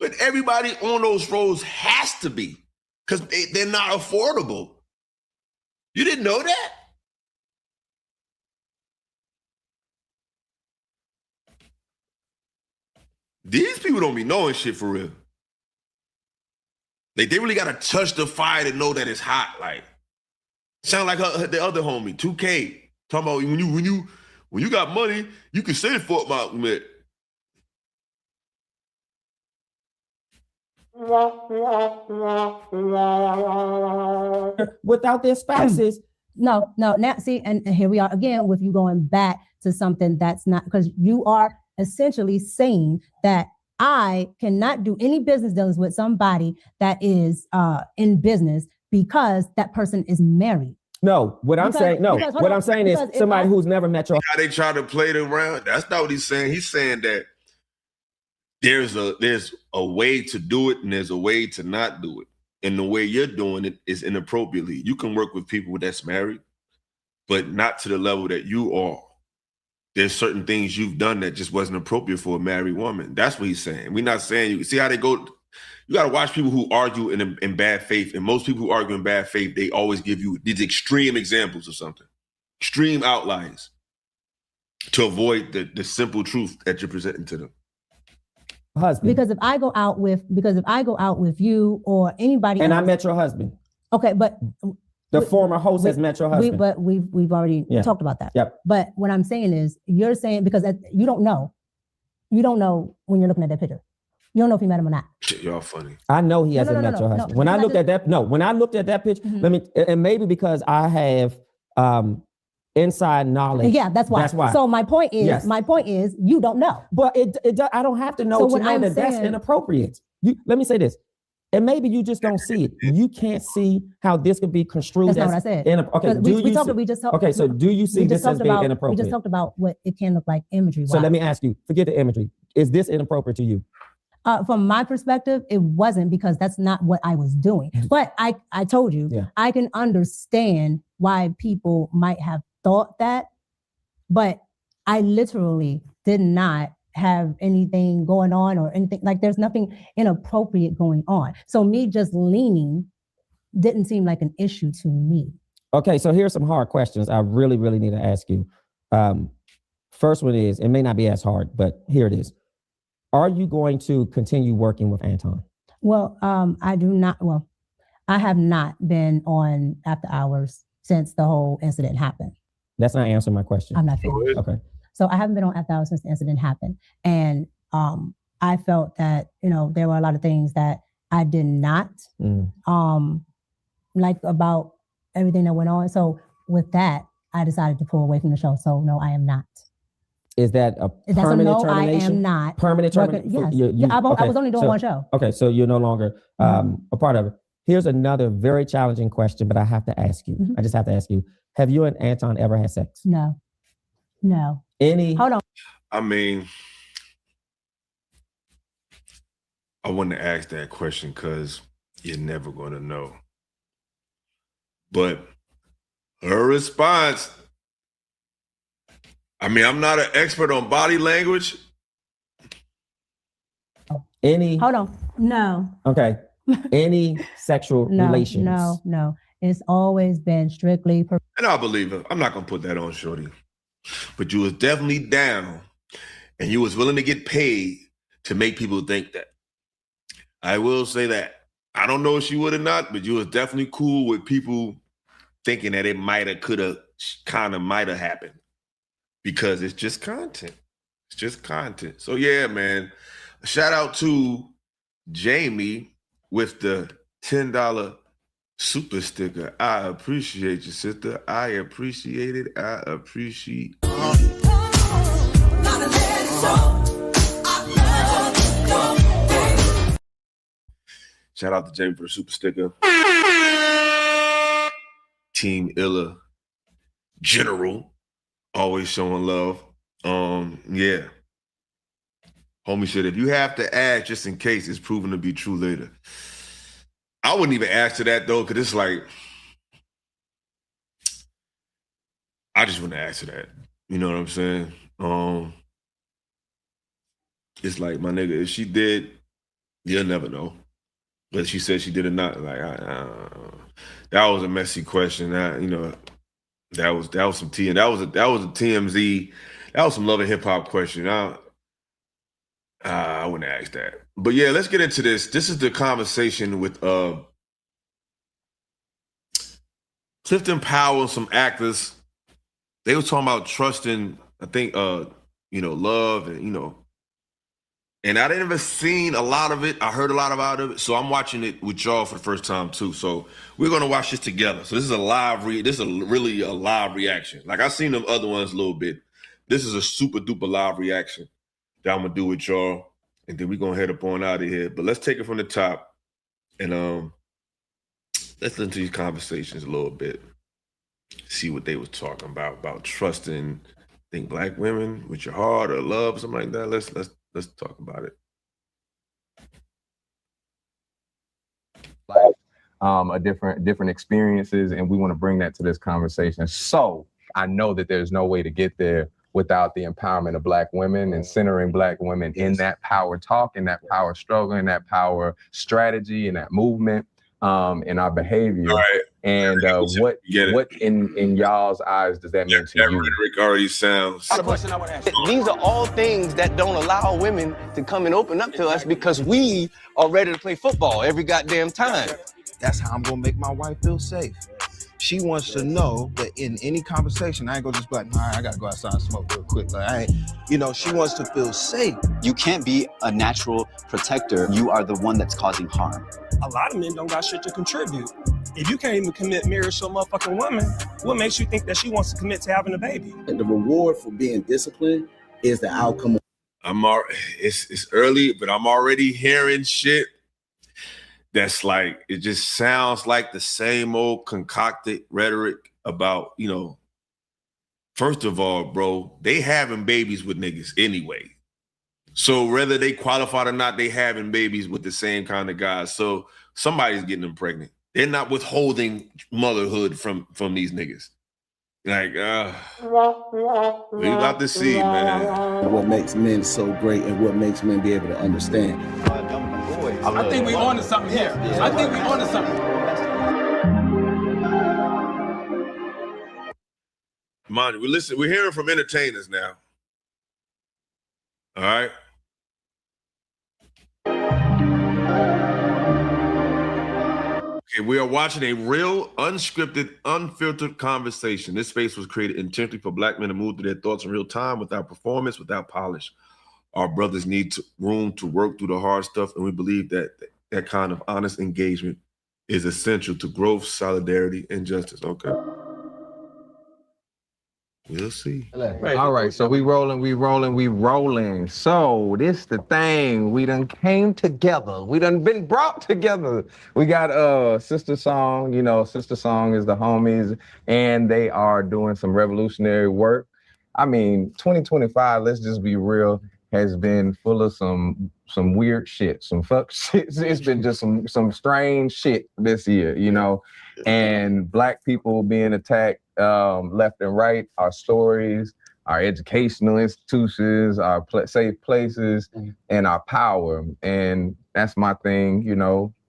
But everybody on those rows has to be, because they're not affordable. You didn't know that? These people don't be knowing shit for real. Like, they really gotta touch the fire to know that it's hot. Like, sound like the other homie, 2K, talking about when you got money, you can say Fort Malcolm. Without their spouses. No. Now, see, and here we are again with you going back to something that's not, because you are essentially saying that I cannot do any business dealings with somebody that is in business because that person is married. No, what I'm saying is somebody who's never met your. How they try to play it around? That's not what he's saying. He's saying that there's a way to do it and there's a way to not do it. And the way you're doing it is inappropriately. You can work with people that's married, but not to the level that you are. There's certain things you've done that just wasn't appropriate for a married woman. That's what he's saying. We're not saying, you see how they go, you got to watch people who argue in bad faith. And most people who argue in bad faith, they always give you these extreme examples of something, extreme outliers, to avoid the simple truth that you're presenting to them. Husband. Because if I go out with you or anybody And else, I met your husband. okay, but The former host has met your husband. but we've already talked about that. Yep. But what I'm saying is, you're saying because you don't know when you're looking at that picture. You don't know if you met him or not. Shit, y'all funny. I know he hasn't met your husband. When I looked at that picture, and maybe because I have inside knowledge. Yeah, that's why. So my point is, you don't know. But I don't have to know to know that that's inappropriate. Let me say this. And maybe you just don't see it. You can't see how this could be construed. That's not what I said. Okay, so do you see this as being inappropriate? We just talked about what it can look like imagery. So let me ask you, forget the imagery. Is this inappropriate to you? From my perspective, it wasn't, because that's not what I was doing. But I told you, I can understand why people might have thought that, but I literally did not have anything going on or anything. Like, there's nothing inappropriate going on. So me just leaning didn't seem like an issue to me. Okay, so here's some hard questions I really, really need to ask you. First one is, it may not be as hard, but here it is. Are you going to continue working with Anton? Well, I do not. Well, I have not been on after hours since the whole incident happened. That's not answering my question. I'm not finished. Okay. So I haven't been on after hours since the incident happened. And I felt that, there were a lot of things that I did not like about everything that went on. So with that, I decided to pull away from the show. So no, I am not. Is that a permanent termination? I am not. Permanent termination? Yes. I was only doing one show. Okay, so you're no longer a part of it. Here's another very challenging question, but I have to ask you. I just have to ask you. Have you and Anton ever had sex? No. Hold on. I mean, I want to ask that question because you're never going to know. But her response, I mean, I'm not an expert on body language. Hold on. No. Okay. Any sexual relations? No. It's always been strictly. And I believe it. I'm not going to put that on Shorty. But you was definitely down, and you was willing to get paid to make people think that. I will say that. I don't know if she would or not, but you was definitely cool with people thinking that it might have happened. Because it's just content. It's just content. So yeah, man. A shout out to Jamie with the $10 super sticker. I appreciate you, sister. I appreciate it. I appreciate Shout out to Jamie for the super sticker. Team Illa General. Always showing love. Yeah. Homie said, if you have to ask just in case it's proven to be true later. I wouldn't even answer that though, because it's like, I just wouldn't answer that. You know what I'm saying? It's like, my nigga, if she did, you'll never know. But she said she did or not. Like, that was a messy question. That was some T, and that was a TMZ. That was some love and hip hop question. I wouldn't ask that. But yeah, let's get into this. This is the conversation with Clifton Powell and some actors. They were talking about trusting, I think, love and, and I didn't ever seen a lot of it. I heard a lot about it. So I'm watching it with y'all for the first time too. So we're going to watch this together. So this is really a live reaction. Like I've seen them other ones a little bit. This is a super duper live reaction that I'm going to do with y'all. And then we're going to head up on out of here. But let's take it from the top and let's listen to these conversations a little bit. See what they was talking about trusting, think Black women with your heart or love or something like that. Let's talk about it. Different experiences, and we want to bring that to this conversation. So I know that there's no way to get there without the empowerment of Black women and centering Black women in that power talk, in that power struggle, in that power strategy, in that movement, in our behavior. Right. And what in y'all's eyes does that mean to you? Rhetoric already sounds. These are all things that don't allow women to come and open up to us because we are ready to play football every goddamn time. That's how I'm gonna make my wife feel safe. She wants to know that in any conversation, I ain't gonna just be like, nah, I gotta go outside and smoke real quick. Like, she wants to feel safe. You can't be a natural protector. You are the one that's causing harm. A lot of men don't got shit to contribute. If you can't even commit marriage to a motherfucking woman, what makes you think that she wants to commit to having a baby? And the reward for being disciplined is the outcome. It's early, but I'm already hearing shit that's like, it just sounds like the same old concocted rhetoric about, first of all, bro, they having babies with niggas anyway. So whether they qualified or not, they having babies with the same kind of guys. So somebody's getting them pregnant. They're not withholding motherhood from these niggas. Like, we about to see, man. What makes men so great and what makes men be able to understand. I think we on to something here. I think we on to something. Mind you, we're hearing from entertainers now. All right. Okay, we are watching a real, unscripted, unfiltered conversation. This space was created intentionally for Black men to move through their thoughts in real time without performance, without polish. Our brothers need room to work through the hard stuff, and we believe that that kind of honest engagement is essential to growth, solidarity, and justice. Okay. We'll see. All right, so we rolling. So this the thing. We done came together. We done been brought together. We got Sister Song. Sister Song is the homies, and they are doing some revolutionary work. I mean, 2025, let's just be real, has been full of some weird shit, some fuck shit. It's been just some strange shit this year, and Black people being attacked left and right, our stories, our educational institutions, our safe places, and our power. And that's my thing,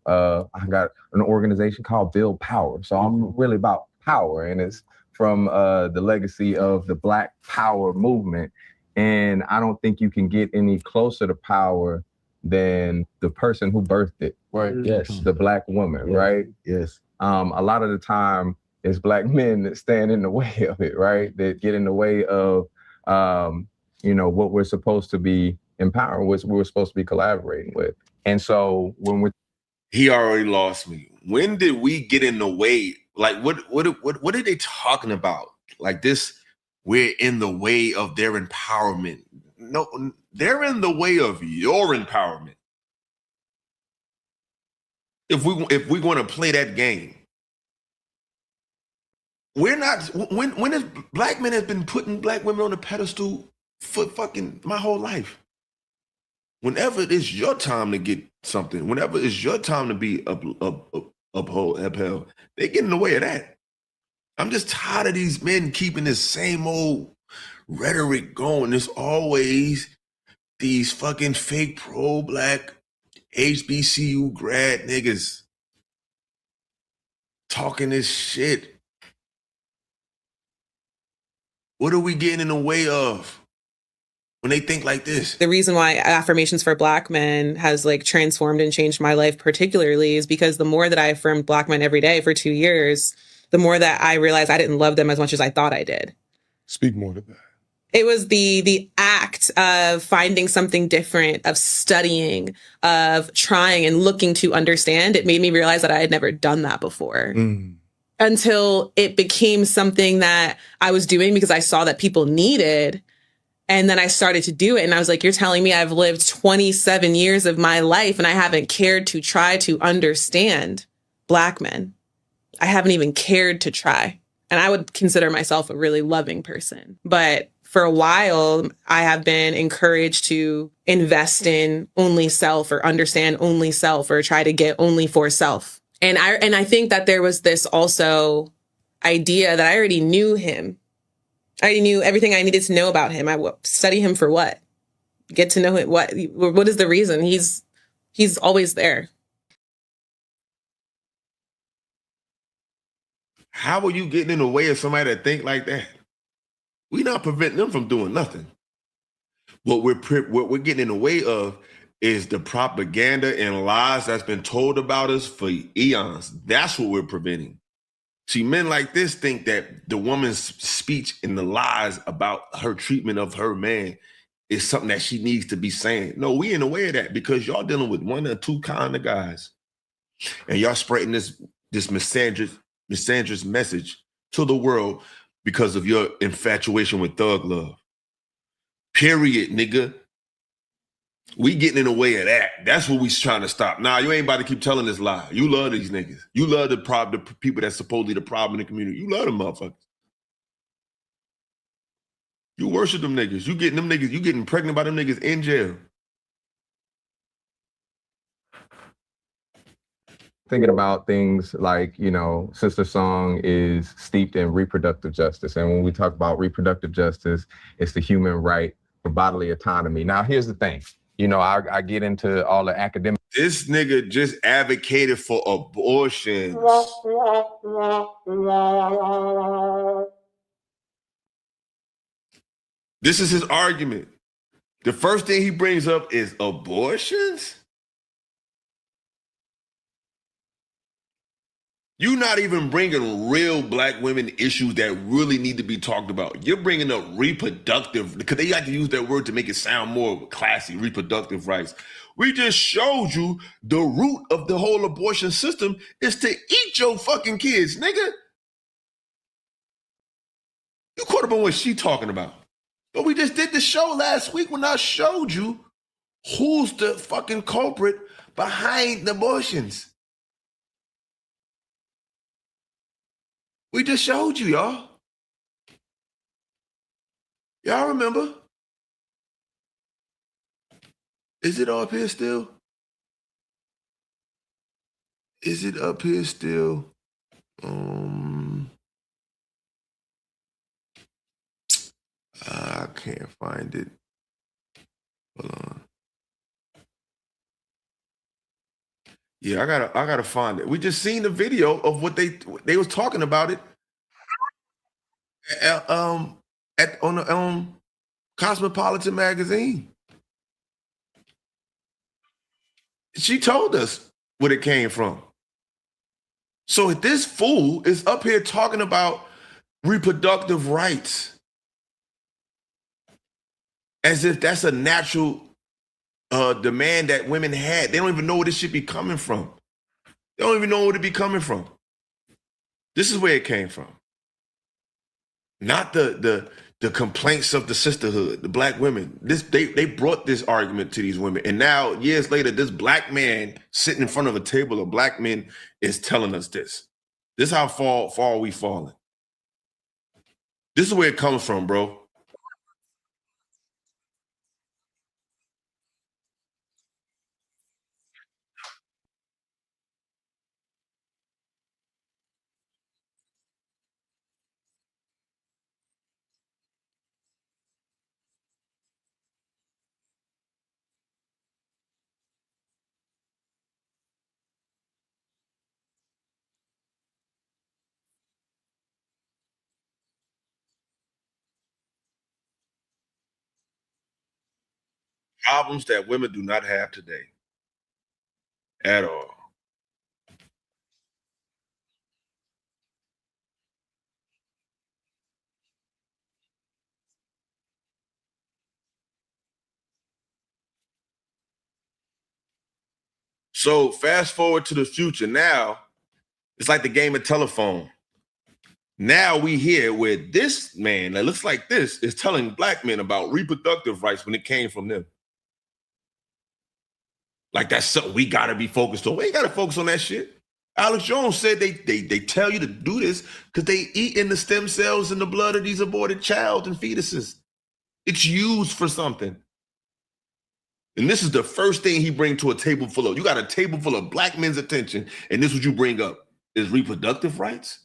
I got an organization called Build Power. So I'm really about power, and it's from the legacy of the Black Power movement. And I don't think you can get any closer to power than the person who birthed it. Right. Yes. The Black woman, right? Yes. A lot of the time, it's Black men that stand in the way of it, right? That get in the way of, what we're supposed to be empowering, what we're supposed to be collaborating with. And so when he already lost me. When did we get in the way? Like, what are they talking about? Like this, we're in the way of their empowerment. No, they're in the way of your empowerment. If we want to play that game. We're not, when is Black men have been putting Black women on a pedestal for fucking my whole life. Whenever it is your time to get something, whenever it's your time to be upheld, they get in the way of that. I'm just tired of these men keeping this same old rhetoric going. There's always these fucking fake pro-Black HBCU grad niggas talking this shit. What are we getting in the way of when they think like this? The reason why affirmations for Black men has transformed and changed my life particularly is because the more that I affirmed Black men every day for 2 years, the more that I realized I didn't love them as much as I thought I did. Speak more to that. It was the act of finding something different, of studying, of trying and looking to understand. It made me realize that I had never done that before. Until it became something that I was doing because I saw that people needed. And then I started to do it. And I was like, you're telling me I've lived 27 years of my life and I haven't cared to try to understand Black men. I haven't even cared to try. And I would consider myself a really loving person. But for a while, I have been encouraged to invest in only self or understand only self or try to get only for self. And I think that there was this also idea that I already knew him. I knew everything I needed to know about him. Study him for what? Get to know it. What is the reason? He's always there. How are you getting in the way of somebody that think like that? We're not preventing them from doing nothing. What we're getting in the way of is the propaganda and lies that's been told about us for eons. That's what we're preventing. See, men like this think that the woman's speech and the lies about her treatment of her man is something that she needs to be saying. No, we in the way of that because y'all dealing with one or two kind of guys. And y'all spreading this misandrous message to the world because of your infatuation with thug love. Period, nigga. We getting in the way of that. That's what we trying to stop. Nah, you ain't about to keep telling this lie. You love these niggas. You love the people that's supposedly the problem in the community. You love them motherfuckers. You worship them niggas. You getting them niggas, you getting pregnant by them niggas in jail. Thinking about things like, Sister Song is steeped in reproductive justice. And when we talk about reproductive justice, it's the human right for bodily autonomy. Now, here's the thing. I get into all the academic. This nigga just advocated for abortion. This is his argument. The first thing he brings up is abortions? You're not even bringing real black women issues that really need to be talked about. You're bringing up reproductive, because they like to use that word to make it sound more classy, reproductive rights. We just showed you the root of the whole abortion system is to eat your fucking kids, nigga. You caught up on what she talking about. But we just did the show last week when I showed you who's the fucking culprit behind the abortions. We just showed you, y'all. Y'all remember? Is it up here still? Is it up here still? I can't find it. Hold on. Yeah, I gotta find it. We just seen the video of what they was talking about it on the Cosmopolitan magazine. She told us where it came from. So this fool is up here talking about reproductive rights as if that's a natural demand that women had. They don't even know where this should be coming from. They don't even know where it be coming from. This is where it came from. Not the complaints of the sisterhood, the black women. They brought this argument to these women. And now, years later, this black man sitting in front of a table of black men is telling us this. This is how far we falling. This is where it comes from, bro. Problems that women do not have today at all. So fast forward to the future. Now, it's like the game of telephone. Now we hear where this man that looks like this is telling black men about reproductive rights when it came from them. Like that's something we gotta be focused on. We ain't gotta focus on that shit. Alex Jones said they tell you to do this because they eat in the stem cells in the blood of these aborted child and fetuses. It's used for something. And this is the first thing he brings to a table full of, you got a table full of black men's attention, and this is what you bring up is reproductive rights?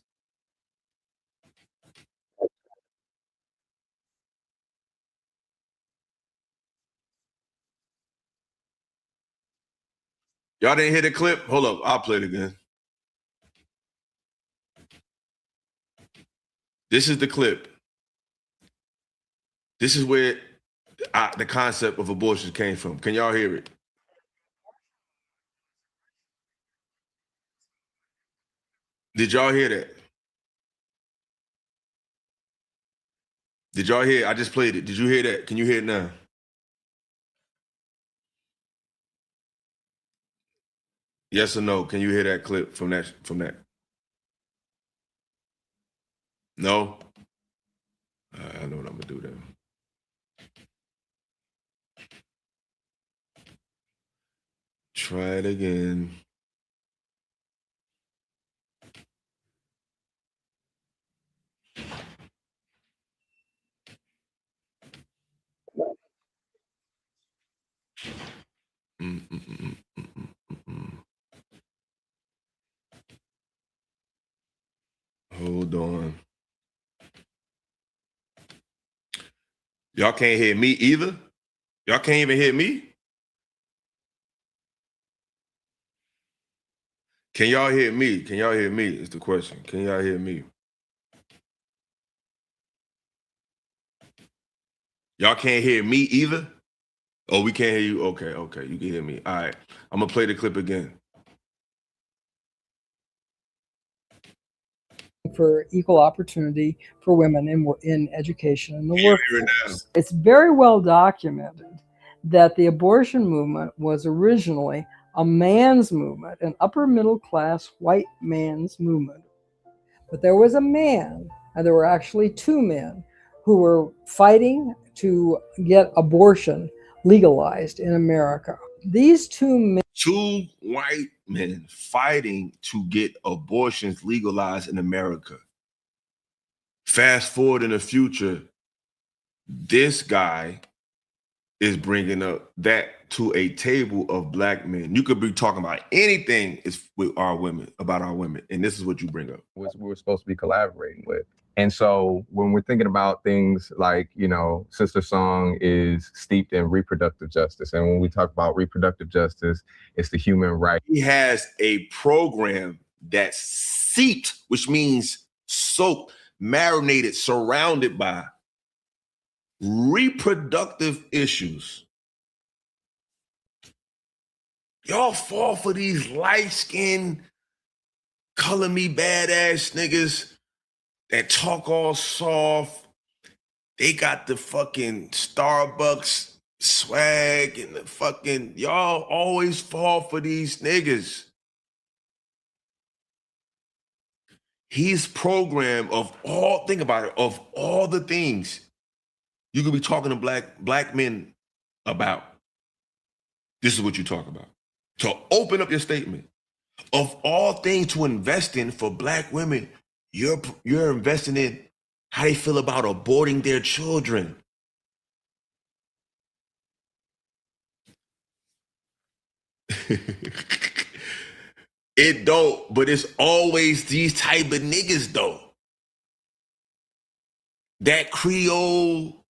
Y'all didn't hear the clip? Hold up, I'll play it again. This is the clip. This is where the concept of abortion came from. Can y'all hear it? Did y'all hear that? Did y'all hear it? I just played it. Did you hear that? Can you hear it now? Yes or no? Can you hear that clip from that? No? I know what I'm gonna do then. Try it again. Hold on. Y'all can't hear me either? Y'all can't even hear me? Can y'all hear me? Can y'all hear me is the question. Can y'all hear me? Y'all can't hear me either? Oh, we can't hear you? Okay, you can hear me. All right, I'm gonna play the clip again. For equal opportunity for women in education and the Can you hear it workforce. It's very well documented that the abortion movement was originally a man's movement, an upper middle class white man's movement. But there was a man, and there were actually two men who were fighting to get abortion legalized in America. These two white men fighting to get abortions legalized in America. Fast forward in the future, this guy is bringing up that to a table of black men. You could be talking about anything with our women, about our women, and this is what you bring up. Which we were supposed to be collaborating with. And so when we're thinking about things like, Sister Song is steeped in reproductive justice. And when we talk about reproductive justice, it's the human right. He has a program that's seeped, which means soaked, marinated, surrounded by reproductive issues. Y'all fall for these light-skinned, color me badass niggas that talk all soft. They got the fucking Starbucks swag and the fucking, y'all always fall for these niggas. His program of all, think about it, of all the things you could be talking to black men about, this is what you talk about. To open up your statement. Of all things to invest in for black women, you're investing in how they feel about aborting their children. It don't, but it's always these type of niggas though. That Creole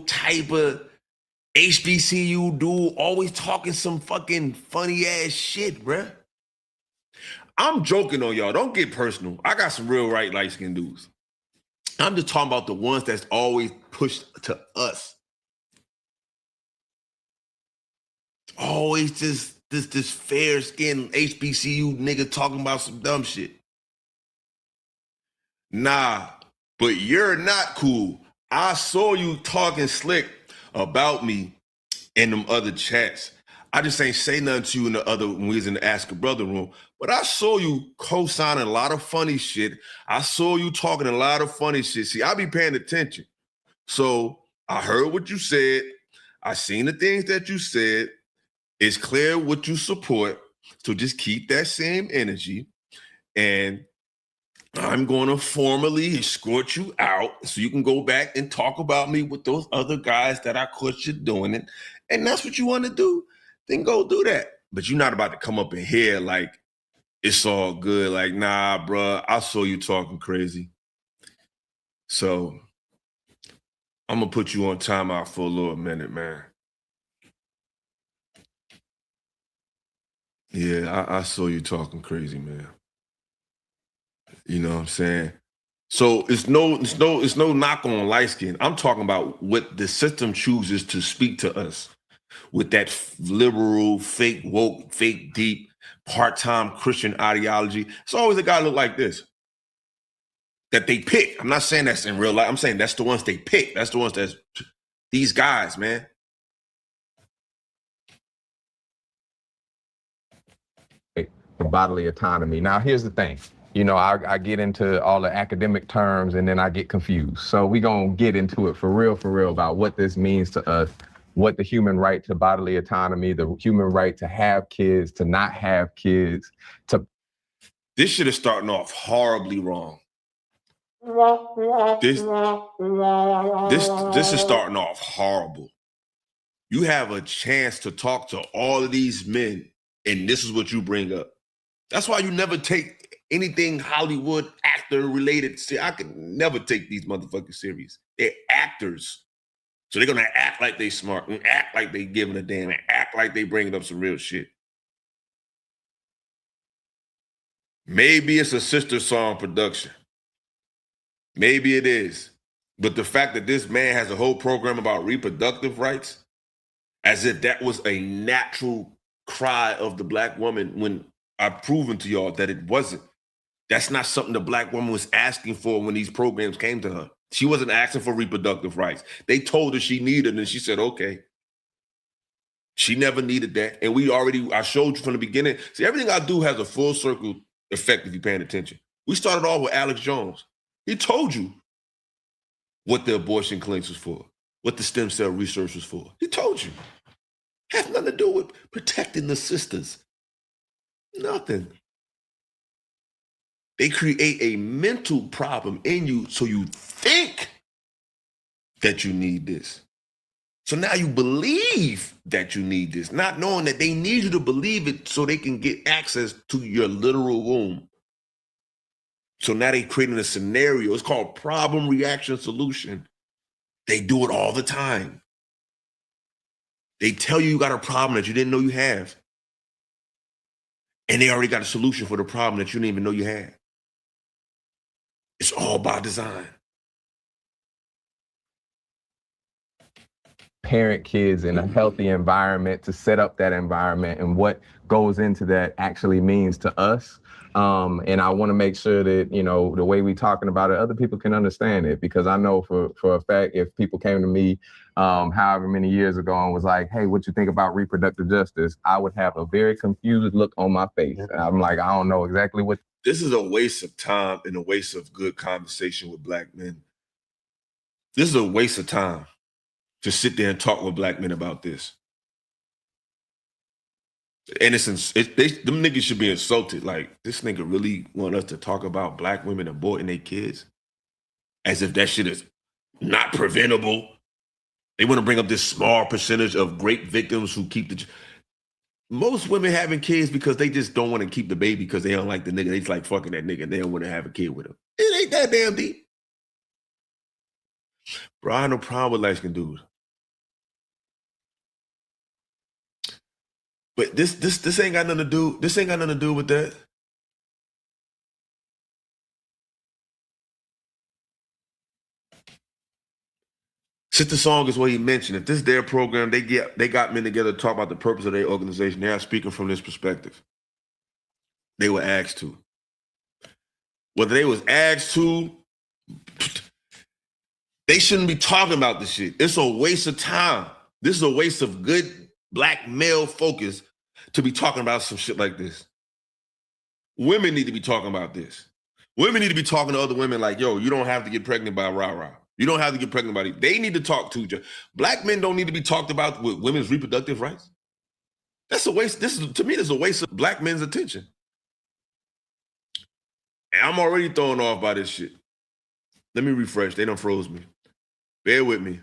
type of HBCU dude always talking some fucking funny ass shit, bruh. I'm joking on y'all. Don't get personal. I got some real light-skinned dudes. I'm just talking about the ones that's always pushed to us. Always just this fair-skinned HBCU nigga talking about some dumb shit. Nah, but you're not cool. I saw you talking slick about me in them other chats. I just ain't say nothing to you when we was in the Ask a Brother room, but I saw you co-signing a lot of funny shit. I saw you talking a lot of funny shit. See, I be paying attention. So I heard what you said. I seen the things that you said. It's clear what you support. So just keep that same energy. And I'm going to formally escort you out so you can go back and talk about me with those other guys that I caught you doing it. And that's what you want to do, then go do that. But you're not about to come up in here like it's all good. Like, nah, bro, I saw you talking crazy. So I'm going to put you on timeout for a little minute, man. Yeah, I saw you talking crazy, man. You know what I'm saying? So it's no knock on light skin. I'm talking about what the system chooses to speak to us with that liberal, fake woke, fake deep, part-time Christian ideology. It's always a guy look like this that they pick. I'm not saying that's in real life. I'm saying that's the ones they pick. That's the ones that's these guys, man. For bodily autonomy. Now, here's the thing. You know, I get into all the academic terms and then I get confused. So we're going to get into it for real about what this means to us, what the human right to bodily autonomy, the human right to have kids, to not have kids, to... This shit is starting off horribly wrong. This is starting off horrible. You have a chance to talk to all of these men, and this is what you bring up. That's why you never take anything Hollywood actor related. See, I could never take these motherfuckers serious. They're actors. So they're gonna act like they smart and act like they giving a damn and act like they bringing up some real shit. Maybe it's a sister song production. Maybe it is. But the fact that this man has a whole program about reproductive rights, as if that was a natural cry of the black woman, when I've proven to y'all that it wasn't. That's not something the black woman was asking for when these programs came to her. She wasn't asking for reproductive rights. They told her she needed it, and she said, okay. She never needed that. And I showed you from the beginning. See, everything I do has a full circle effect if you're paying attention. We started off with Alex Jones. He told you what the abortion clinics was for, what the stem cell research was for. He told you. Has nothing to do with protecting the sisters. Nothing. They create a mental problem in you so you think that you need this. So now you believe that you need this, not knowing that they need you to believe it so they can get access to your literal womb. So now they're creating a scenario. It's called problem, reaction, solution. They do it all the time. They tell you got a problem that you didn't know you have. And they already got a solution for the problem that you didn't even know you had. It's all by design. Parent kids in a healthy environment, to set up that environment, and what goes into that actually means to us. And I want to make sure that, you know, the way we're talking about it, other people can understand it, because I know for a fact, if people came to me however many years ago and was like, hey, what you think about reproductive justice? I would have a very confused look on my face. And I'm like, I don't know exactly what. This is a waste of time and a waste of good conversation with black men. This is a waste of time to sit there and talk with black men about this. And them niggas should be insulted. Like, this nigga really want us to talk about black women aborting their kids as if that shit is not preventable. They want to bring up this small percentage of great victims who keep the... Most women having kids because they just don't want to keep the baby because they don't like the nigga. They just like fucking that nigga. They don't want to have a kid with him. It ain't that damn deep. Bro, I have no problem with light-skinned dudes. But this ain't got nothing to do. This ain't got nothing to do with that. Sister Song is what he mentioned. If this is their program, they got men together to talk about the purpose of their organization. They are speaking from this perspective. They were asked to. Whether they was asked to, they shouldn't be talking about this shit. It's a waste of time. This is a waste of good black male focus to be talking about some shit like this. Women need to be talking about this. Women need to be talking to other women like, yo, you don't have to get pregnant by rah-rah. You don't have to get pregnant by it. They need to talk to you. Black men don't need to be talked about with women's reproductive rights. That's a waste. To me, this is a waste of black men's attention. And I'm already thrown off by this shit. Let me refresh. They done froze me. Bear with me.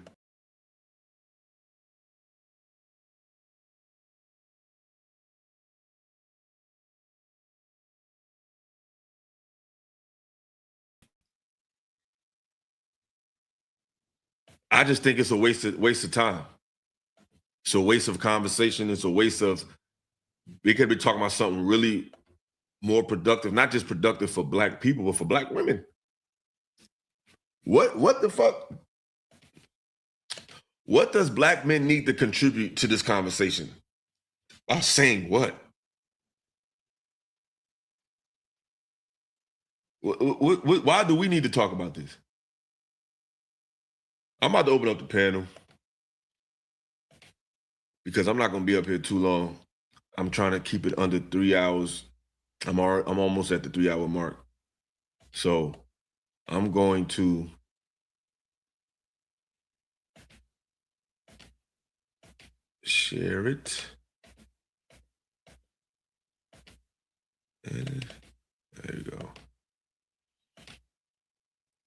I just think it's a waste of time. It's a waste of conversation. It's a waste of We could be talking about something really more productive, not just productive for Black people, but for Black women. What the fuck? What does Black men need to contribute to this conversation? By saying what? Why do we need to talk about this? I'm about to open up the panel because I'm not going to be up here too long. I'm trying to keep it under 3 hours. I'm almost at the 3 hour mark. So I'm going to share it. And there you go.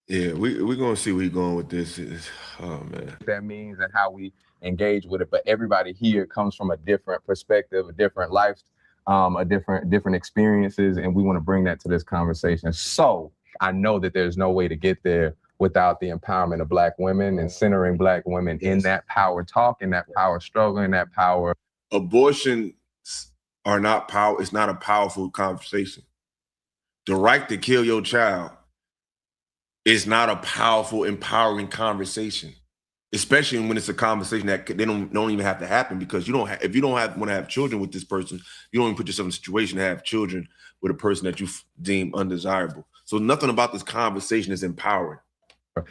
Yeah, we're going to see where he's going with this. Oh, man. That means and how we engage with it. But everybody here comes from a different perspective, a different life, a different experiences. And we want to bring that to this conversation. So I know that there's no way to get there without the empowerment of Black women and centering Black women in that power talk, in that power struggle, in that power. Abortions are not power. It's not a powerful conversation. The right to kill your child is not a powerful, empowering conversation, especially when it's a conversation that they don't even have to happen, because if you don't want to have children with this person, you don't even put yourself in a situation to have children with a person that you deem undesirable. So nothing about this conversation is empowering.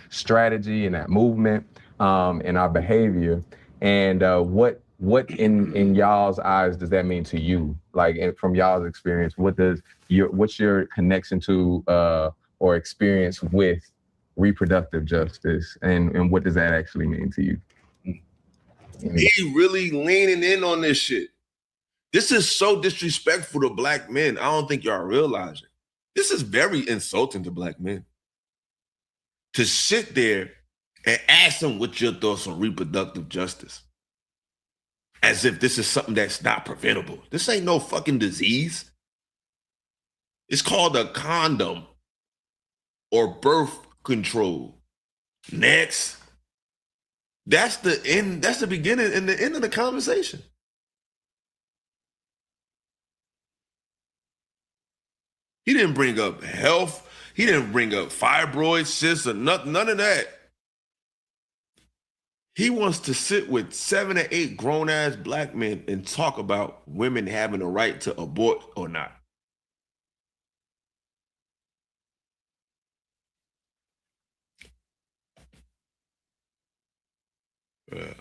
Strategy and that movement and our behavior. And what in y'all's eyes does that mean to you? Like, from y'all's experience, what's your connection to or experience with reproductive justice, and what does that actually mean to you? He really leaning in on this shit. This is so disrespectful to Black men. I don't think y'all realize it. This is very insulting to Black men. To sit there and ask them what your thoughts on reproductive justice, as if this is something that's not preventable. This ain't no fucking disease. It's called a condom or birth control. Next. That's the end. That's the beginning and the end of the conversation. He didn't bring up health. He didn't bring up fibroids, cysts, or none of that. He wants to sit with 7 or 8 grown-ass Black men and talk about women having a right to abort or not.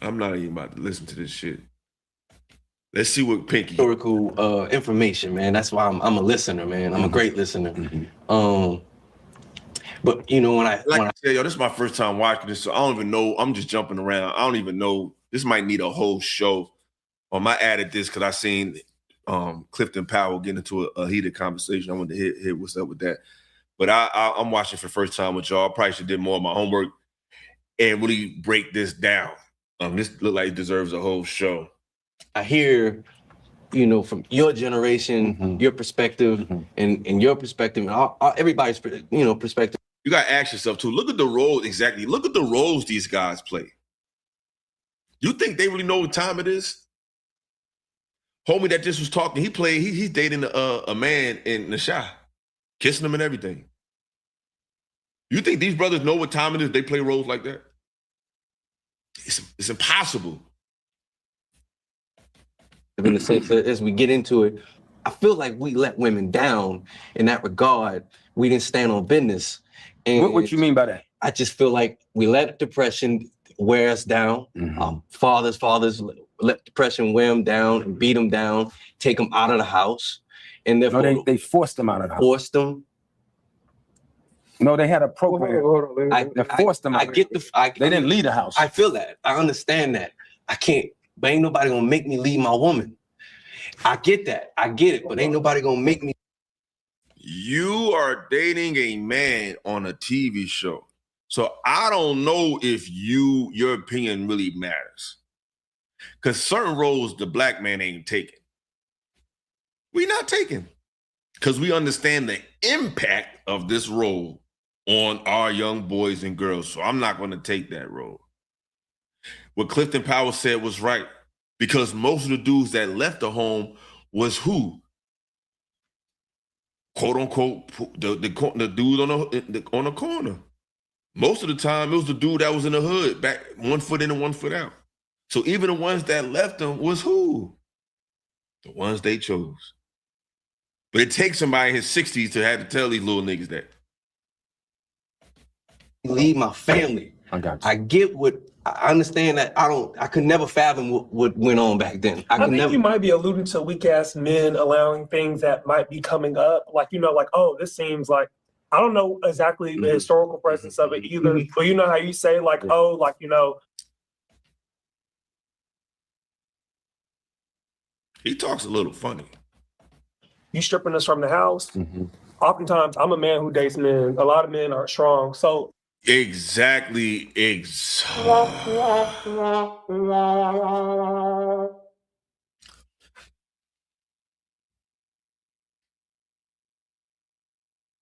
I'm not even about to listen to this shit. Let's see what Pinky. Historical information, man. That's why I'm a listener, man. I'm a great listener. But when I say, yo, this is my first time watching this, so I don't even know. I'm just jumping around. I don't even know. This might need a whole show. I added this because I seen Clifton Powell get into a heated conversation. I wanted to hear what's up with that. But I'm watching for the first time with y'all. I probably should have did more of my homework and really break this down. This look like it deserves a whole show. I hear, from your generation, your perspective, and your perspective, and everybody's, perspective. You got to ask yourself, too, look at the roles, exactly. Look at the roles these guys play. You think they really know what time it is? Homie that just was talking, he's dating a man in the shop, kissing him and everything. You think these brothers know what time it is? They play roles like that? It's impossible. In the sense that as we get into it, I feel like we let women down in that regard. We didn't stand on business. And what you mean by that? I just feel like we let depression wear us down. Fathers let depression wear them down and beat them down, take them out of the house. And therefore, they forced them out of the house. Forced them. No, they had a program. They forced them out. They didn't leave the house. I feel that. I understand that. I can't, but ain't nobody gonna make me leave my woman. I get that. I get it, but ain't nobody gonna make me. You are dating a man on a TV show. So I don't know if your opinion really matters. Because certain roles the Black man ain't taking. We not taking. Because we understand the impact of this role on our young boys and girls. So I'm not going to take that role. What Clifton Powell said was right. Because most of the dudes that left the home was who? Quote unquote, the dude on the corner. Most of the time, it was the dude that was in the hood, back 1 foot in and 1 foot out. So even the ones that left them was who? The ones they chose. But it takes somebody in his 60s to have to tell these little niggas that. Leave my family. I get what I understand that I could never fathom what went on back then. I think you might be alluding to weak ass men allowing things that might be coming up. Like, like, oh, this seems like, I don't know exactly the historical presence of it either. But you know how you say like, oh, like, He talks a little funny. You stripping us from the house. Oftentimes, I'm a man who dates men. A lot of men are strong. So Exactly.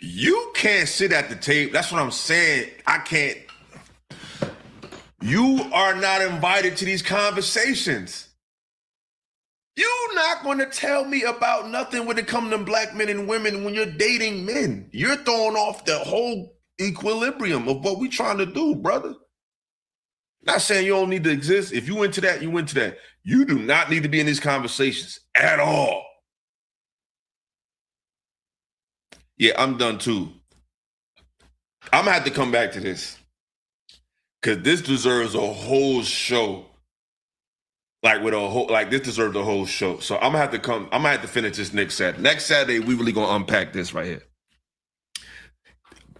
You can't sit at the table. That's what I'm saying. I can't. You are not invited to these conversations. You're not going to tell me about nothing when it comes to black men and women when you're dating men. You're throwing off the whole equilibrium of what we're trying to do, brother. Not saying you don't need to exist. If you into that, you into that. You do not need to be in these conversations at all. Yeah, I'm done too. I'm gonna have to come back to this because this deserves a whole show. This deserves a whole show. So I'm gonna have to finish this next Saturday. Next Saturday, we really gonna unpack this right here.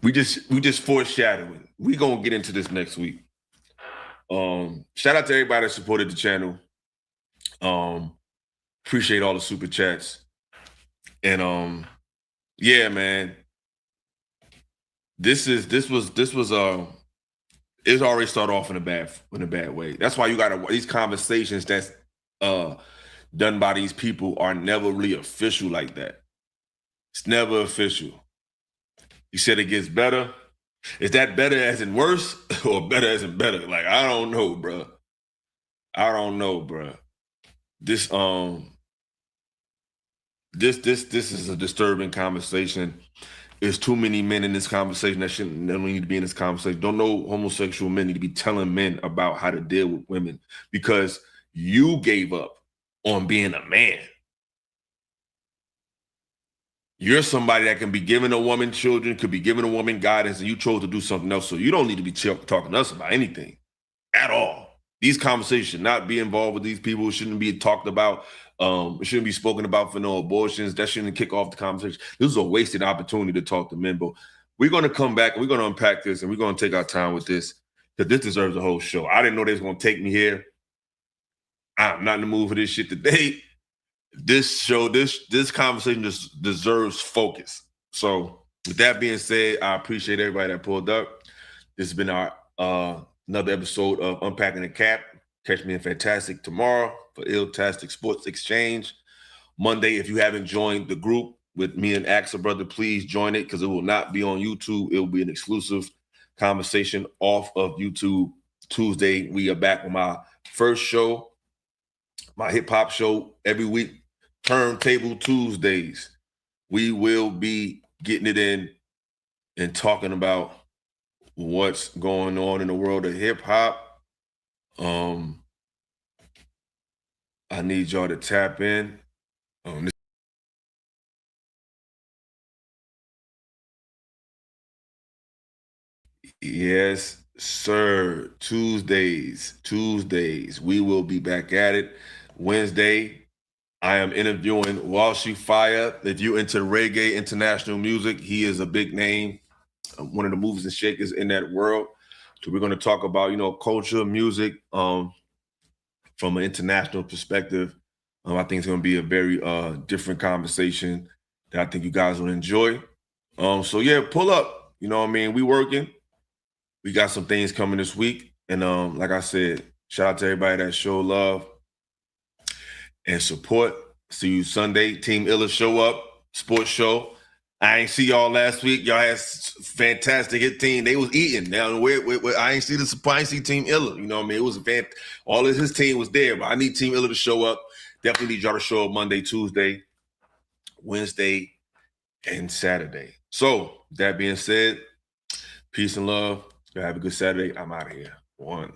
We just foreshadowing. We gonna get into this next week. Shout out to everybody that supported the channel. Appreciate all the super chats. And yeah, man. This was it's already started off in a bad way. That's why you got these conversations that's done by these people are never really official like that. It's never official. You said it gets better. Is that better as in worse or better as in better? Like, I don't know, bro. This is a disturbing conversation. There's too many men in this conversation that don't need to be in this conversation. Don't know homosexual men need to be telling men about how to deal with women because you gave up on being a man. You're somebody that can be giving a woman children, could be giving a woman guidance, and you chose to do something else. So you don't need to be talking to us about anything at all. These conversations should not be involved with these people. It shouldn't be talked about. It shouldn't be spoken about for no abortions. That shouldn't kick off the conversation. This is a wasted opportunity to talk to men. But we're going to come back. We're going to unpack this, and we're going to take our time with this because this deserves a whole show. I didn't know they was going to take me here. I'm not in the mood for this shit today. This show, this conversation just deserves focus. So with that being said, I appreciate everybody that pulled up. This has been our another episode of Unpacking the Cap. Catch me in Fantastic tomorrow for Ill-tastic Sports Exchange. Monday, if you haven't joined the group with me and Axa Brother, please join it because it will not be on YouTube. It will be an exclusive conversation off of YouTube. Tuesday, we are back with my first show, my hip-hop show every week. Turntable Tuesdays. We will be getting it in and talking about what's going on in the world of hip-hop. I need y'all to tap in. Yes, sir. Tuesdays. We will be back at it. Wednesday, I am interviewing Walshy Fire. If you're into reggae, international music, he is a big name, one of the movers and shakers in that world. So we're going to talk about, culture, music, from an international perspective. I think it's going to be a very different conversation that I think you guys will enjoy. So yeah, pull up. You know what I mean? We working. We got some things coming this week. And like I said, shout out to everybody that show love and support. See you Sunday. Team Illa show up, sports show. I ain't see y'all last week. Y'all had fantastic hit team. They was eating. Now I ain't see Team Illa. You know what I mean? It was all of his team was there, but I need Team Illa to show up. Definitely need y'all to show up Monday, Tuesday, Wednesday, and Saturday. So that being said, peace and love. Y'all have a good Saturday. I'm out of here. 1.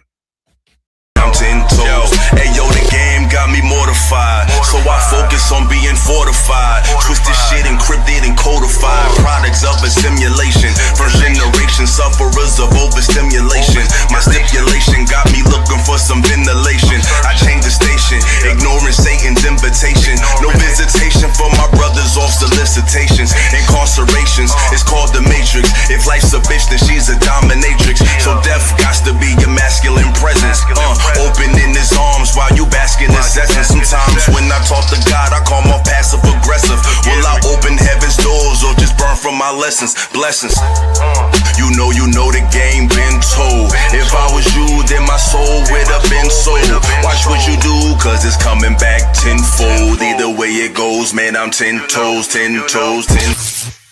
I'm 10 toes. Hey yo, the game got me mortified. So I focus on being fortified. Twisted shit encrypted and codified. Products of a simulation. First generation sufferers of overstimulation. My stipulation got me looking for some ventilation. I changed the station, ignoring Satan's invitation. No visitation for my brothers off solicitations. Incarcerations, it's called the Matrix. If life's a bitch, then she's a dominatrix. So death got to be your masculine presence. Opening his arms while you basking in essence. Sometimes when I talk to God, I call my passive aggressive. Will I open heaven's doors or just burn from my lessons? Blessings. You know the game been told. If I was you, then my soul would have been sold. Watch what you do, cause it's coming back tenfold. Either way it goes, man, I'm 10 toes, 10 toes, 10.